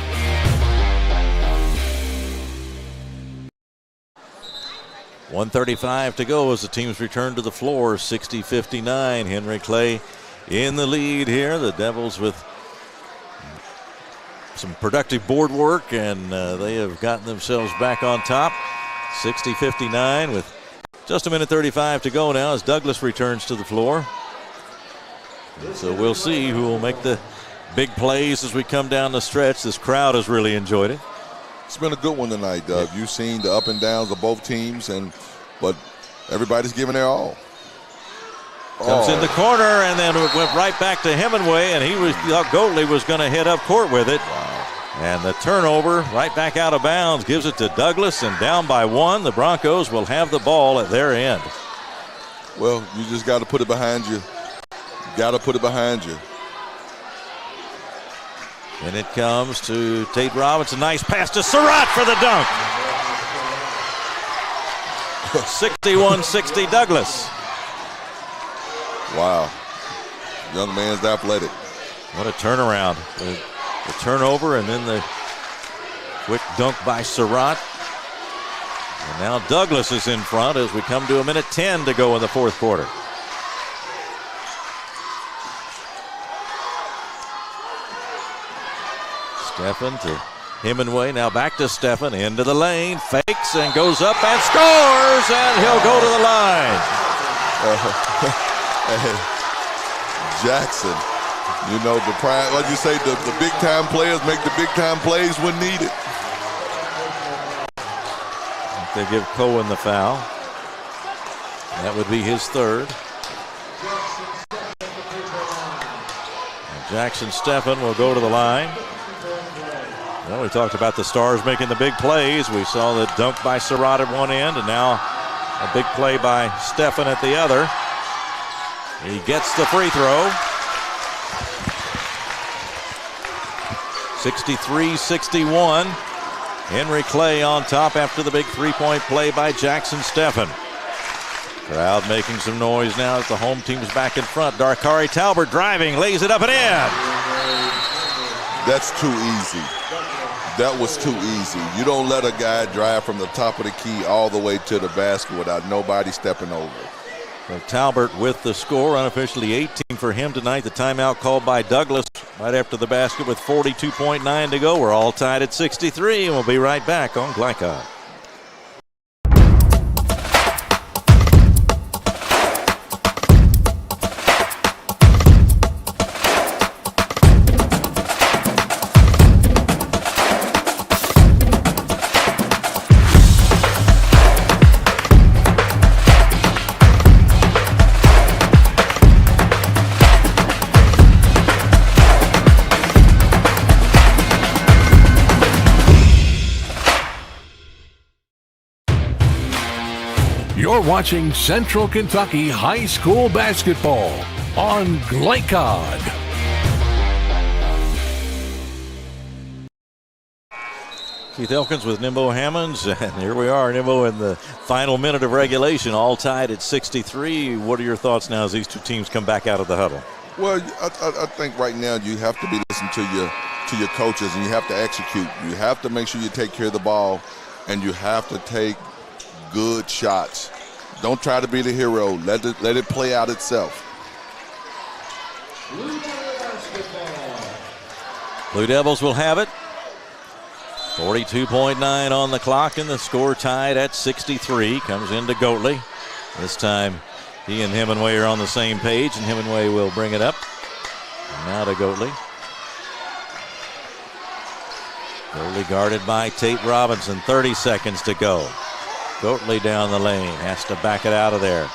D: .135 to go as the teams return to the floor. 60-59. Henry Clay in the lead here. The Devils with some productive board work, and they have gotten themselves back on top. 60-59 with just 1:35 to go now as Douglass returns to the floor. And so we'll see who will make the big plays as we come down the stretch. This crowd has really enjoyed it.
A: It's been a good one tonight, Doug. You've seen the up and downs of both teams, but everybody's giving their all.
D: Comes in the corner and then it went right back to Hemingway, and he thought Goatley was going to hit up court with it. Wow. And the turnover right back out of bounds gives it to Douglass, and down by 1. The Broncos will have the ball at their end.
A: Well, you just got to put it behind you. Got to put it behind you.
D: And it comes to Tate Robinson. Nice pass to Surratt for the dunk. 61-60 Douglass.
A: Wow. Young man's athletic.
D: What a turnaround. The turnover and then the quick dunk by Surratt. And now Douglass is in front as we come to 1:10 to go in the fourth quarter. Steffen to Hemingway, now back to Steffen, into the lane, fakes and goes up and scores, and he'll go to the line.
A: Jackson, you know, the prime, what you say, the big time players make the big time plays when needed.
D: They give Cohen the foul. That would be his third. And Jackson Steffen will go to the line. Well, we talked about the Stars making the big plays. We saw the dunk by Surratt at one end, and now a big play by Steffen at the other. He gets the free throw. 63-61. Henry Clay on top after the big three-point play by Jackson Steffen. Crowd making some noise now as the home team's back in front. Darkari Talbert driving, lays it up and in.
A: That's too easy. That was too easy. You don't let a guy drive from the top of the key all the way to the basket without nobody stepping over.
D: So Talbert with the score, unofficially 18 for him tonight. The timeout called by Douglass right after the basket with 42.9 to go. We're all tied at 63, and we'll be right back on Glycod.
B: You're watching Central Kentucky High School Basketball on Glycod.
D: Keith Elkins with Nimbo Hammonds, and here we are, Nimbo, in the final minute of regulation, all tied at 63. What are your thoughts now as these two teams come back out of the huddle?
A: Well, I think right now you have to be listening to your coaches, and you have to execute. You have to make sure you take care of the ball, and you have to take good shots. Don't try to be the hero. Let it play out itself.
D: Blue Devils will have it. 42.9 on the clock, and the score tied at 63. Comes into Goatley. This time he and Hemingway are on the same page, and Hemingway will bring it up. And now to Goatley. Goatley guarded by Tate Robinson. 30 seconds to go. Goatley down the lane. Has to back it out of there.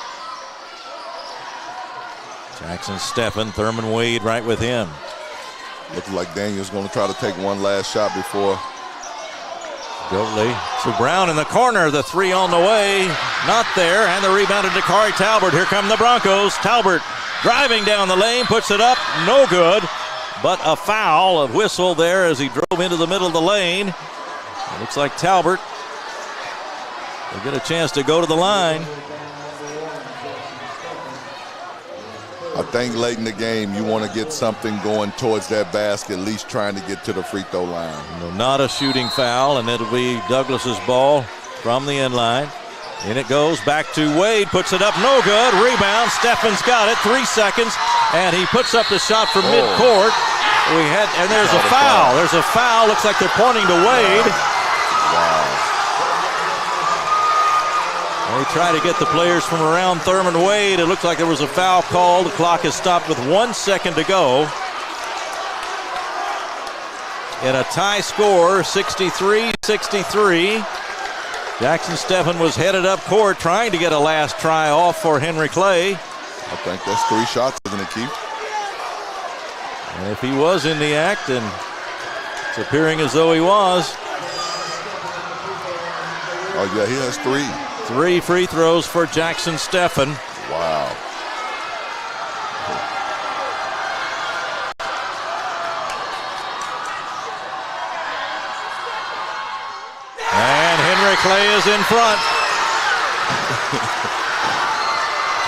D: Jackson Steffen, Thurman Wade right with him.
A: Looks like Daniel's going to try to take one last shot before.
D: Goatley to Brown in the corner. The three on the way. Not there. And the rebound to Dakari Talbert. Here come the Broncos. Talbert driving down the lane. Puts it up. No good. But a foul. A whistle there as he drove into the middle of the lane. It looks like Talbert will get a chance to go to the line.
A: I think late in the game you want to get something going towards that basket, at least trying to get to the free throw line.
D: No, not a shooting foul, and it'll be Douglas's ball from the end line. In it goes, back to Wade, puts it up, no good. Rebound, Steffen's got it, 3 seconds, and he puts up the shot from midcourt. And there's a foul. There's a foul. Looks like they're pointing to Wade.
A: Wow.
D: They try to get the players from around Thurman Wade. It looks like there was a foul called. The clock is stopped with 1 second to go. In a tie score, 63-63. Jackson Steffen was headed up court trying to get a last try off for Henry Clay.
A: I think that's 3 shots, isn't it, Keith?
D: And if he was in the act, and it's appearing as though he was.
A: Oh, yeah, he has 3.
D: 3 free throws for Jackson Steffen.
A: Wow.
D: And Henry Clay is in front.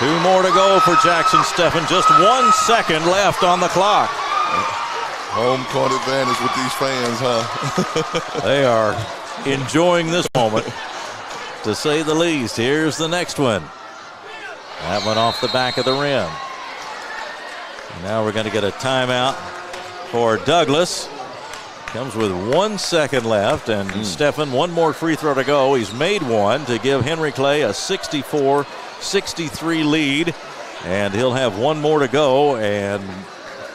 D: 2 more to go for Jackson Steffen. Just 1 second left on the clock.
A: Home court advantage with these fans, huh?
D: They are enjoying this moment, to say the least. Here's the next one. That one off the back of the rim. Now we're going to get a timeout for Douglas. Comes with 1 second left, and Steffen, 1 more free throw to go. He's made 1 to give Henry Clay a 64-63 lead, and he'll have 1 more to go. And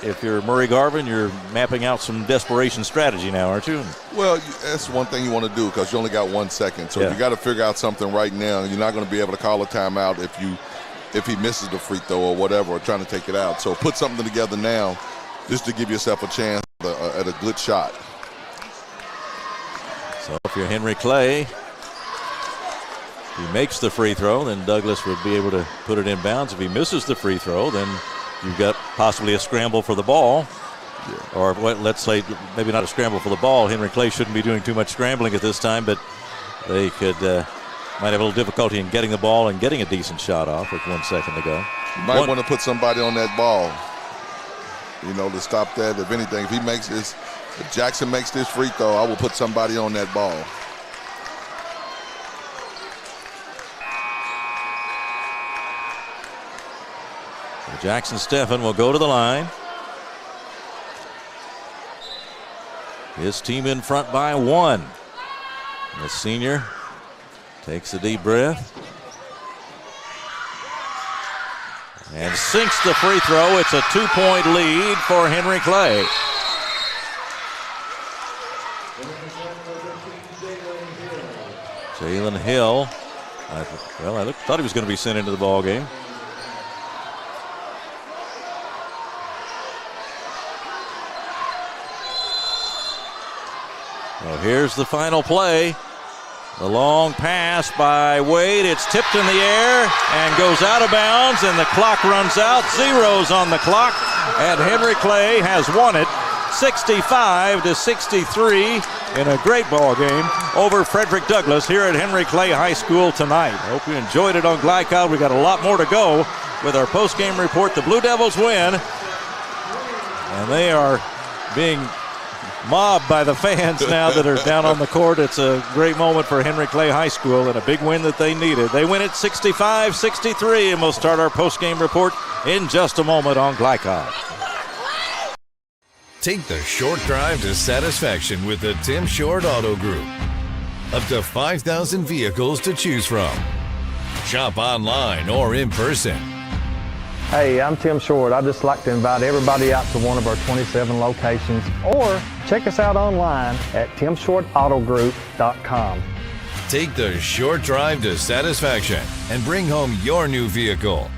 D: if you're Murray Garvin, you're mapping out some desperation strategy now, aren't you?
A: Well, that's one thing you want to do because you only got 1 second. So you got to figure out something right now. You're not going to be able to call a timeout if he misses the free throw or whatever, or trying to take it out. So put something together now just to give yourself a chance at a good shot.
D: So if you're Henry Clay, if he makes the free throw, then Douglas would be able to put it in bounds. If he misses the free throw, then you've got possibly a scramble for the ball. Yeah. Or let's say maybe not a scramble for the ball. Henry Clay shouldn't be doing too much scrambling at this time, but they could might have a little difficulty in getting the ball and getting a decent shot off with 1 second to go.
A: You might want to put somebody on that ball, to stop that. If anything, if Jackson makes this free throw, I will put somebody on that ball.
D: So Jackson Steffen will go to the line. His team in front by 1. The senior takes a deep breath and sinks the free throw. It's a 2-point lead for Henry Clay. Jalen Hill, I thought he was going to be sent into the ball game. Well, here's the final play. The long pass by Wade. It's tipped in the air and goes out of bounds, and the clock runs out. Zeros on the clock, and Henry Clay has won it 65-63 in a great ball game over Frederick Douglass here at Henry Clay High School tonight. Hope you enjoyed it on Glycod. We got a lot more to go with our post-game report. The Blue Devils win, and they are being mobbed by the fans now that are down on the court. It's a great moment for Henry Clay High School and a big win that they needed. They win it 65-63, and we'll start our post-game report in just a moment on Glycod.
M: Take the short drive to satisfaction with the Tim Short Auto Group. Up to 5,000 vehicles to choose from. Shop online or in person.
N: Hey, I'm Tim Short. I'd just like to invite everybody out to one of our 27 locations, or check us out online at timshortautogroup.com.
M: Take the short drive to satisfaction and bring home your new vehicle.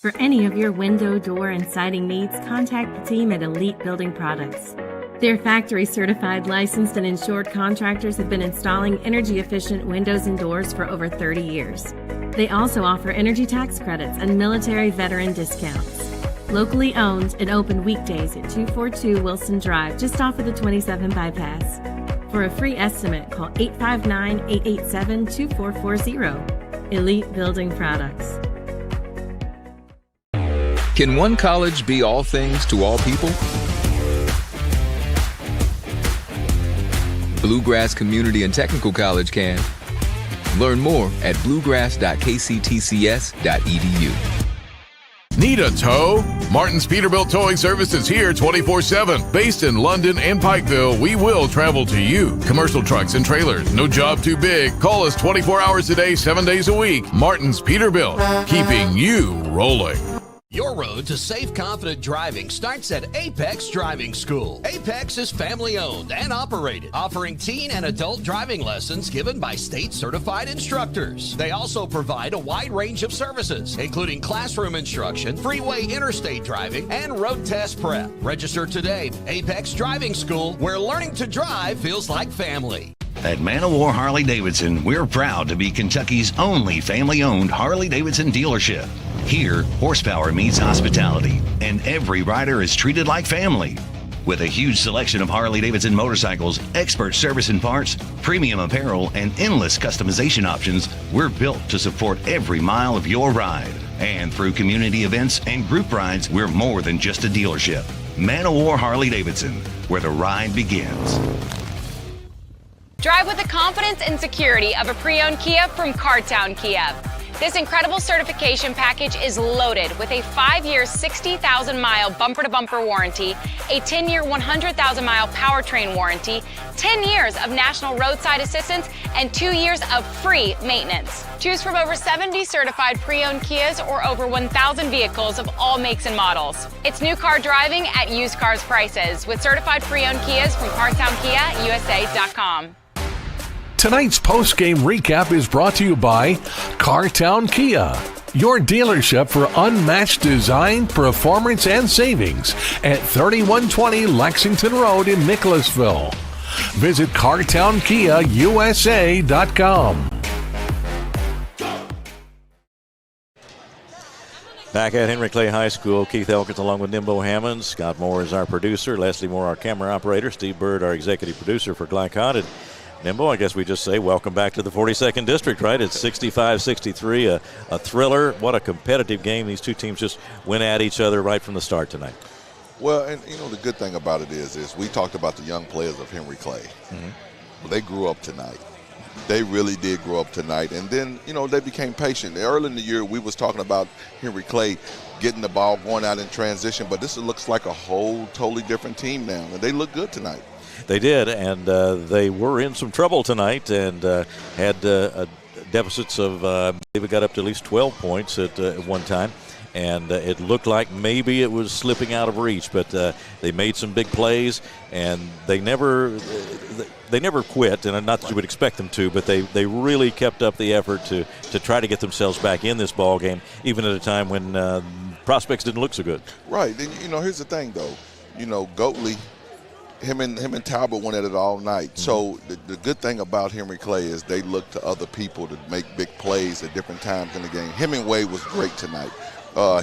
V: For any of your window, door, and siding needs, contact the team at Elite Building Products. Their factory-certified, licensed, and insured contractors have been installing energy-efficient windows and doors for over 30 years. They also offer energy tax credits and military veteran discounts. Locally owned and open weekdays at 242 Wilson Drive, just off of the 27 bypass. For a free estimate, call 859-887-2440. Elite Building Products.
P: Can one college be all things to all people? Bluegrass Community and Technical College can. Learn more at bluegrass.kctcs.edu.
B: Need a tow? Martin's Peterbilt Towing Service is here 24/7. Based in London and Pikeville, we will travel to you. Commercial trucks and trailers, no job too big. Call us 24 hours a day, 7 days a week. Martin's Peterbilt, keeping you rolling.
C: Your road to safe, confident driving starts at Apex Driving School. Apex is family-owned and operated, offering teen and adult driving lessons given by state-certified instructors. They also provide a wide range of services, including classroom instruction, freeway interstate driving, and road test prep. Register today. Apex Driving School, where learning to drive feels like family.
L: At Man O' War Harley-Davidson, we're proud to be Kentucky's only family-owned Harley-Davidson dealership. Here, horsepower meets hospitality, and every rider is treated like family. With a huge selection of Harley-Davidson motorcycles, expert service and parts, premium apparel, and endless customization options, we're built to support every mile of your ride. And through community events and group rides, we're more than just a dealership. Man O' War Harley-Davidson, where the ride begins.
R: Drive with the confidence and security of a pre-owned Kia from Cartown Kia. This incredible certification package is loaded with a 5-year, 60,000-mile bumper-to-bumper warranty, a 10-year, 100,000-mile powertrain warranty, 10 years of national roadside assistance, and 2 years of free maintenance. Choose from over 70 certified pre-owned Kias or over 1,000 vehicles of all makes and models. It's new car driving at used cars prices with certified pre-owned Kias from CartownKiaUSA.com.
B: Tonight's post-game recap is brought to you by Cartown Kia, your dealership for unmatched design, performance, and savings at 3120 Lexington Road in Nicholasville. Visit CartownKiaUSA.com.
D: Back at Henry Clay High School, Keith Elkins along with Nimbo Hammond. Scott Moore is our producer, Leslie Moore our camera operator, Steve Bird our executive producer for Glycon. And Nimbo, I guess we just say welcome back to the 42nd District, right? It's 65-63, a thriller. What a competitive game. These two teams just went at each other right from the start tonight.
A: Well, and you know, the good thing about it is we talked about the young players of Henry Clay.
D: Mm-hmm.
A: Well, they grew up tonight. They really did grow up tonight. And then, you know, they became patient. Early in the year, we was talking about Henry Clay getting the ball, going out in transition, but this looks like a whole totally different team now, and they look good tonight.
D: They did, and they were in some trouble tonight and had deficits of, they got up to at least 12 points at one time. And it looked like maybe it was slipping out of reach, but they made some big plays, and they never quit, and not that you would expect them to, but they really kept up the effort to try to get themselves back in this ball game, even at a time when prospects didn't look so good.
A: Right, and you know, here's the thing though, you know, Goatley, him and Talbot went at it all night. Mm-hmm. So the good thing about Henry Clay is they look to other people to make big plays at different times in the game. Hemingway was great tonight.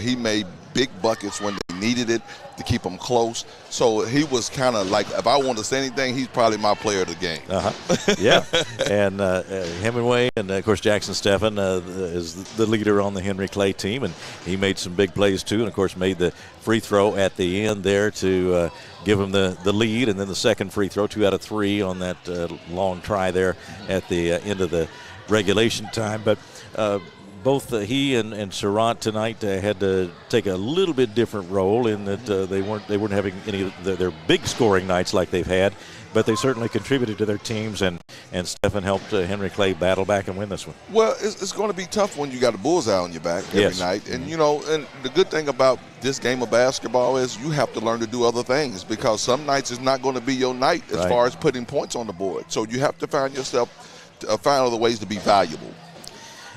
A: He made big buckets when they needed it to keep them close. So he was kind of like, if I want to say anything, he's probably my player of the game.
D: Yeah, and Hemingway and, of course, Jackson Steffen is the leader on the Henry Clay team, and he made some big plays too, and, of course, made the free throw at the end there to give him the lead, and then the second free throw, 2 out of 3 on that long try there at the end of the regulation time. But both he and Surratt tonight had to take a little bit different role in that they weren't having any of their big scoring nights like they've had, but they certainly contributed to their teams, and Stephen helped Henry Clay battle back and win this one.
A: Well, it's going to be tough when you got a bullseye on your back every night. And, and the good thing about this game of basketball is you have to learn to do other things, because some nights it's not going to be your night as far as putting points on the board. So you have to find other ways to be valuable.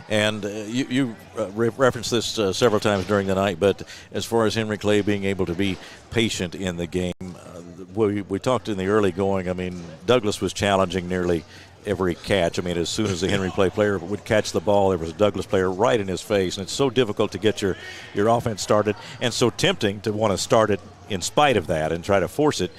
D: And you referenced this several times during the night, but as far as Henry Clay being able to be patient in the game, we talked in the early going. I mean, Douglas was challenging nearly every catch. I mean, as soon as the Henry Clay player would catch the ball, there was a Douglas player right in his face, and it's so difficult to get your offense started, and so tempting to want to start it in spite of that and try to force it.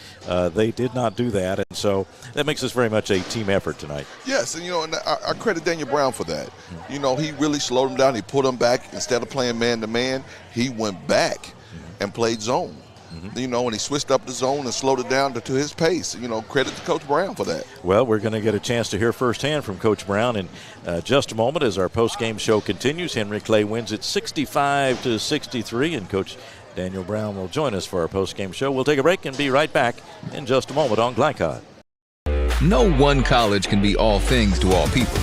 D: They did not do that, and so that makes this very much a team effort tonight.
A: Yes, and and I credit Daniel Brown for that. He really slowed him down. He put him back. Instead of playing man-to-man, he went back and played zone. And he switched up the zone and slowed it down to his pace. Credit to Coach Brown for that.
D: Well, we're going to get a chance to hear firsthand from Coach Brown in just a moment as our post-game show continues. Henry Clay wins it 65-63, and Coach Daniel Brown will join us for our post-game show. We'll take a break and be right back in just a moment on Glycod.
P: No one college can be all things to all people,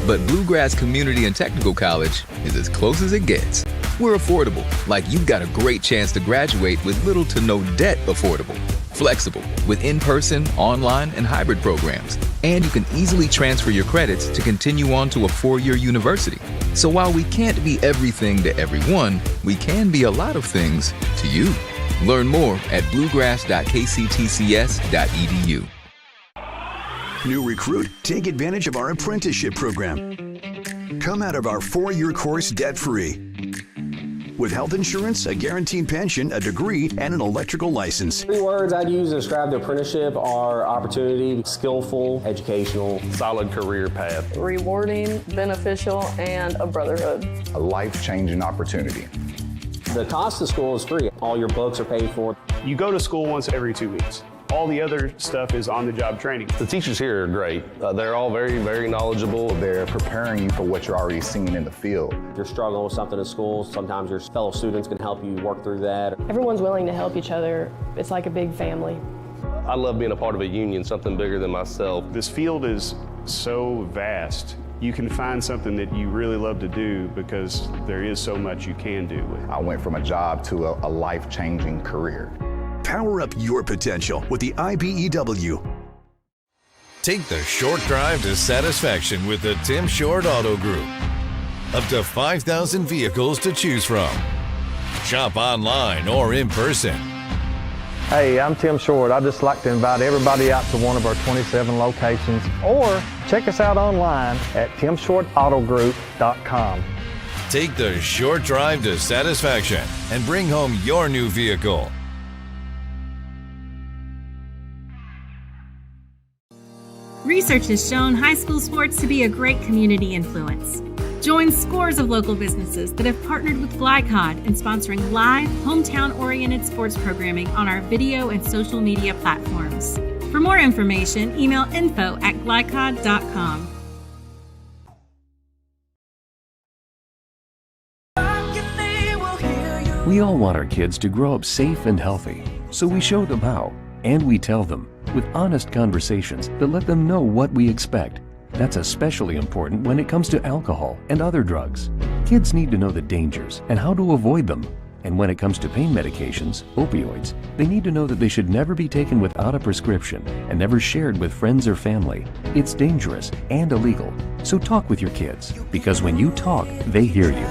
P: but Bluegrass Community and Technical College is as close as it gets. We're affordable, like you've got a great chance to graduate with little to no debt. Affordable, flexible, with in-person, online, and hybrid programs. And you can easily transfer your credits to continue on to a 4-year university. So while we can't be everything to everyone, we can be a lot of things to you. Learn more at bluegrass.kctcs.edu.
E: New recruit, take advantage of our apprenticeship program. Come out of our 4-year course debt-free. With health insurance, a guaranteed pension, a degree, and an electrical license.
F: 3 words I'd use to describe the apprenticeship are opportunity, skillful, educational,
K: solid career path,
H: rewarding, beneficial, and a brotherhood.
J: A life-changing opportunity.
F: The cost of school is free. All your books are paid for.
I: You go to school once every 2 weeks. All the other stuff is on-the-job training.
K: The teachers here are great. They're all very, very knowledgeable.
J: They're preparing you for what you're already seeing in the field.
F: If you're struggling with something at school, sometimes your fellow students can help you work through that.
H: Everyone's willing to help each other. It's like a big family.
K: I love being a part of a union, something bigger than myself.
I: This field is so vast. You can find something that you really love to do because there is so much you can do.
J: I went from a job to a life-changing career.
E: Power up your potential with the IBEW.
M: Take the short drive to satisfaction with the Tim Short Auto Group. Up to 5,000 vehicles to choose from. Shop online or in person.
N: Hey, I'm Tim Short. I'd just like to invite everybody out to one of our 27 locations, or check us out online at timshortautogroup.com.
M: Take the short drive to satisfaction and bring home your new vehicle.
V: Research has shown high school sports to be a great community influence. Join scores of local businesses that have partnered with Glycod in sponsoring live, hometown-oriented sports programming on our video and social media platforms. For more information, email info@glycod.com.
T: We all want our kids to grow up safe and healthy, so we show them how, and we tell them with honest conversations that let them know what we expect. That's especially important when it comes to alcohol and other drugs. Kids need to know the dangers and how to avoid them. And when it comes to pain medications, opioids, they need to know that they should never be taken without a prescription and never shared with friends or family. It's dangerous and illegal. So talk with your kids, because when you talk, they hear you.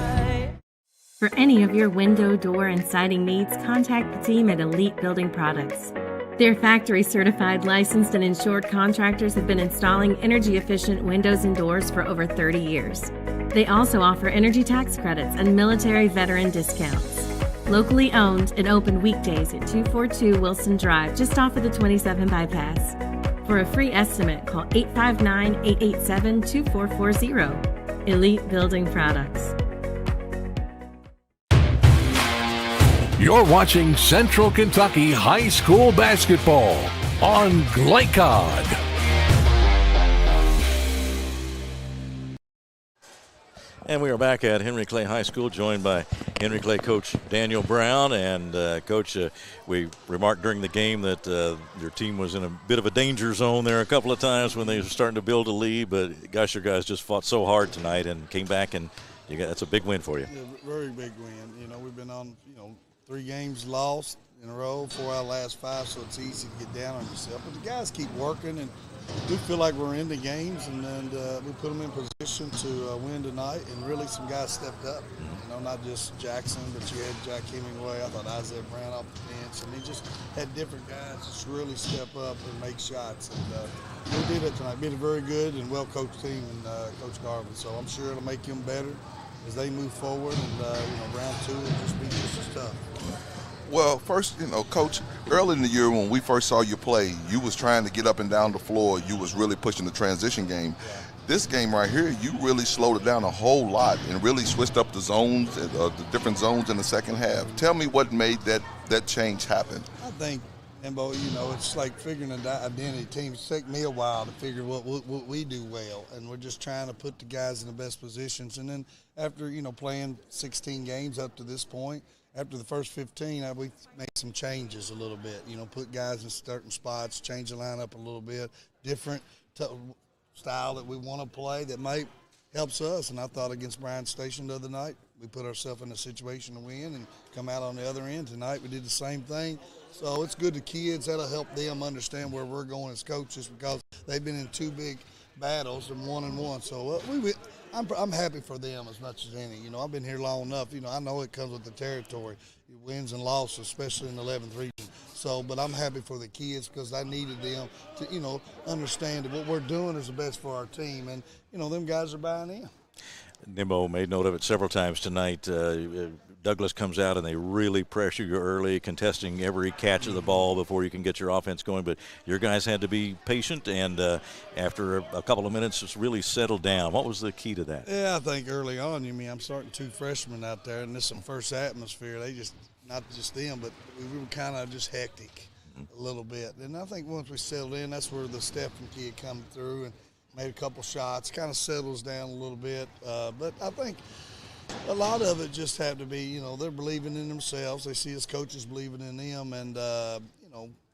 V: For any of your window, door, and siding needs, contact the team at Elite Building Products. Their factory-certified, licensed, and insured contractors have been installing energy-efficient windows and doors for over 30 years. They also offer energy tax credits and military veteran discounts. Locally owned and open weekdays at 242 Wilson Drive, just off of the 27 bypass. For a free estimate, call 859-887-2440. Elite Building Products.
B: You're watching Central Kentucky High School Basketball on Glycod.
D: And we are back at Henry Clay High School, joined by Henry Clay coach Daniel Brown. And, Coach, we remarked during the game that your team was in a bit of a danger zone there a couple of times when they were starting to build a lead. But, gosh, your guys just fought so hard tonight and came back, and that's a big win for you.
S: Yeah, very big win. You know, we've been on, 3 games lost in a row, 4 out of the last 5, so it's easy to get down on yourself. But the guys keep working, and we feel like we're in the games, and we put them in position to win tonight. And really, some guys stepped up. Not just Jackson, but you had Jack Hemingway. I thought Isaiah Brown off the bench, and he just had different guys just really step up and make shots. And we did it tonight. Beat a very good and well-coached team, and Coach Garvin. So I'm sure it'll make him better as they move forward. And round 2 will just be just as tough.
A: Well, first, Coach, early in the year when we first saw you play, you was trying to get up and down the floor. You was really pushing the transition game. Yeah. This game right here, you really slowed it down a whole lot and really switched up the zones, the different zones in the second half. Tell me what made that change happen.
S: I think, Embo, it's like figuring an identity. Teams take me a while to figure what we do well, and we're just trying to put the guys in the best positions. And then after, playing 16 games up to this point, after the first 15, we made some changes a little bit. Put guys in certain spots, change the lineup a little bit, different style that we want to play that might helps us. And I thought against Bryan Station the other night, we put ourselves in a situation to win and come out on the other end. Tonight we did the same thing. So it's good to kids. That'll help them understand where we're going as coaches because they've been in 2 big battles and 1-1. So I'm happy for them as much as any. I've been here long enough. I know it comes with the territory, wins and losses, especially in the 11th region. So, but I'm happy for the kids because I needed them to, understand that what we're doing is the best for our team. And, them guys are buying in.
D: Nimmo made note of it several times tonight. Douglas comes out and they really pressure you early, contesting every catch of the ball before you can get your offense going. But your guys had to be patient, and after a couple of minutes, just really settled down. What was the key to that?
S: Yeah, I think early on, I'm starting 2 freshmen out there, and this is some first atmosphere. They just, not just them, but we were kind of just hectic a little bit. And I think once we settled in, that's where the Stephen kid come through and made a couple shots, kind of settles down a little bit. But I think a lot of it just had to be, they're believing in themselves. They see us coaches believing in them. And,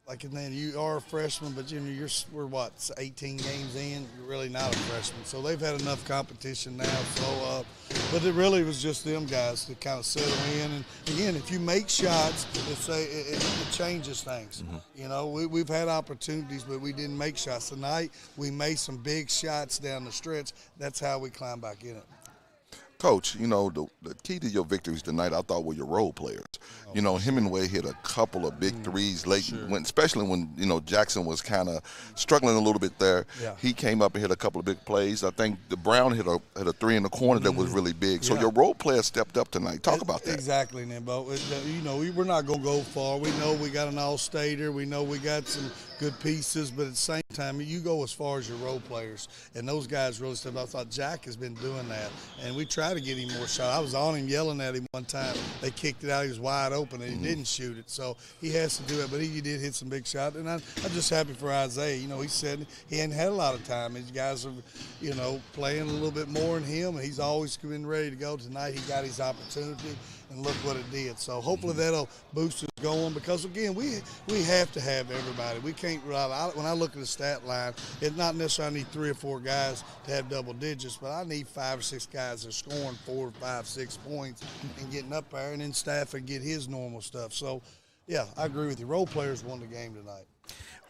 S: like then you are a freshman, but we're 18 games in. You're really not a freshman. So they've had enough competition now. So, but it really was just them guys to kind of settle in. And again, if you make shots, it changes things. We've had opportunities, but we didn't make shots. Tonight, we made some big shots down the stretch. That's how we climb back in it.
A: Coach, the key to your victories tonight, I thought, were your role players. Hemingway hit a couple of big threes late, especially when, Jackson was kind of struggling a little bit there. Yeah. He came up and hit a couple of big plays. I think the Brown hit a 3 in the corner that was really big. So your role players stepped up tonight. Talk about that.
S: Exactly, Nimbo. We're not going to go far. We know we got an all-stater. We know we got some good pieces, but at the same time, you go as far as your role players, and those guys really stepped up. I thought Jack has been doing that, and we try to get him more shots. I was on him yelling at him one time. They kicked it out. He was wide open, and he didn't shoot it, so he has to do it. But he did hit some big shots, and I'm just happy for Isaiah. He said he hadn't had a lot of time. These guys are, playing a little bit more than him, and he's always been ready to go. Tonight he got his opportunity, and look what it did. So hopefully that'll boost us going because, again, we have to have everybody. We can't rely. When I look at the stat line, it's not necessarily I need 3 or 4 guys to have double digits, but I need 5 or 6 guys that are scoring 4, 5, 6 points and getting up there, and then Stafford get his normal stuff. So, yeah, I agree with you. Role players won the game tonight.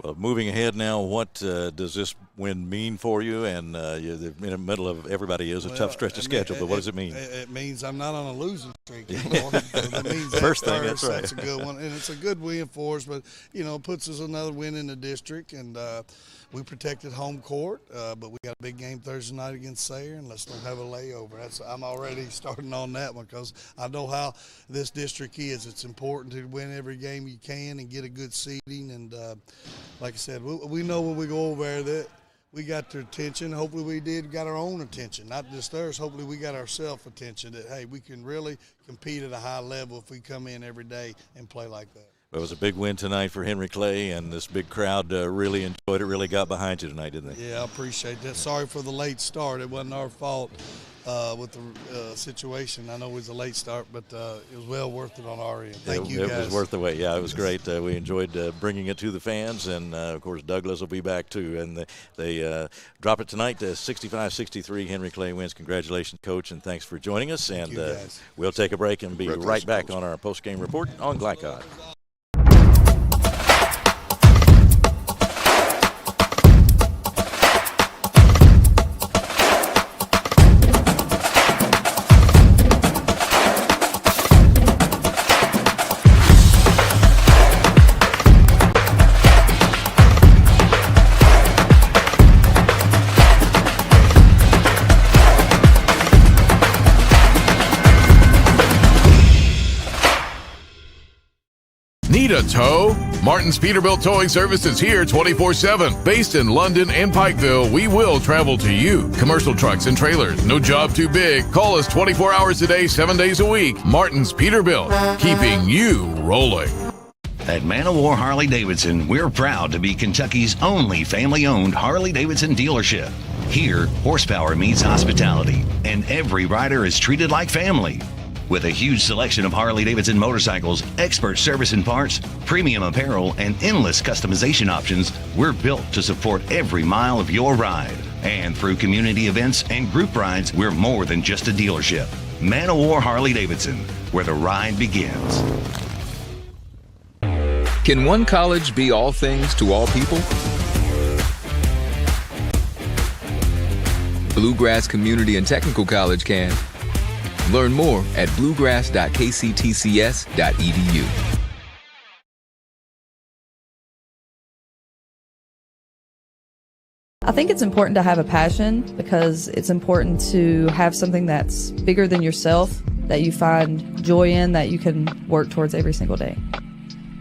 D: Well, moving ahead now, what does this win mean for you? And you're in the middle of everybody is a tough stretch of schedule, but what does it mean?
S: It means I'm not on a losing streak anymore. That means
D: first thing, that's right.
S: That's a good one, and it's a good win for us. But it puts us another win in the district, and we protected home court. But we got a big game Thursday night against Sayre, and let's don't have a layover. I'm already starting on that one because I know how this district is. It's important to win every game you can and get a good seeding. And like I said, we know when we go over there that we got their attention. Hopefully we got our own attention, not just theirs. Hopefully we got ourselves attention that, hey, we can really compete at a high level if we come in every day and play like that.
D: It was a big win tonight for Henry Clay, and this big crowd really enjoyed it, really got behind you tonight, didn't they?
S: Yeah, I appreciate that. Sorry for the late start. It wasn't our fault with the situation. I know it was a late start, but it was well worth it on our end. Thank you, guys.
D: It was worth the wait. Yeah, it was great. We enjoyed bringing it to the fans, and, of course, Douglas will be back, too. And they drop it tonight to 65-63. Henry Clay wins. Congratulations, Coach, and thanks for joining us.
S: Thank you, guys.
D: We'll take a break and be right back on our post-game report on Glycod.
B: Need a tow? Martin's Peterbilt Towing Service is here 24/7. Based in London and Pikeville, we will travel to you. Commercial trucks and trailers, no job too big. Call us 24 hours a day, 7 days a week. Martin's Peterbilt, keeping you rolling.
L: At Man of War Harley-Davidson, we're proud to be Kentucky's only family-owned Harley-Davidson dealership. Here, horsepower meets hospitality, and every rider is treated like family. With a huge selection of Harley-Davidson motorcycles, expert service and parts, premium apparel, and endless customization options, we're built to support every mile of your ride. And through community events and group rides, we're more than just a dealership. Man of War Harley-Davidson, where the ride begins.
P: Can one college be all things to all people? Bluegrass Community and Technical College can. Learn more at bluegrass.kctcs.edu.
H: I think it's important to have a passion because it's important to have something that's bigger than yourself, that you find joy in, that you can work towards every single day.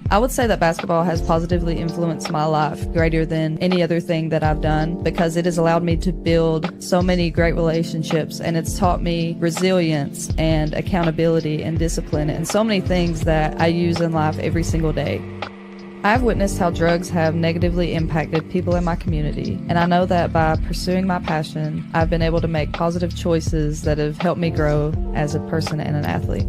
H: I would say that basketball has positively influenced my life greater than any other thing that I've done because it has allowed me to build so many great relationships, and it's taught me resilience and accountability and discipline and so many things that I use in life every single day. I've witnessed how drugs have negatively impacted people in my community, and I know that by pursuing my passion, I've been able to make positive choices that have helped me grow as a person and an athlete.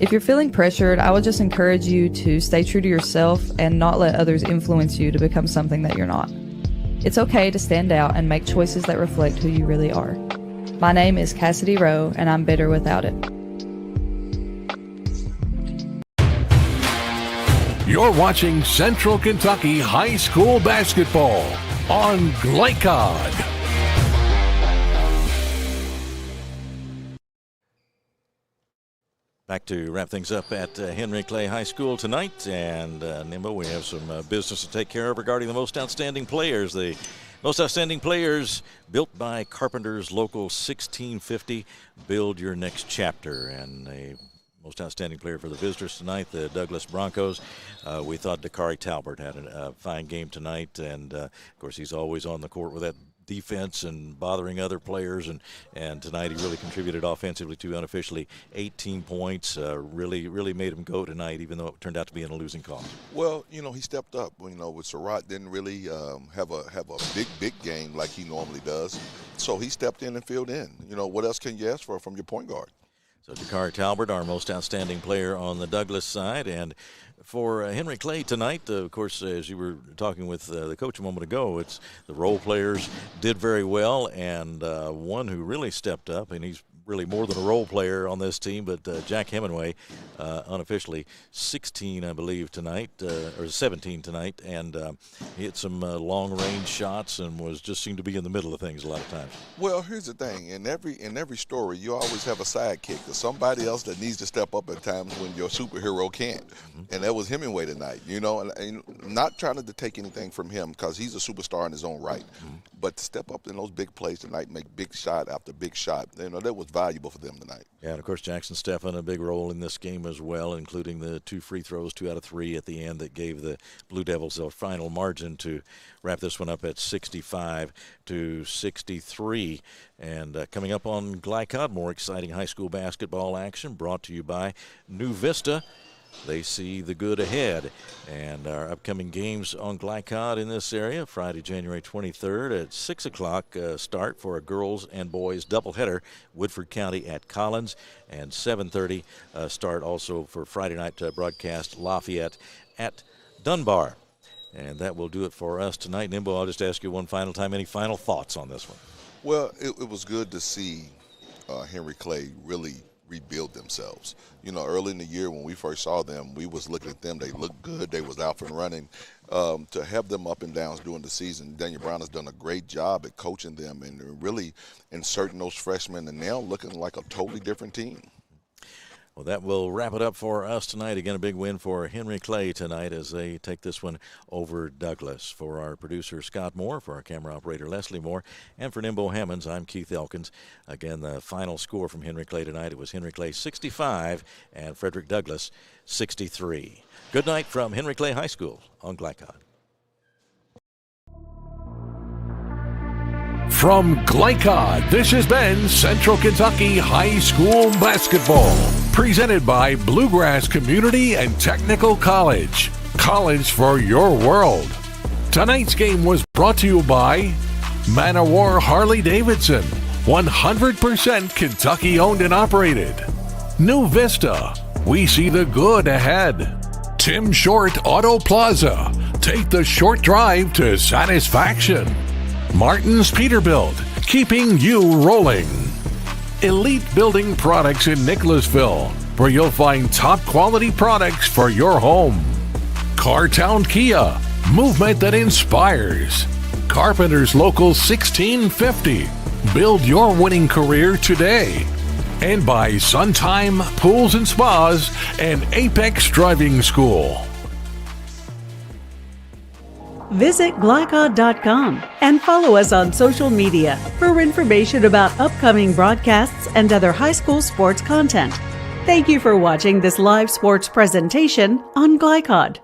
H: If you're feeling pressured, I would just encourage you to stay true to yourself and not let others influence you to become something that you're not. It's okay to stand out and make choices that reflect who you really are. My name is Cassidy Rowe, and I'm better without it.
B: You're watching Central Kentucky High School Basketball on Glycod.
D: Back to wrap things up at Henry Clay High School tonight. And, Nimbo, we have some business to take care of regarding the most outstanding players. The most outstanding players built by Carpenter's Local 1650. Build your next chapter. And a most outstanding player for the visitors tonight, the Douglas Broncos. We thought Dakari Talbert had a fine game tonight. And, of course, he's always on the court with that defense and bothering other players, and tonight he really contributed offensively too, unofficially 18 points, really made him go tonight, even though it turned out to be in a losing cause.
A: Well, he stepped up. With Surratt didn't really have a big game like he normally does, so he stepped in and filled in. What else can you ask for from your point guard?
D: So Dakari Talbert, our most outstanding player on the Douglas side. And for Henry Clay tonight, of course, as you were talking with the coach a moment ago, it's the role players did very well, and one who really stepped up, and he's really more than a role player on this team, but Jack Hemingway, unofficially 16, I believe, tonight, or 17 tonight, and he hit some long-range shots and just seemed to be in the middle of things a lot of times.
A: Well, here's the thing. In every story, you always have a sidekick or somebody else that needs to step up at times when your superhero can't, and that was Hemingway tonight, and not trying to take anything from him because he's a superstar in his own right, but to step up in those big plays tonight, make big shot after big shot, that was valuable for them tonight.
D: Yeah, and of course Jackson Stephan a big role in this game as well, including the 2 free throws, 2 out of 3 at the end that gave the Blue Devils a final margin to wrap this one up at 65-63. And coming up on Glycod, more exciting high school basketball action brought to you by New Vista. they see the good ahead. And our upcoming games on Glycod in this area, Friday, January 23rd at 6 o'clock start for a girls and boys doubleheader, Woodford County at Collins, and 7:30 start also for Friday night broadcast, Lafayette at Dunbar. And that will do it for us tonight. Nimbo, I'll just ask you one final time, any final thoughts on this one?
A: Well, it was good to see Henry Clay really rebuild themselves. You know, early in the year when we first saw them, we was looking at them. They looked good. They was out and running. To have them up and downs during the season, Daniel Brown has done a great job at coaching them and really inserting those freshmen, and now looking like a totally different team.
D: Well, that will wrap it up for us tonight. Again, a big win for Henry Clay tonight as they take this one over Douglas. For our producer, Scott Moore, for our camera operator, Leslie Moore, and for Nimbo Hammonds, I'm Keith Elkins. Again, the final score from Henry Clay tonight, it was Henry Clay 65 and Frederick Douglass 63. Good night from Henry Clay High School on Glycod.
B: From Glycod, this has been Central Kentucky High School Basketball, presented by Bluegrass Community and Technical College. College for your world. Tonight's game was brought to you by Man O' War Harley-Davidson, 100% Kentucky owned and operated. New Vista, we see the good ahead. Tim Short Auto Plaza, take the short drive to satisfaction. Martin's Peterbilt, keeping you rolling. Elite Building Products in Nicholasville, where you'll find top quality products for your home. Cartown Kia, movement that inspires. Carpenter's Local 1650, build your winning career today. And by Suntime Pools and Spas and Apex Driving School.
G: Visit Glycod.com and follow us on social media for information about upcoming broadcasts and other high school sports content. Thank you for watching this live sports presentation on Glycod.